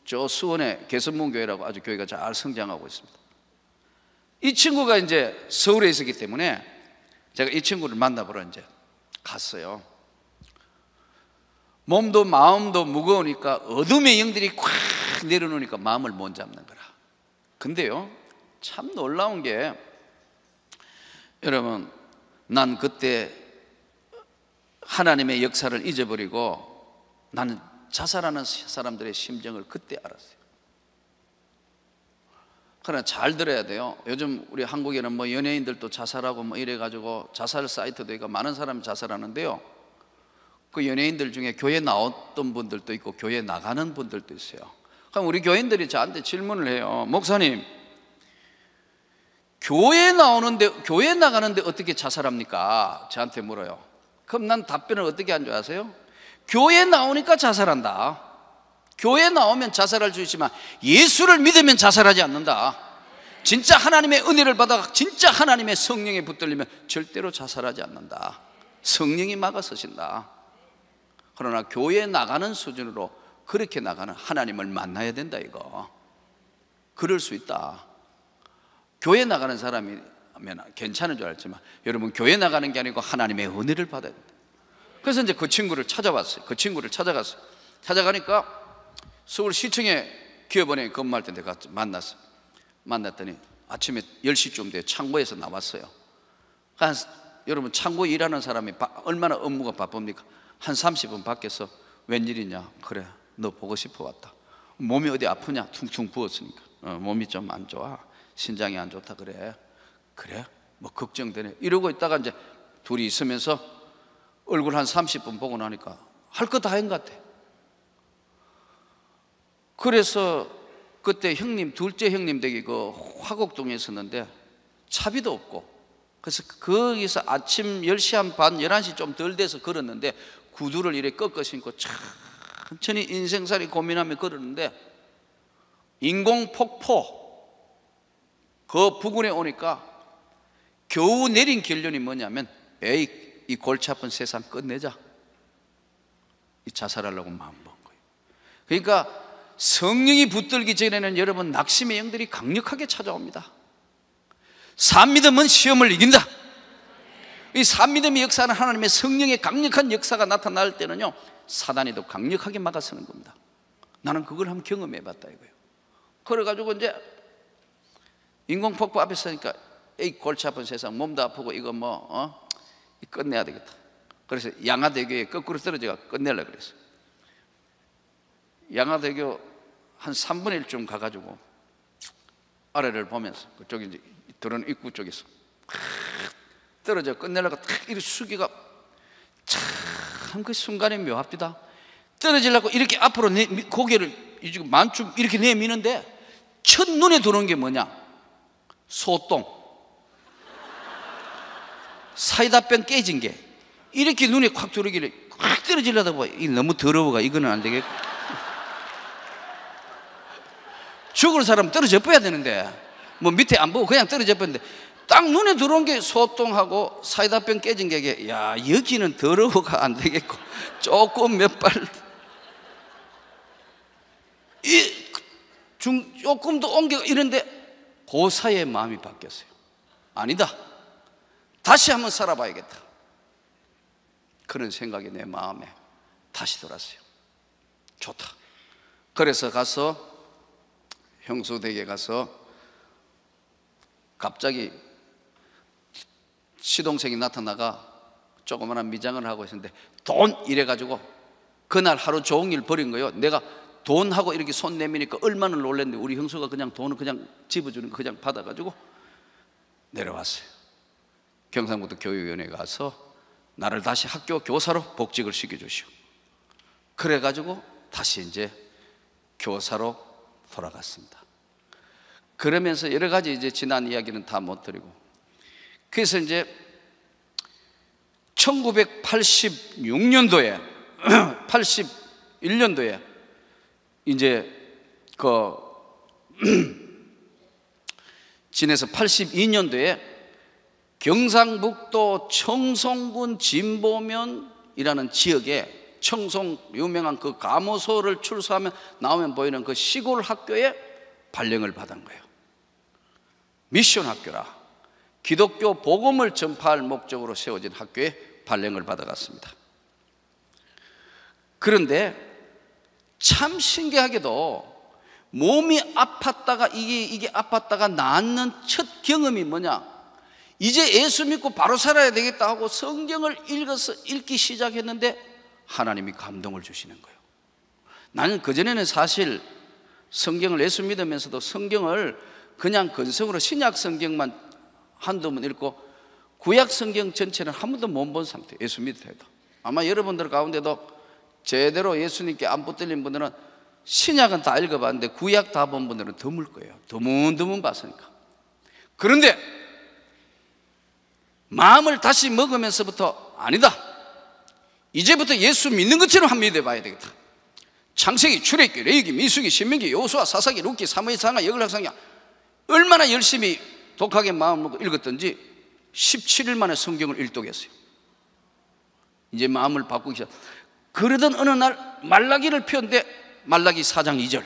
저 수원의 개선문교회라고 아주 교회가 잘 성장하고 있습니다. 이 친구가 이제 서울에 있었기 때문에 제가 이 친구를 만나보러 이제 갔어요. 몸도 마음도 무거우니까 어둠의 영들이 콱 내려놓으니까 마음을 못 잡는 거라. 근데요, 참 놀라운 게, 여러분, 난 그때 하나님의 역사를 잊어버리고 나는 자살하는 사람들의 심정을 그때 알았어요. 그러나 잘 들어야 돼요. 요즘 우리 한국에는 뭐 연예인들도 자살하고 뭐 이래가지고 자살 사이트도 있고 많은 사람이 자살하는데요, 그 연예인들 중에 교회 나왔던 분들도 있고 교회 나가는 분들도 있어요. 그럼 우리 교인들이 저한테 질문을 해요. 목사님, 교회 나가는데 어떻게 자살합니까? 저한테 물어요. 그럼 난 답변을 어떻게 한 줄 아세요? 교회 나오니까 자살한다. 교회 나오면 자살할 수 있지만 예수를 믿으면 자살하지 않는다. 진짜 하나님의 은혜를 받아 진짜 하나님의 성령에 붙들리면 절대로 자살하지 않는다. 성령이 막아서신다. 그러나 교회 나가는 수준으로 그렇게 나가는 하나님을 만나야 된다. 이거 그럴 수 있다. 교회 나가는 사람이면 괜찮은 줄 알지만 여러분, 교회 나가는 게 아니고 하나님의 은혜를 받아야 된다. 그래서 이제 그 친구를 찾아봤어요. 그 친구를 찾아갔어요. 찾아가니까 서울시청에 기업원에 근무할 때 내가 만났어요. 만났더니 아침에 10시쯤 돼 창고에서 나왔어요. 여러분, 창고 일하는 사람이 얼마나 업무가 바쁩니까? 한 30분 밖에서 웬일이냐? 그래, 너 보고 싶어 왔다. 몸이 어디 아프냐? 퉁퉁 부었으니까. 몸이 좀 안 좋아. 신장이 안 좋다. 그래, 뭐 걱정되네. 이러고 있다가 이제 둘이 있으면서 얼굴 한 30분 보고 나니까 할 거 다 한 것 같아. 그래서 그때 형님, 둘째 형님 댁이 그 화곡동에 있었는데 차비도 없고, 그래서 거기서 아침 10시 한 반, 11시 좀 덜 돼서 걸었는데 구두를 이렇게 꺾어 신고 천천히 인생살이 고민하며 걸었는데 인공폭포 그 부근에 오니까 겨우 내린 결론이 뭐냐면, 에이, 이 골치 아픈 세상 끝내자. 이 자살하려고 마음 먹은 거예요. 그러니까 성령이 붙들기 전에는 여러분, 낙심의 영들이 강력하게 찾아옵니다. 산믿음은 시험을 이긴다. 이 산믿음의 역사는 하나님의 성령의 강력한 역사가 나타날 때는요, 사단이 더 강력하게 막아서는 겁니다. 나는 그걸 한번 경험해 봤다 이거예요. 그래가지고 이제 인공폭포 앞에 서니까 이 골치 아픈 세상, 몸도 아프고 이거 끝내야 되겠다. 그래서 양화대교에 거꾸로 떨어져가 끝내려고 그랬어요. 양화대교 한 3분의 1쯤 가가지고 아래를 보면서 그쪽에 이제 들어오는 입구 쪽에서 떨어져 끝내려고 탁 이렇게 수기가 참 그 순간에 묘합니다. 떨어지려고 이렇게 앞으로 고개를 지금 만춤 이렇게 내미는데 첫 눈에 들어온 게 뭐냐? 소똥, 사이다병 깨진 게 이렇게 눈에 콱 들어오길래 확 떨어지려다 보니 이 너무 더러워가 이거는 안 되겠고 죽을 사람 떨어져 버려야 되는데 뭐 밑에 안 보고 그냥 떨어져 버렸는데 딱 눈에 들어온 게 소똥하고 사이다병 깨진 게, 야, 여기는 더러워가 안 되겠고 조금 몇 발 조금 더 옮겨 이런데 그 사이에 마음이 바뀌었어요. 아니다, 다시 한번 살아봐야겠다. 그런 생각이 내 마음에 다시 돌았어요. 좋다. 그래서 가서 형수댁에 가서 갑자기 시동생이 나타나가 조그마한 미장을 하고 있었는데 돈 이래가지고 그날 하루 종일 버린 거예요. 내가 돈하고 이렇게 손 내미니까 얼마나 놀랐는데 우리 형수가 그냥 돈을 그냥 집어주는 거 그냥 받아가지고 내려왔어요. 경상북도 교육위원회에 가서 나를 다시 학교 교사로 복직을 시켜주시오. 그래가지고 다시 이제 교사로 돌아갔습니다. 그러면서 여러 가지 이제 지난 이야기는 다 못 드리고, 그래서 이제 1986년도에 81년도에 이제 지내서 82년도에 경상북도 청송군 진보면이라는 지역에 청송 유명한 그 가모소를 출소하면 나오면 보이는 그 시골 학교에 발령을 받은 거예요. 미션 학교라, 기독교 복음을 전파할 목적으로 세워진 학교에 발령을 받아갔습니다. 그런데 참 신기하게도 몸이 아팠다가 이게 아팠다가 낫는 첫 경험이 뭐냐, 이제 예수 믿고 바로 살아야 되겠다 하고 성경을 읽기 시작했는데 하나님이 감동을 주시는 거예요. 나는 그전에는 사실 성경을 예수 믿으면서도 성경을 그냥 근성으로 신약 성경만 한두 번 읽고 구약 성경 전체는 한 번도 못 본 상태예요. 예수 믿을 때도. 아마 여러분들 가운데도 제대로 예수님께 안 붙들린 분들은 신약은 다 읽어봤는데 구약 다 본 분들은 드물 거예요. 드문 봤으니까. 그런데 마음을 다시 먹으면서부터 아니다, 이제부터 예수 믿는 것처럼 한번 믿어봐야 되겠다. 창세기, 출애굽기, 레위기, 민수기, 신명기, 여호수아, 사사기, 룻기, 사무엘, 상하, 여글학상이 얼마나 열심히 독하게 마음을 먹고 읽었던지 17일 만에 성경을 일독했어요. 이제 마음을 바꾸기 시작. 그러던 어느 날 말라기를 폈는데 말라기 4장 2절,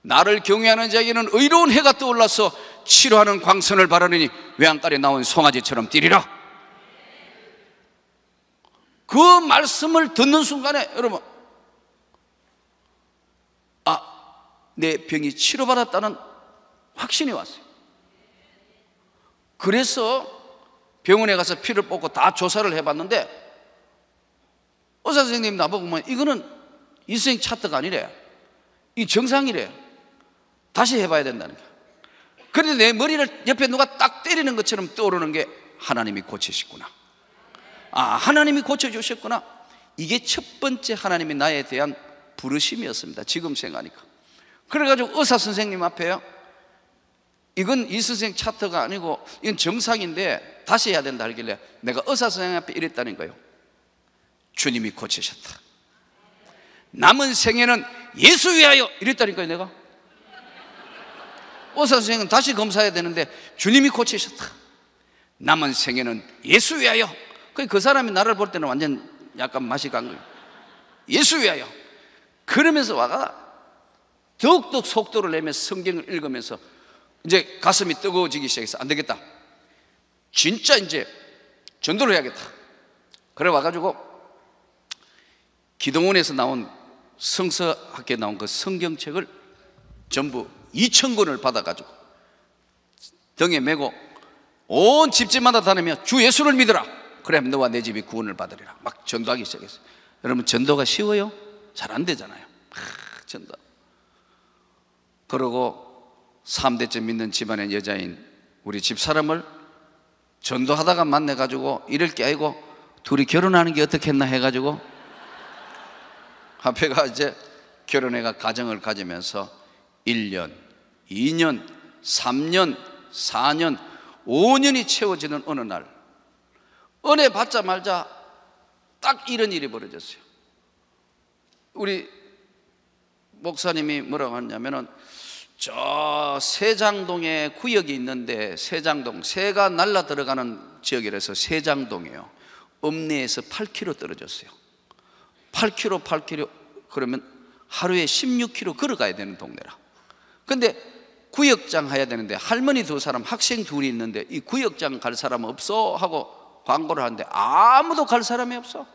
나를 경외하는 자에게는 의로운 해가 떠올라서 치료하는 광선을 바라느니 외양간에 나온 송아지처럼 뛰리라. 그 말씀을 듣는 순간에 여러분, 내 병이 치료받았다는 확신이 왔어요. 그래서 병원에 가서 피를 뽑고 다 조사를 해봤는데 의사 선생님 나보고 보면 이거는 인생 차트가 아니래, 이 정상이래, 다시 해봐야 된다는 거야. 그런데 내 머리를 옆에 누가 딱 때리는 것처럼 떠오르는 게 하나님이 고치시구나, 하나님이 고쳐주셨구나. 이게 첫 번째 하나님이 나에 대한 부르심이었습니다. 지금 생각하니까. 그래가지고 의사 선생님 앞에요, 이건 이 선생 차트가 아니고 이건 정상인데 다시 해야 된다 하길래 내가 의사 선생님 앞에 이랬다는 거예요. 주님이 고치셨다, 남은 생에는 예수 위하여, 이랬다니까요. 내가 의사 선생은 다시 검사해야 되는데 주님이 고치셨다, 남은 생에는 예수 위하여. 그 사람이 나를 볼 때는 완전 약간 맛이 간 거예요. 예수 위하여. 그러면서 와가 더욱더 속도를 내면서 성경을 읽으면서 이제 가슴이 뜨거워지기 시작해서 안 되겠다, 진짜 이제 전도를 해야겠다. 그래 와가지고 기동원에서 나온 성서학교에 나온 그 성경책을 전부 2,000권을 받아가지고 등에 메고 온 집집마다 다니며 주 예수를 믿으라, 그래 너와 내 집이 구원을 받으리라 막 전도하기 시작했어요. 여러분, 전도가 쉬워요? 잘 안 되잖아요. 전도. 그러고 3대째 믿는 집안의 여자인 우리 집사람을 전도하다가 만나가지고 이럴 게 아니고 둘이 결혼하는 게 어떻겠나 해가지고 앞에가 이제 결혼해가 가정을 가지면서 1년, 2년, 3년, 4년, 5년이 채워지는 어느 날 은혜 받자마자 딱 이런 일이 벌어졌어요. 우리 목사님이 뭐라고 하냐면은 저 세장동에 구역이 있는데, 세장동, 새가 날라 들어가는 지역이라서 세장동이에요. 읍내에서 8km 떨어졌어요. 8km 그러면 하루에 16km 걸어가야 되는 동네라. 근데 구역장 해야 되는데 할머니 2사람, 학생 2이 있는데 이 구역장 갈 사람 없어 하고 광고를 하는데 아무도 갈 사람이 없어.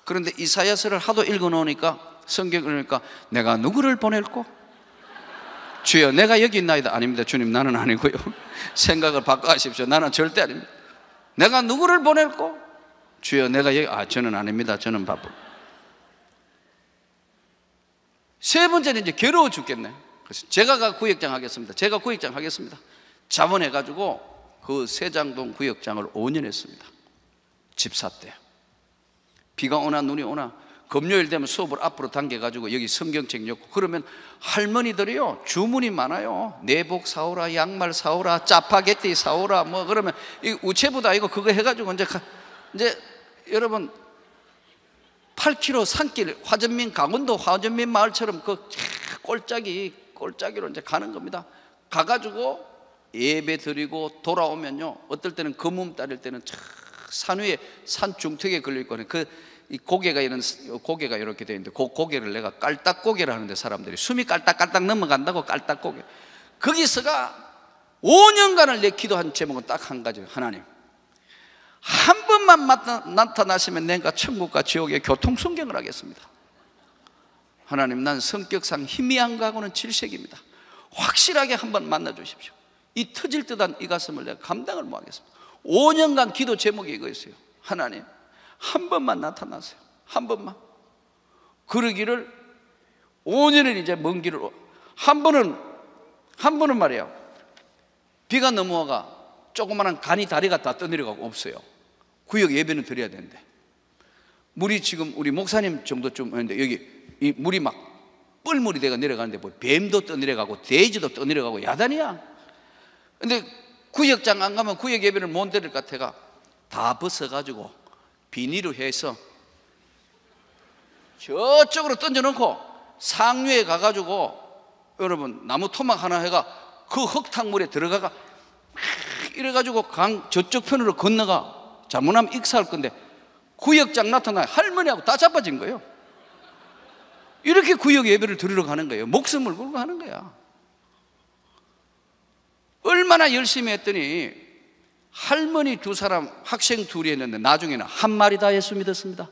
그런데 이사야서를 하도 읽어놓으니까, 성경을 읽으니까 내가 누구를 보낼꼬? 주여 내가 여기 있나이다. 아닙니다 주님, 나는 아니고요. 생각을 바꿔하십시오. 나는 절대 아닙니다. 내가 누구를 보낼꼬? 주여 내가 여기, 저는 아닙니다. 저는 바쁘. 세 번째는 이제 괴로워 죽겠네. 그래서 제가 구역장 하겠습니다. 제가 구역장 하겠습니다. 자문해가지고 그 세장동 구역장을 5년 했습니다. 집사 때 비가 오나 눈이 오나 금요일 되면 수업을 앞으로 당겨가지고 여기 성경책 엮고, 그러면 할머니들이요 주문이 많아요. 내복 사오라, 양말 사오라, 짜파게티 사오라, 뭐 그러면 이 우체부다 이거 그거 해가지고 이제 이제 여러분 8km 산길, 화전민, 강원도 화전민 마을처럼 그 꼴짜기로 이제 가는 겁니다. 가가지고 예배 드리고 돌아오면요, 어떨 때는 검음 따릴 때는 산 위에, 산 중턱에 걸려있거든요. 이 고개가 이렇게 되어 있는데, 그 고개를 내가 깔딱고개를 하는데, 사람들이 숨이 깔딱깔딱 넘어간다고 깔딱고개. 거기서가 5년간을 내 기도한 제목은 딱 한 가지예요. 하나님, 한 번만 나타나시면 내가 천국과 지옥의 교통순경을 하겠습니다. 하나님, 난 성격상 희미한 거하고는 질색입니다. 확실하게 한번 만나 주십시오. 이 터질 듯한 이 가슴을 내가 감당을 못하겠습니다. 5년간 기도 제목이 이거였어요. 하나님, 한 번만 나타나세요. 한 번만. 그러기를 5년을 이제 먼 길을, 한 번은 말이에요, 비가 넘어와가 조그마한 간이 다리가 다 떠내려가고 없어요. 구역 예배는 드려야 되는데, 물이 지금 우리 목사님 정도쯤 했는데, 여기 이 물이 막 뻘물이 돼가 내려가는데, 뭐 뱀도 떠내려가고 돼지도 떠내려가고 야단이야. 근데 구역장 안 가면 구역 예배를 못 드릴 것 같아가 다 벗어가지고 비닐로 해서 저쪽으로 던져놓고 상류에 가가지고, 여러분 나무 토막 하나 해가 그 흙탕물에 들어가가 이래가지고 강 저쪽 편으로 건너가. 잘못하면 익사할 건데, 구역장 나타나 할머니하고 다 자빠진 거예요. 이렇게 구역 예배를 드리러 가는 거예요. 목숨을 걸고 하는 거야. 얼마나 열심히 했더니 할머니 2사람, 학생 2이 했는데 나중에는 한 마리 다 예수 믿었습니다.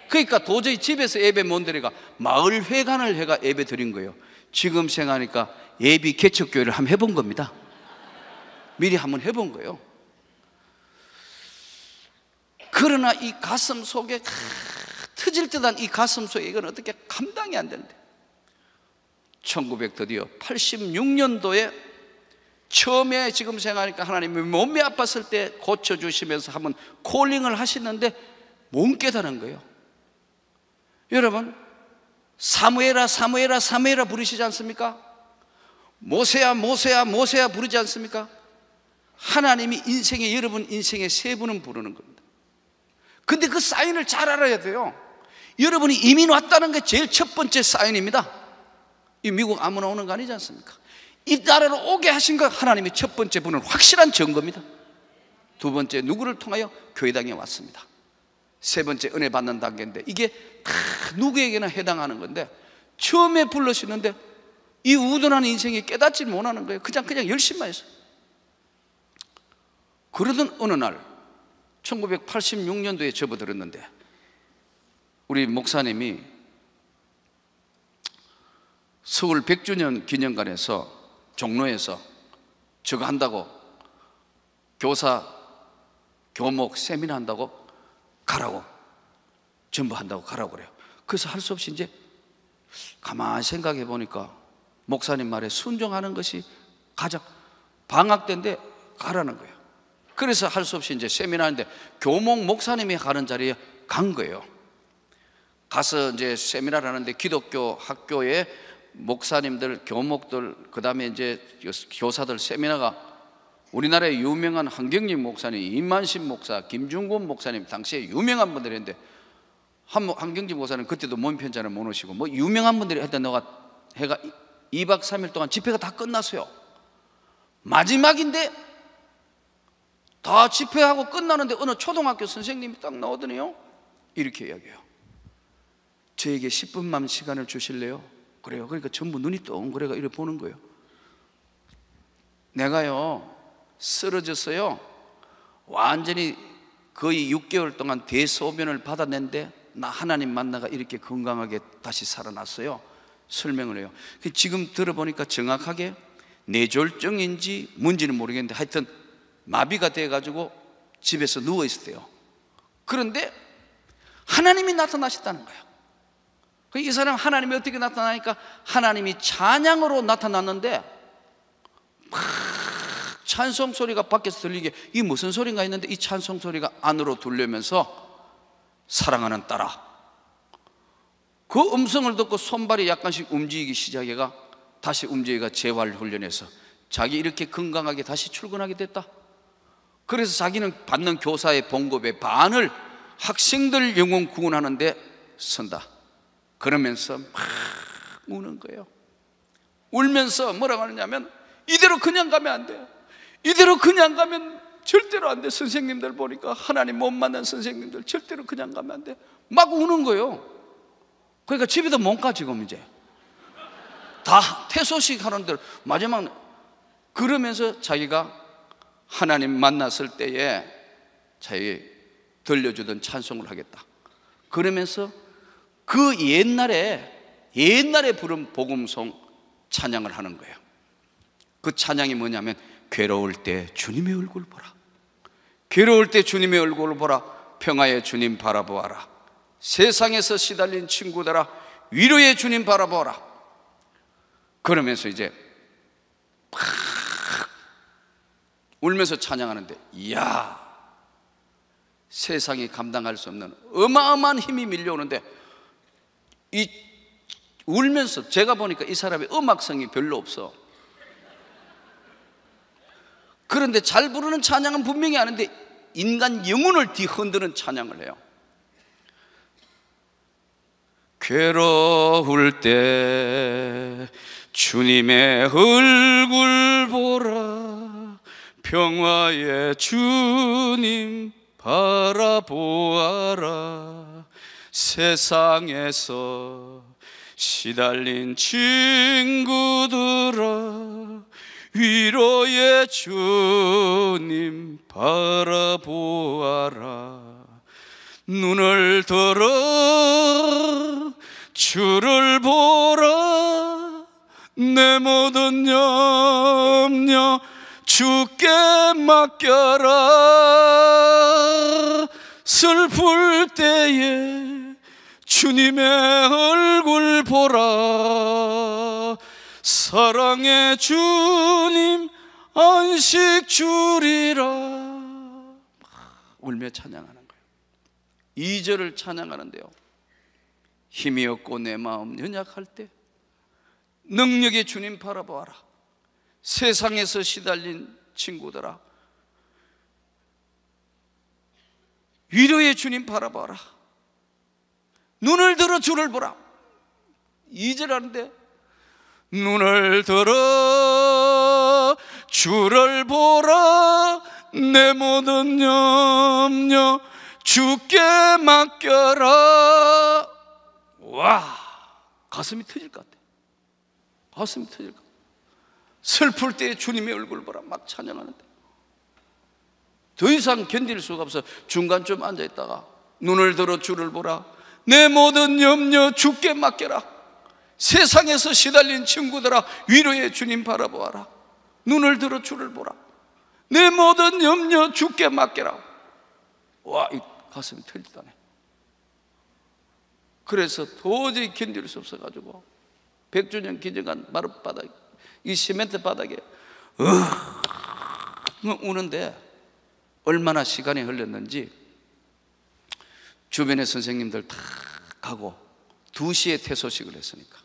그러니까 도저히 집에서 예배 못 드리가 마을 회관을 해가 예배 드린 거예요. 지금 생각하니까 예비 개척교회를 한번 해본 겁니다. 미리 한번 해본 거예요. 그러나 이 가슴 속에 터질 듯한 이 가슴 속에 이건 어떻게 감당이 안 되는데, 드디어 86년도에 처음에 지금 생각하니까 하나님이 몸이 아팠을 때 고쳐주시면서 한번 콜링을 하시는데 못 깨달은 거예요. 여러분, 사무엘아 사무엘아 사무엘아 부르시지 않습니까? 모세야 모세야 모세야 부르지 않습니까? 하나님이 여러분 인생의 3분은 부르는 겁니다. 근데 그 사인을 잘 알아야 돼요. 여러분이 이민 왔다는 게 제일 첫 번째 사인입니다. 이 미국 아무나 오는 거 아니지 않습니까? 이 나라로 오게 하신 거 하나님의 첫 번째 분은 확실한 증거입니다. 2번째, 누구를 통하여? 교회당에 왔습니다. 3번째, 은혜 받는 단계인데, 이게 다 누구에게나 해당하는 건데, 처음에 불러시는데 이 우둔한 인생에 깨닫지 못하는 거예요. 그냥 열심만 했어요. 그러던 어느 날 1986년도에 접어들었는데, 우리 목사님이 서울 100주년 기념관에서 종로에서 저거 한다고, 교사 교목 세미나 한다고 가라고, 전부 한다고 가라고 그래요. 그래서 할 수 없이 이제 가만히 생각해 보니까 목사님 말에 순종하는 것이 가장, 방학 때인데 가라는 거예요. 그래서 할 수 없이 이제 세미나 하는데 교목 목사님이 가는 자리에 간 거예요. 가서 이제 세미나를 하는데 기독교 학교에 목사님들, 교목들, 그 다음에 이제 교사들 세미나가, 우리나라의 유명한 한경림 목사님, 임만신 목사, 김중곤 목사님, 당시에 유명한 분들이 했는데, 한경림 목사는 그때도 몸 편찮아 못 오시고, 뭐 유명한 분들이 했던 너가 해가 2박 3일 동안 집회가 다 끝났어요. 마지막인데 다 집회하고 끝나는데 어느 초등학교 선생님이 딱 나오더니요, 이렇게 이야기해요. 저에게 10분만 시간을 주실래요? 그래요. 그러니까 전부 눈이 동그래가 이렇게 보는 거예요. 내가요 쓰러졌어요. 완전히 거의 6개월 동안 대소변을 받아낸데 나 하나님 만나가 이렇게 건강하게 다시 살아났어요. 설명을 해요. 지금 들어보니까 정확하게 뇌졸중인지 뭔지는 모르겠는데 하여튼 마비가 돼가지고 집에서 누워 있었대요. 그런데 하나님이 나타나셨다는 거예요. 이 사람 하나님이 어떻게 나타나니까 하나님이 찬양으로 나타났는데 막 찬송 소리가 밖에서 들리게, 이 무슨 소리인가 했는데 이 찬송 소리가 안으로 들려면서 사랑하는 딸아, 그 음성을 듣고 손발이 약간씩 움직이기 시작해가 다시 움직이가 재활 훈련해서 자기 이렇게 건강하게 다시 출근하게 됐다. 그래서 자기는 받는 교사의 봉급의 반을 학생들 영혼 구원하는데 쓴다. 그러면서 막 우는 거예요. 울면서 뭐라고 하느냐면, 이대로 그냥 가면 안 돼요. 이대로 그냥 가면 절대로 안 돼. 선생님들 보니까 하나님 못 만난 선생님들 절대로 그냥 가면 안 돼. 막 우는 거예요. 그러니까 집에도 못 가. 지금 이제 다 퇴소식 하는데 마지막, 그러면서 자기가 하나님 만났을 때에 자기 들려주던 찬송을 하겠다. 그러면서 그 옛날에 부른 복음송 찬양을 하는 거예요. 그 찬양이 뭐냐면, 괴로울 때 주님의 얼굴 보라, 괴로울 때 주님의 얼굴을 보라, 평화의 주님 바라보아라, 세상에서 시달린 친구들아 위로의 주님 바라보아라. 그러면서 이제 팍 울면서 찬양하는데, 이야, 세상이 감당할 수 없는 어마어마한 힘이 밀려오는데, 이 울면서, 제가 보니까 이 사람의 음악성이 별로 없어. 그런데 잘 부르는 찬양은 분명히 아는데 인간 영혼을 뒤흔드는 찬양을 해요. 괴로울 때 주님의 얼굴 보라, 평화의 주님 바라보아라, 세상에서 시달린 친구들아 위로의 주님 바라보아라. 눈을 들어 주를 보라, 내 모든 염려 주께 맡겨라. 슬플 때에 주님의 얼굴 보라, 사랑의 주님 안식 주리라. 울며 찬양하는 거예요. 2절을 찬양하는데요, 힘이 없고 내 마음 연약할 때 능력의 주님 바라보아라, 세상에서 시달린 친구들아 위로의 주님 바라보아라, 눈을 들어 주를 보라. 2절 하는데, 눈을 들어 주를 보라, 내 모든 염려 주께 맡겨라. 와, 가슴이 터질 것 같아. 가슴이 터질 것 같아. 슬플 때 주님의 얼굴 보라 막 찬양하는데 더 이상 견딜 수가 없어. 중간쯤 앉아있다가 눈을 들어 주를 보라, 내 모든 염려 주께 맡겨라, 세상에서 시달린 친구들아 위로의 주님 바라보아라, 눈을 들어 주를 보라, 내 모든 염려 주께 맡겨라. 와, 이 가슴이 터지다네. 그래서 도저히 견딜 수 없어가지고 100주년 기념관 마룻바닥, 이 시멘트 바닥에 우는데, 얼마나 시간이 흘렀는지 주변의 선생님들 다 가고 2시에 퇴소식을 했으니까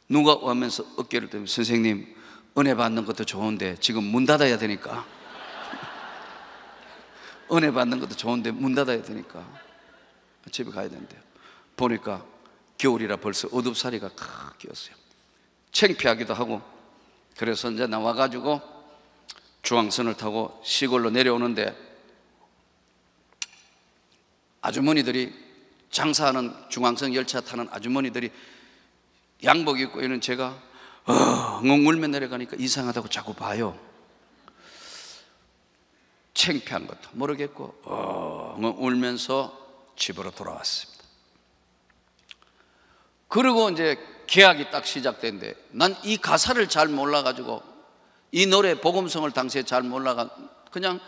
누가 오면서 어깨를 들면, 선생님 은혜 받는 것도 좋은데 지금 문 닫아야 되니까 은혜 받는 것도 좋은데 문 닫아야 되니까 집에 가야 된대요. 보니까 겨울이라 벌써 어둡사리가 칵 끼었어요. 창피하기도 하고. 그래서 이제 나와가지고 중앙선을 타고 시골로 내려오는데, 아주머니들이, 장사하는 중앙선 열차 타는 아주머니들이 양복 입고 있는 제가 엉엉 울며 내려가니까 이상하다고 자꾸 봐요. 창피한 것도 모르겠고 엉엉 울면서 집으로 돌아왔습니다. 그리고 이제 개학이 딱 시작된데, 난 이 가사를 잘 몰라가지고, 이 노래 복음성을 당시에 잘 몰라가, 그냥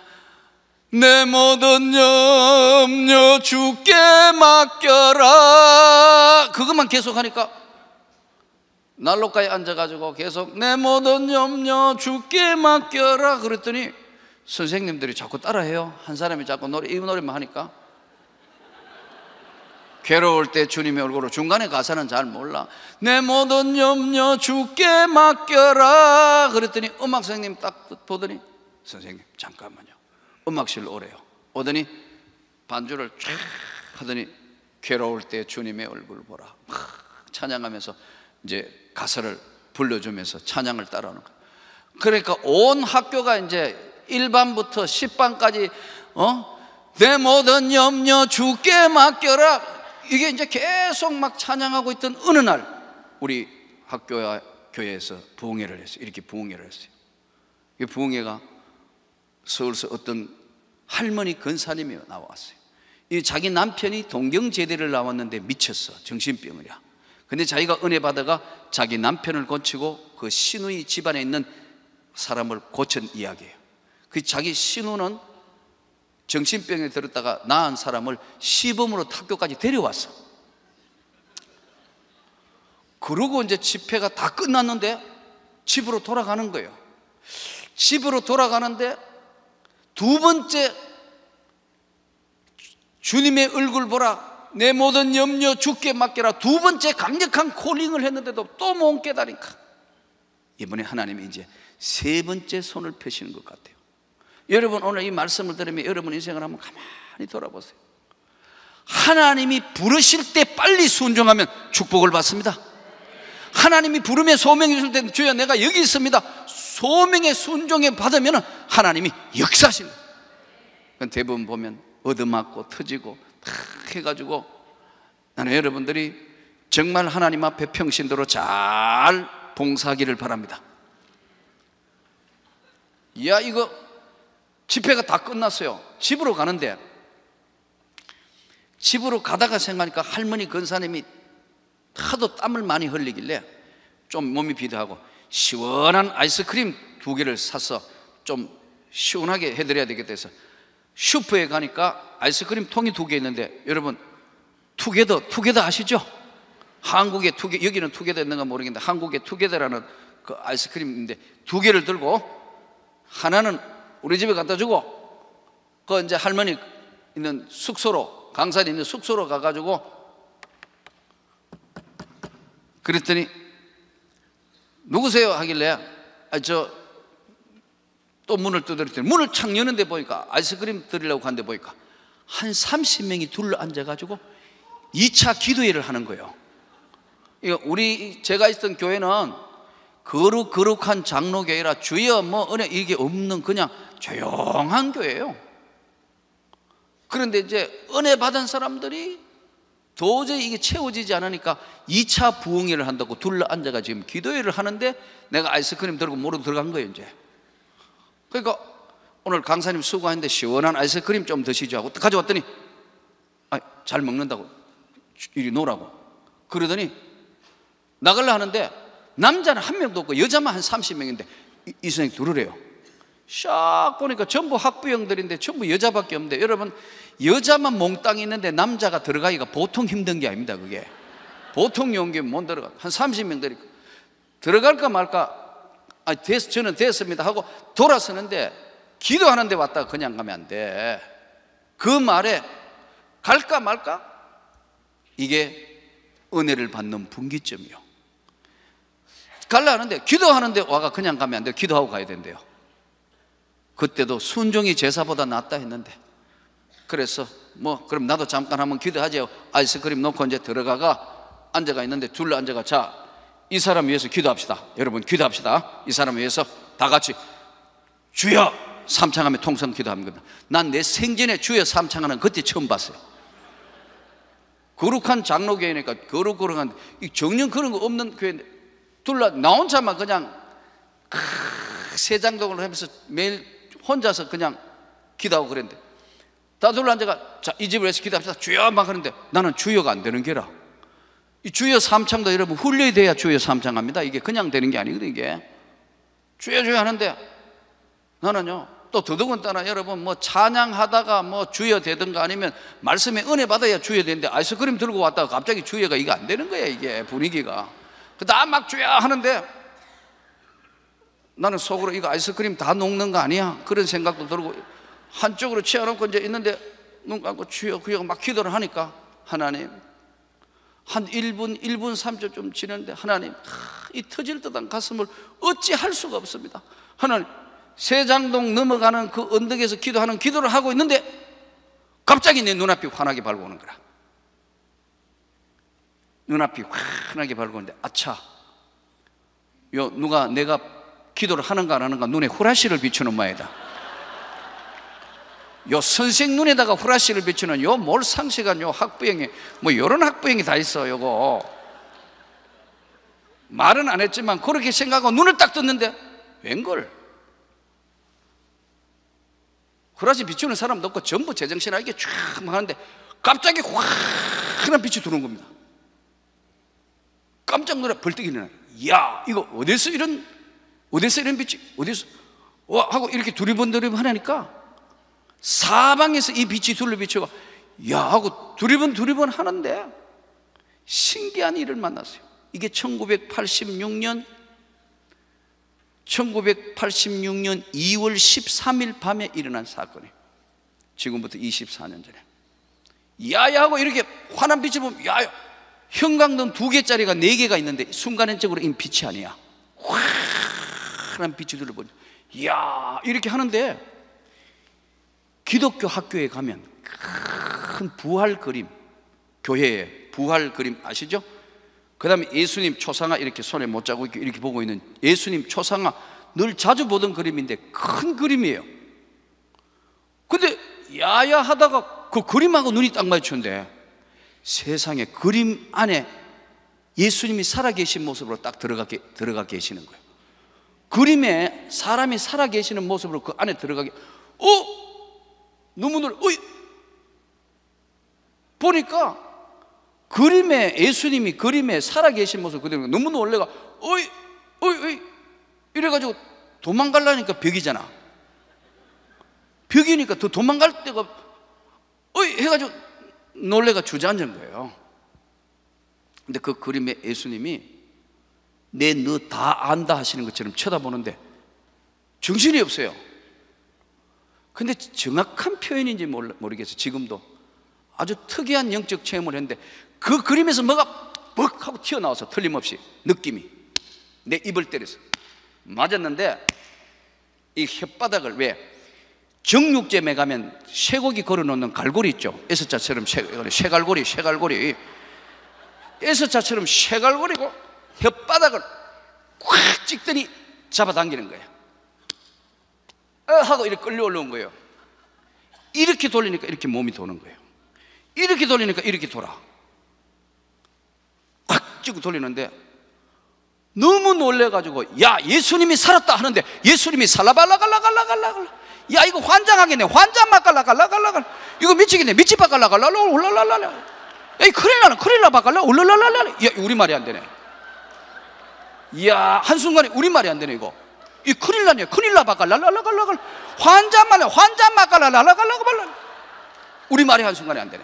내 모든 염려 주께 맡겨라 그것만 계속 하니까 난로가에 앉아가지고 계속 내 모든 염려 주께 맡겨라 그랬더니 선생님들이 자꾸 따라해요. 한 사람이 자꾸 이 노래만 하니까. 괴로울 때 주님의 얼굴로, 중간에 가사는 잘 몰라. 내 모든 염려 주께 맡겨라 그랬더니 음악 선생님 딱 보더니, 선생님 잠깐만요, 음악실 오래요. 오더니 반주를 쫙 하더니 괴로울 때 주님의 얼굴 보라 막 찬양하면서 이제 가사를 불러주면서 찬양을 따라하는 거예요. 그러니까 온 학교가 이제 1반부터 10반까지 내 모든 염려 주께 맡겨라, 이게 이제 계속 막 찬양하고 있던 어느 날 우리 학교와 교회에서 부흥회를 했어요. 이렇게 부흥회를 했어요. 이 부흥회가 서울서 어떤 할머니 권사님이 나왔어요. 이 자기 남편이 동경제대를 나왔는데 미쳤어, 정신병이야. 근데 자기가 은혜 받아가 자기 남편을 고치고 그 신우의 집안에 있는 사람을 고친 이야기예요. 그 자기 신우는 정신병에 들었다가 나은 사람을 시범으로 학교까지 데려왔어. 그러고 이제 집회가 다 끝났는데 집으로 돌아가는 거예요. 집으로 돌아가는데 두 번째 주님의 얼굴 보라, 내 모든 염려 주께 맡겨라, 두 번째 강력한 콜링을 했는데도 또 못 깨달으니까 이번에 하나님이 이제 세 번째 손을 펴시는 것 같아요. 여러분, 오늘 이 말씀을 들으면 여러분 인생을 한번 가만히 돌아보세요. 하나님이 부르실 때 빨리 순종하면 축복을 받습니다. 하나님이 부름에 소명이 있을 때 주여 내가 여기 있습니다, 소명에 순종에 받으면 하나님이 역사하십니다. 대부분 보면 얻어맞고 터지고 다 해가지고, 나는 여러분들이 정말 하나님 앞에 평신도로 잘 봉사하기를 바랍니다. 야, 이거 집회가 다 끝났어요. 집으로 가는데 집으로 가다가 생각하니까 할머니 권사님이 하도 땀을 많이 흘리길래 좀 몸이 비대하고 시원한 아이스크림 2개를 사서 좀 시원하게 해드려야 되겠다 해서 슈퍼에 가니까 아이스크림 통이 2개 있는데, 여러분 투게더 아시죠? 한국에 여기는 투게더 있는가 모르겠는데 한국에 투게더라는 그 아이스크림인데 2개를 들고 하나는 우리 집에 갖다 주고 그 이제 할머니 있는 숙소로, 강산이 있는 숙소로 가가지고 그랬더니 누구세요? 하길래 저 또 문을 두드렸더니 문을 착 여는데 보니까 아이스크림 드리려고 하는데 보니까 한 30명이 둘러 앉아가지고 2차 기도회를 하는 거예요. 제가 있던 교회는 거룩한 장로교회라 주여 뭐 은혜 이게 없는 그냥 조용한 교회예요. 그런데 이제 은혜 받은 사람들이 도저히 이게 채워지지 않으니까 2차 부흥회를 한다고 둘러 앉아가 지금 기도회를 하는데 내가 아이스크림 들고 모르고 들어간 거예요 이제. 그러니까 오늘 강사님 수고하는데 시원한 아이스크림 좀 드시죠 하고 가져왔더니 잘 먹는다고 이리 놓으라고 그러더니 나가려 하는데 남자는 한 명도 없고 여자만 한 30명인데 이 선생님 들으래요. 샥 보니까 전부 학부형들인데 전부 여자밖에 없는데, 여러분 여자만 몽땅 있는데 남자가 들어가기가 보통 힘든 게 아닙니다. 그게 보통 용기면 못 들어가. 한 30명들이 들어갈까 말까 저는 됐습니다 하고 돌아서는데 기도하는데 왔다가 그냥 가면 안 돼. 그 말에 갈까 말까 이게 은혜를 받는 분기점이요. 갈라 하는데 기도하는데 와가 그냥 가면 안 돼요. 기도하고 가야 된대요. 그때도 순종이 제사보다 낫다 했는데, 그래서 뭐 그럼 나도 잠깐 한번 기도하죠. 아이스크림 놓고 이제 들어가가 앉아가 있는데 둘러 앉아가 자, 이 사람 위해서 기도합시다. 여러분 기도합시다. 이 사람 위해서 다 같이 주여 삼창하며 통성 기도합니다. 난 내 생전에 주여 삼창하는 그때 처음 봤어요. 거룩한 장로교회니까 거룩한 정령 그런 거 없는 교회인데 둘러 나 혼자만 그냥 세장동을 하면서 매일 혼자서 그냥 기도하고 그랬는데 다 둘러 앉아가 자, 이 집을 해서 기도합시다 주여 막 하는데 나는 주여가 안 되는 게라. 이 주여 삼창도 여러분 훈련이 돼야 주여 삼창합니다. 이게 그냥 되는 게 아니거든요. 이게 주여 하는데 나는요 또 더더군다나 여러분 뭐 찬양하다가 뭐 주여 되든가 아니면 말씀에 은혜 받아야 주여 되는데 아이스크림 들고 왔다가 갑자기 주여가 이게 안 되는 거야. 이게 분위기가 나 막 주여 하는데 나는 속으로 이거 아이스크림 다 녹는 거 아니야 그런 생각도 들고 한쪽으로 치워놓고 이제 있는데 눈 감고 주여 그여 막 기도를 하니까 하나님 한 1분 3초쯤 지났는데 하나님 이 터질 듯한 가슴을 어찌 할 수가 없습니다. 하나님 세장동 넘어가는 그 언덕에서 기도하는 기도를 하고 있는데 갑자기 내 눈앞이 환하게 밝아오는 거라. 눈앞이 환하게 밝아오는데, 아차, 요 누가 내가 기도를 하는가 안 하는가 눈에 후라시를 비추는 모양이다. 요 선생 눈에다가 후라시를 비추는 요 몰상식한 요 학부형이, 뭐 요런 학부형이 다 있어. 요거 말은 안 했지만 그렇게 생각하고 눈을 딱 떴는데 웬걸, 후라시 비추는 사람도 없고 전부 제정신하게 쫙 하는데 갑자기 환한 빛이 들어온 겁니다. 깜짝 놀라 벌떡 일어나. 야, 이거 어디서 이런 빛이 어디서 와 하고 이렇게 두리번 하니까 사방에서 이 빛이 둘러 비춰가 야 하고 두리번 하는데 신기한 일을 만났어요. 이게 1986년 2월 13일 밤에 일어난 사건이에요. 지금부터 24년 전에. 야야 하고 이렇게 환한 빛을 보면, 야야, 형광등 2개짜리가 4개가 있는데 순간적으로 이 빛이 아니야. 환한 빛이 둘러보니, 야 이렇게 하는데, 기독교 학교에 가면 큰 부활 그림, 교회에 부활 그림 아시죠? 그 다음에 예수님 초상화 이렇게 손에 못 잡고 이렇게 보고 있는 예수님 초상화, 늘 자주 보던 그림인데 큰 그림이에요. 근데 야야 하다가 그 그림하고 눈이 딱 마주쳤는데 세상에 그림 안에 예수님이 살아계신 모습으로 딱 들어가 계시는 거예요. 그림에 사람이 살아계시는 모습으로 그 안에 들어가게, 너무 놀라. 보니까 그림에 예수님이 그림에 살아계신 모습 그대로 너무 놀래가 어이 이래가지고 도망가려니까 벽이잖아. 벽이니까 더 도망갈 데가 해가지고 놀래가 주저앉은 거예요. 근데 그 그림에 예수님이 너 다 안다 하시는 것처럼 쳐다보는데 정신이 없어요. 근데 정확한 표현인지 모르겠어요. 지금도 아주 특이한 영적 체험을 했는데 그 그림에서 뭐가 벅 하고 튀어나와서 틀림없이 느낌이 내 입을 때려서 맞았는데, 이 혓바닥을, 왜 정육점에 가면 쇠고기 걸어놓는 갈고리 있죠? S자처럼 쇠갈고리 S자처럼 쇠갈고리고 혓바닥을 콱 찍더니 잡아당기는 거예요. 하고 이렇게 끌려 올라온 거예요. 이렇게 돌리니까 이렇게 몸이 도는 거예요. 이렇게 돌리니까 이렇게 돌아. 꽉 쥐고 돌리는데 너무 놀래가지고, 야 예수님이 살았다 하는데 예수님이 살라발라갈라갈라갈라, 야 이거 환장하겠네, 환장막갈라갈라갈라, 이거 미치겠네, 미치바갈라갈라, 올라랄랄라, 야 이 큰일나바갈라, 올라랄랄라. 야 우리말이 안 되네. 이야 한순간에 우리말이 안 되네. 이거 이 큰일나네, 큰일나바갈라갈라갈라, 환장막갈라갈라갈라, 우리말이 한순간에 안 되네.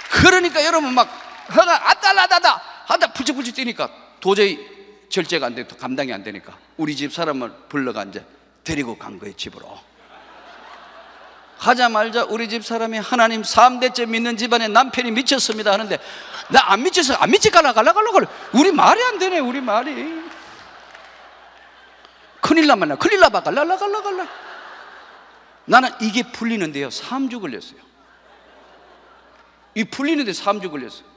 그러니까 여러분 막 허가 아따라다다 하다 풀쩍풀쩍 뛰니까 도저히 절제가 안 되고 감당이 안 되니까 우리 집 사람을 불러가 이제 데리고 간 거예요, 집으로. 가자마자 우리 집 사람이 하나님 3대째 믿는 집안에 남편이 미쳤습니다 하는데, 나 안 미쳐서 안 미치 갈라 우리 말이 안 되네. 우리 말이 큰일 나면 큰일 나봐 갈라. 나는 이게 풀리는데요 3주 걸렸어요. 이 풀리는데 3주 걸렸어요.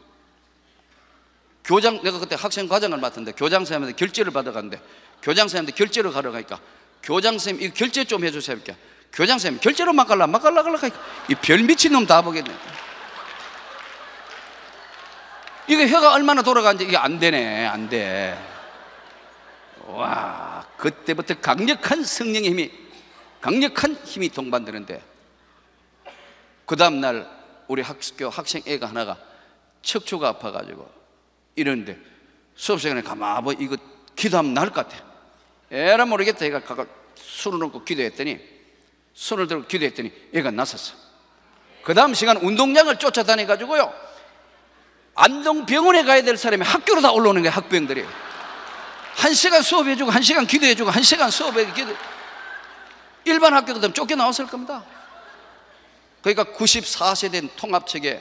내가 그때 학생 과장을 맡았는데 교장 선생님한테 결제를 받아갔는데, 교장 선생님한테 결제를 가러 가니까 교장 선생님 이거 결제 좀 해주세요. 그러니까 교장 선생님 결제로 막 갈라 이 별 미친 놈 다 보겠네. 이게 혀가 얼마나 돌아가는지 이게 안 되네, 안 돼. 와, 그때부터 강력한 성령의 힘이, 강력한 힘이 동반되는데, 그 다음날 우리 학교 학생 애가 하나가 척추가 아파가지고 이러는데 수업 시간에 가만히 이거 기도하면 나을 것 같아. 에라 모르겠다. 얘가 손을 얹고 기도했더니, 손을 들고 기도했더니 얘가 났었어. 그 다음 시간 운동장을 쫓아다녀가지고요, 안동병원에 가야 될 사람이 학교로 다 올라오는 거야. 학부형들이 1시간 수업해주고 1시간 기도해주고 1시간 수업해주고. 일반 학교 같으면 쫓겨나왔을 겁니다. 그러니까 94세 된 통합책에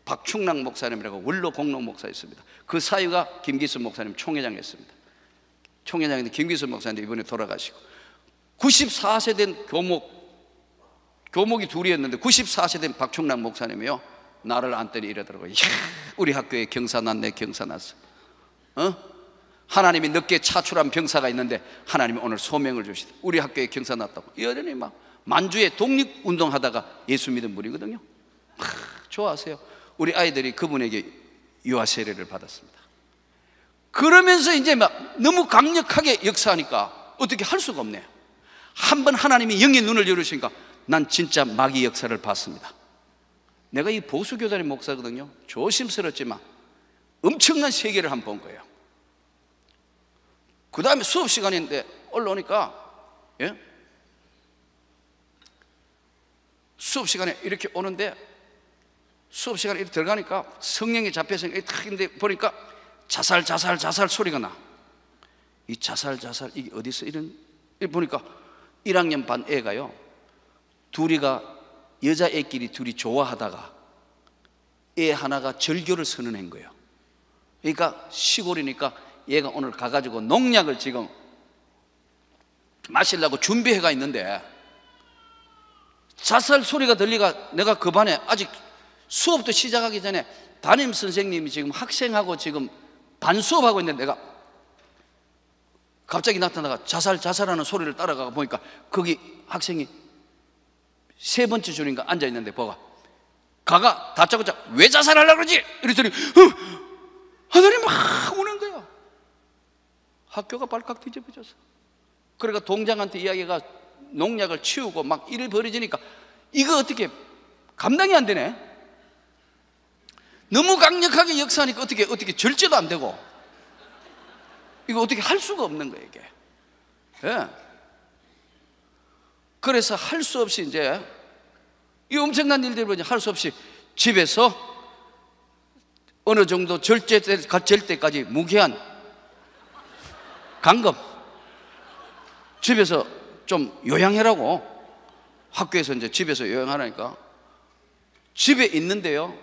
박충락 목사님이라고 원로 공로 목사 있습니다. 그 사유가 김기수 목사님 총회장이었습니다. 총회장인데 김기수 목사님 이번에 돌아가시고 94세 된 교목이 둘이었는데 94세 된 박충락 목사님이요, 나를 안더니 이러더라고요. 이야, 우리 학교에 경사 났네. 경사 났어. 하나님이 늦게 차출한 병사가 있는데 하나님이 오늘 소명을 주시다. 우리 학교에 경사 났다고. 여전히 막 만주에 독립운동하다가 예수 믿은 분이거든요. 좋아하세요. 우리 아이들이 그분에게 유아 세례를 받았습니다. 그러면서 이제 막 너무 강력하게 역사하니까 어떻게 할 수가 없네요. 한번 하나님이 영의 눈을 열으시니까 난 진짜 마귀 역사를 봤습니다. 내가 이 보수교단의 목사거든요. 조심스럽지만 엄청난 세계를 한번 본 거예요. 그 다음에 수업 시간인데 올라오니까, 예? 수업 시간에 이렇게 오는데 수업 시간에 이렇게 들어가니까 성령이 잡혀서 탁 있는데 보니까 자살 소리가 나. 이 자살 이게 어디서 이런 보니까 1학년 반 애가요, 여자애끼리 둘이 좋아하다가 애 하나가 절교를 선언한 거예요. 그러니까 시골이니까 얘가 오늘 가가지고 농약을 지금 마시려고 준비해가 있는데 자살 소리가 들리가 내가 그 반에 아직 수업도 시작하기 전에 담임 선생님이 지금 학생하고 지금 반 수업하고 있는데 내가 갑자기 나타나가 자살하는 소리를 따라가 보니까 거기 학생이 세 번째 줄인가 앉아 있는데 가가 다짜고짜 왜 자살하려고 그러지? 이랬더니 하늘이 막 우는 거야. 학교가 발칵 뒤집어졌어. 그러니까 동장한테 이야기가 농약을 치우고 막 일을 벌어지니까 이거 어떻게 감당이 안 되네. 너무 강력하게 역사하니까 어떻게 절제도 안 되고 이거 어떻게 할 수가 없는 거예요, 이게. 예. 그래서 할 수 없이 이제 이 엄청난 일들을 보니 할 수 없이 집에서 어느 정도 절제 때까지 무기한 강금, 집에서 좀 요양해라고 학교에서 이제 집에서 요양하라니까 집에 있는데요,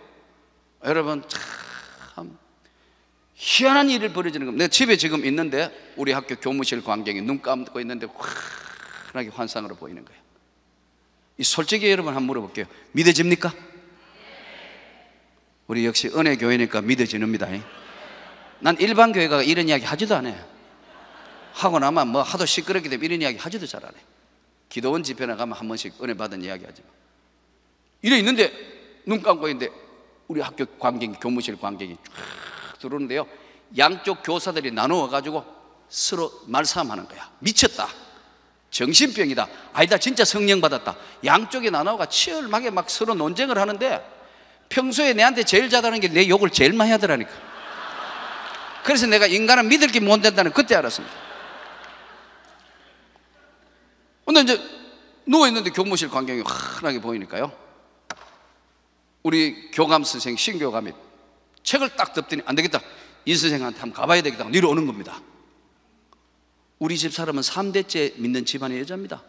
여러분 참 희한한 일을 벌어지는 겁니다. 내가 집에 지금 있는데 우리 학교 교무실 광경이 눈 감고 있는데 환하게 환상으로 보이는 거예요. 솔직히 여러분 한번 물어볼게요. 믿어집니까? 우리 역시 은혜 교회니까 믿어지는입니다. 난 일반 교회가 이런 이야기 하지도 않아요. 하고 나면 뭐 하도 시끄럽게 되면 이런 이야기 하지도 잘 안 해. 기도원 집회나 가면 한 번씩 은혜 받은 이야기 하지만 이래 있는데 눈 감고 있는데 우리 학교 관객이, 교무실 관객이 쫙 들어오는데요, 양쪽 교사들이 나누어 가지고 서로 말싸움하는 거야. 미쳤다, 정신병이다, 아니다 진짜 성령 받았다. 양쪽에 나누어가 치열하게 막 서로 논쟁을 하는데 평소에 내한테 제일 잘하는 게 내 욕을 제일 많이 하더라니까. 그래서 내가 인간은 믿을 게 못 된다는 그때 알았습니다. 근데 이제 누워있는데 교무실 광경이 환하게 보이니까요, 우리 교감 선생 신교감이 책을 딱 덮더니 안 되겠다, 이 선생한테 한번 가봐야 되겠다 내려오는 겁니다. 우리 집 사람은 3대째 믿는 집안의 여자입니다.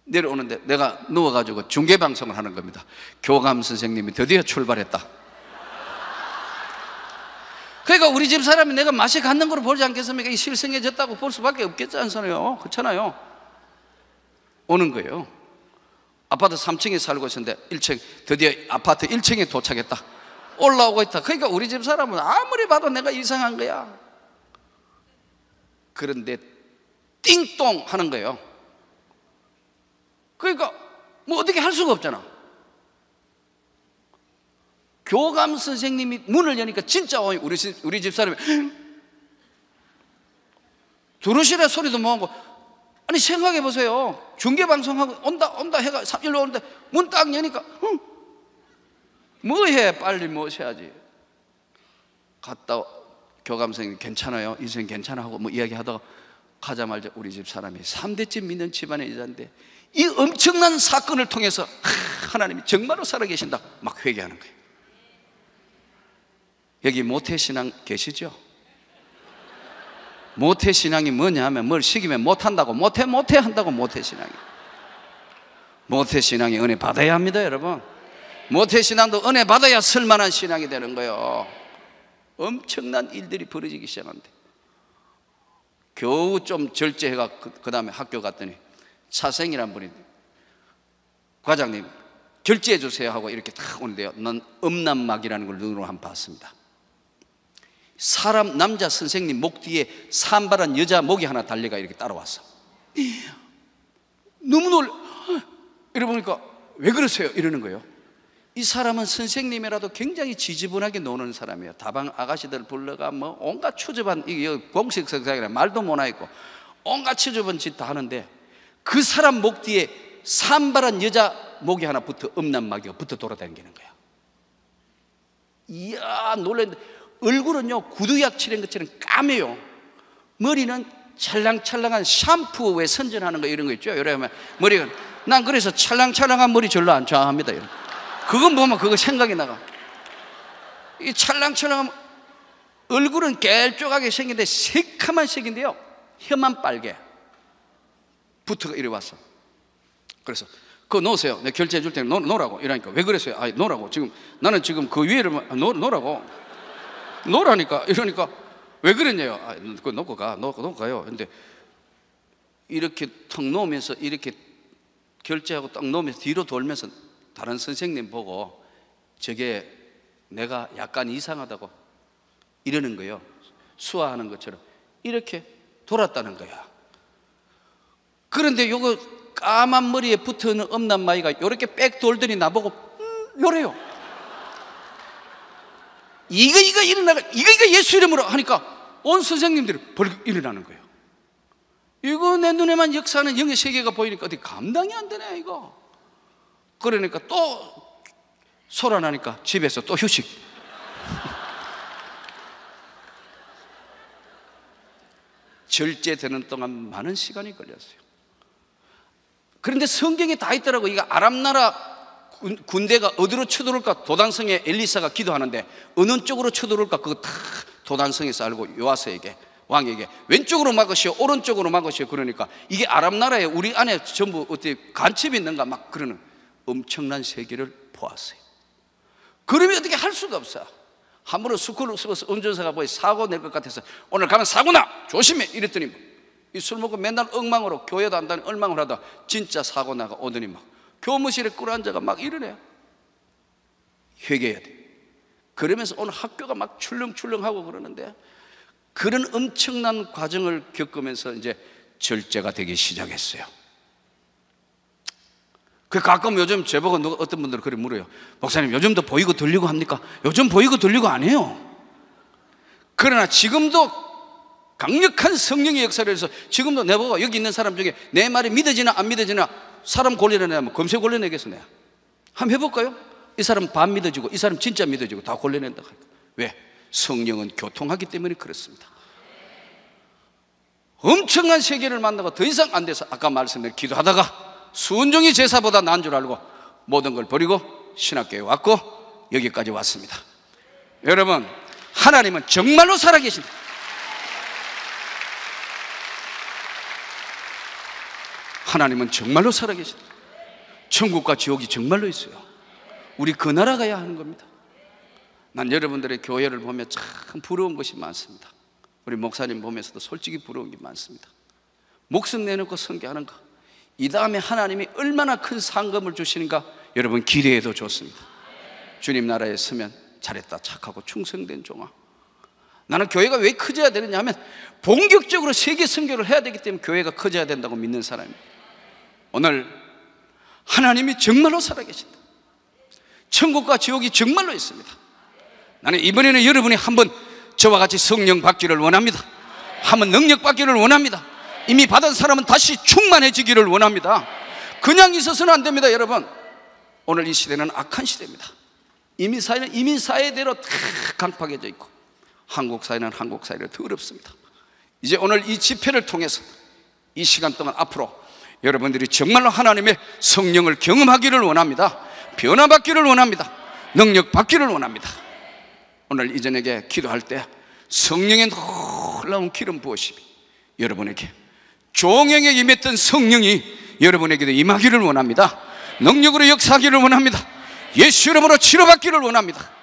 내려오는데 내가 누워가지고 중계방송을 하는 겁니다. 교감 선생님이 드디어 출발했다. 그러니까 우리 집 사람이 내가 맛이 갔는 걸 보지 않겠습니까? 이 실성해졌다고 볼 수밖에 없겠지 않습니까? 그렇잖아요. 오는 거예요. 아파트 3층에 살고 있었는데 1층, 드디어 아파트 1층에 도착했다. 올라오고 있다. 그러니까 우리 집 사람은 아무리 봐도 내가 이상한 거야. 그런데 띵동 하는 거예요. 그러니까 뭐 어떻게 할 수가 없잖아. 교감 선생님이 문을 여니까 진짜 우리 집 사람이 들으시라 소리도 뭐하고. 아니 생각해 보세요. 중계방송하고 온다 해가 3일로 오는데 문 딱 여니까 뭐해, 빨리 모셔야지. 갔다 교감 선생님 괜찮아요? 이 선생님 괜찮아? 하고 뭐 이야기하다가 가자마자 우리 집 사람이 3대째 믿는 집안의 여자인데 이 엄청난 사건을 통해서 하나님이 정말로 살아계신다 막 회개하는 거예요. 여기 모태신앙 계시죠? 모태신앙이 뭐냐 하면 뭘 시키면 못한다고, 모태신앙이. 모태신앙이 은혜 받아야 합니다, 여러분. 모태신앙도 은혜 받아야 쓸만한 신앙이 되는 거예요. 엄청난 일들이 벌어지기 시작한대. 겨우 좀 절제해가 그 다음에 학교 갔더니 차생이란 분이 과장님 결제해 주세요 하고 이렇게 탁 오는데요, 난 음란막이라는 걸 눈으로 한번 봤습니다. 사람 남자 선생님 목 뒤에 산발한 여자 목이 하나 달려가 이렇게 따라왔어. 너무 놀래. 이래 보니까 왜 그러세요? 이러는 거예요. 이 사람은 선생님이라도 굉장히 지지분하게 노는 사람이에요. 다방 아가씨들 불러가 뭐 온갖 추접한, 이게 공식 석상이라 말도 못하고 온갖 추접한 짓 다 하는데, 그 사람 목 뒤에 산발한 여자 목이 하나 붙어 음란마귀가 붙어 돌아다니는 거야. 이야, 놀랐는데 얼굴은요 구두약 칠한 것처럼 까매요. 머리는 찰랑찰랑한 샴푸 왜 선전하는 거 이런 거 있죠. 이러면 머리가, 난 그래서 찰랑찰랑한 머리 별로 안 좋아합니다. 그건 보면 그거 생각이 나가. 이 찰랑찰랑한 얼굴은 깰쪽하게 생긴데 새카만 색인데요, 혀만 빨개 붙어가 이래 왔어. 그래서 그거 놓으세요. 내가 결제해 줄 테니 놓으라고. 이러니까 왜 그랬어요? 아, 놓으라고. 지금 나는 지금 그 위에를 놓으라고. 놓으라니까. 이러니까 왜 그랬냐요? 아, 그거 놓고 가요. 근데 이렇게 턱 놓으면서 이렇게 결제하고 딱 놓으면서 뒤로 돌면서 다른 선생님 보고 저게 내가 약간 이상하다고 이러는 거예요. 수화하는 것처럼 이렇게 돌았다는 거야. 그런데 요거 까만 머리에 붙어있는 음란마귀가 이렇게 빽 돌더니 나보고 요래요. 이거 일어나가, 이거 예수 이름으로 하니까 온 선생님들이 벌떡 일어나는 거예요. 이거 내 눈에만 역사하는 영의 세계가 보이니까 어디 감당이 안 되네 이거. 그러니까 또 소란하니까 집에서 또 휴식. 절제되는 동안 많은 시간이 걸렸어요. 그런데 성경에 다 있더라고. 이거 아람 나라 군대가 어디로 쳐들어올까? 도단성에 엘리사가 기도하는데 어느 쪽으로 쳐들어올까? 그거 다 도단성에서 알고 요아스에게, 왕에게 왼쪽으로 막으시오, 오른쪽으로 막으시오. 그러니까 이게 아람 나라에 우리 안에 전부 어떻게 간첩이 있는가 막 그러는 엄청난 세계를 보았어요. 그러면 어떻게 할 수가 없어. 한 번은 스쿨을 쓰고서 운전사가 보이 사고 낼 것 같아서 오늘 가면 사고나 조심해 이랬더니 이 술 먹고 맨날 엉망으로 교회도 안 다니고 엉망을 하다 진짜 사고 나가 오더니 막 교무실에 꿇어앉아가 막 이러네. 회개해야 돼. 그러면서 오늘 학교가 막 출렁출렁하고 그러는데, 그런 엄청난 과정을 겪으면서 이제 절제가 되기 시작했어요. 그 가끔 요즘 제보고 누가 어떤 분들은 그래 물어요. 목사님 요즘도 보이고 들리고 합니까? 요즘 보이고 들리고 안 해요. 그러나 지금도 강력한 성령의 역사를 해서 지금도 내보고 여기 있는 사람 중에 내 말이 믿어지나 안 믿어지나 사람 골려내면 검색 골려내겠어. 내가 한번 해볼까요? 이 사람 반 믿어지고 이 사람 진짜 믿어지고 다 골려낸다. 왜? 성령은 교통하기 때문에 그렇습니다. 엄청난 세계를 만나고 더 이상 안 돼서 아까 말씀드린 기도하다가 순종이 제사보다 나은 줄 알고 모든 걸 버리고 신학교에 왔고 여기까지 왔습니다. 여러분, 하나님은 정말로 살아계신다. 하나님은 정말로 살아계신다. 천국과 지옥이 정말로 있어요. 우리 그 나라 가야 하는 겁니다. 난 여러분들의 교회를 보면 참 부러운 것이 많습니다. 우리 목사님 보면서도 솔직히 부러운 게 많습니다. 목숨 내놓고 선교하는 거, 이 다음에 하나님이 얼마나 큰 상금을 주시는가 여러분 기대해도 좋습니다. 주님 나라에 서면 잘했다, 착하고 충성된 종아. 나는 교회가 왜 커져야 되느냐 하면 본격적으로 세계 선교를 해야 되기 때문에 교회가 커져야 된다고 믿는 사람입니다. 오늘 하나님이 정말로 살아계신다. 천국과 지옥이 정말로 있습니다. 나는 이번에는 여러분이 한번 저와 같이 성령 받기를 원합니다. 한번 능력 받기를 원합니다. 이미 받은 사람은 다시 충만해지기를 원합니다. 그냥 있어서는 안 됩니다. 여러분, 오늘 이 시대는 악한 시대입니다. 이민 사회는 이민 사회대로 다 강팍해져 있고 한국 사회는 한국 사회로 더럽습니다. 이제 오늘 이 집회를 통해서 이 시간 동안 앞으로 여러분들이 정말로 하나님의 성령을 경험하기를 원합니다. 변화받기를 원합니다. 능력 받기를 원합니다. 오늘 이전에게 기도할 때 성령의 놀라운 기름 부으심이 여러분에게, 종행에 임했던 성령이 여러분에게도 임하기를 원합니다. 능력으로 역사하기를 원합니다. 예수 이름으로 치료받기를 원합니다.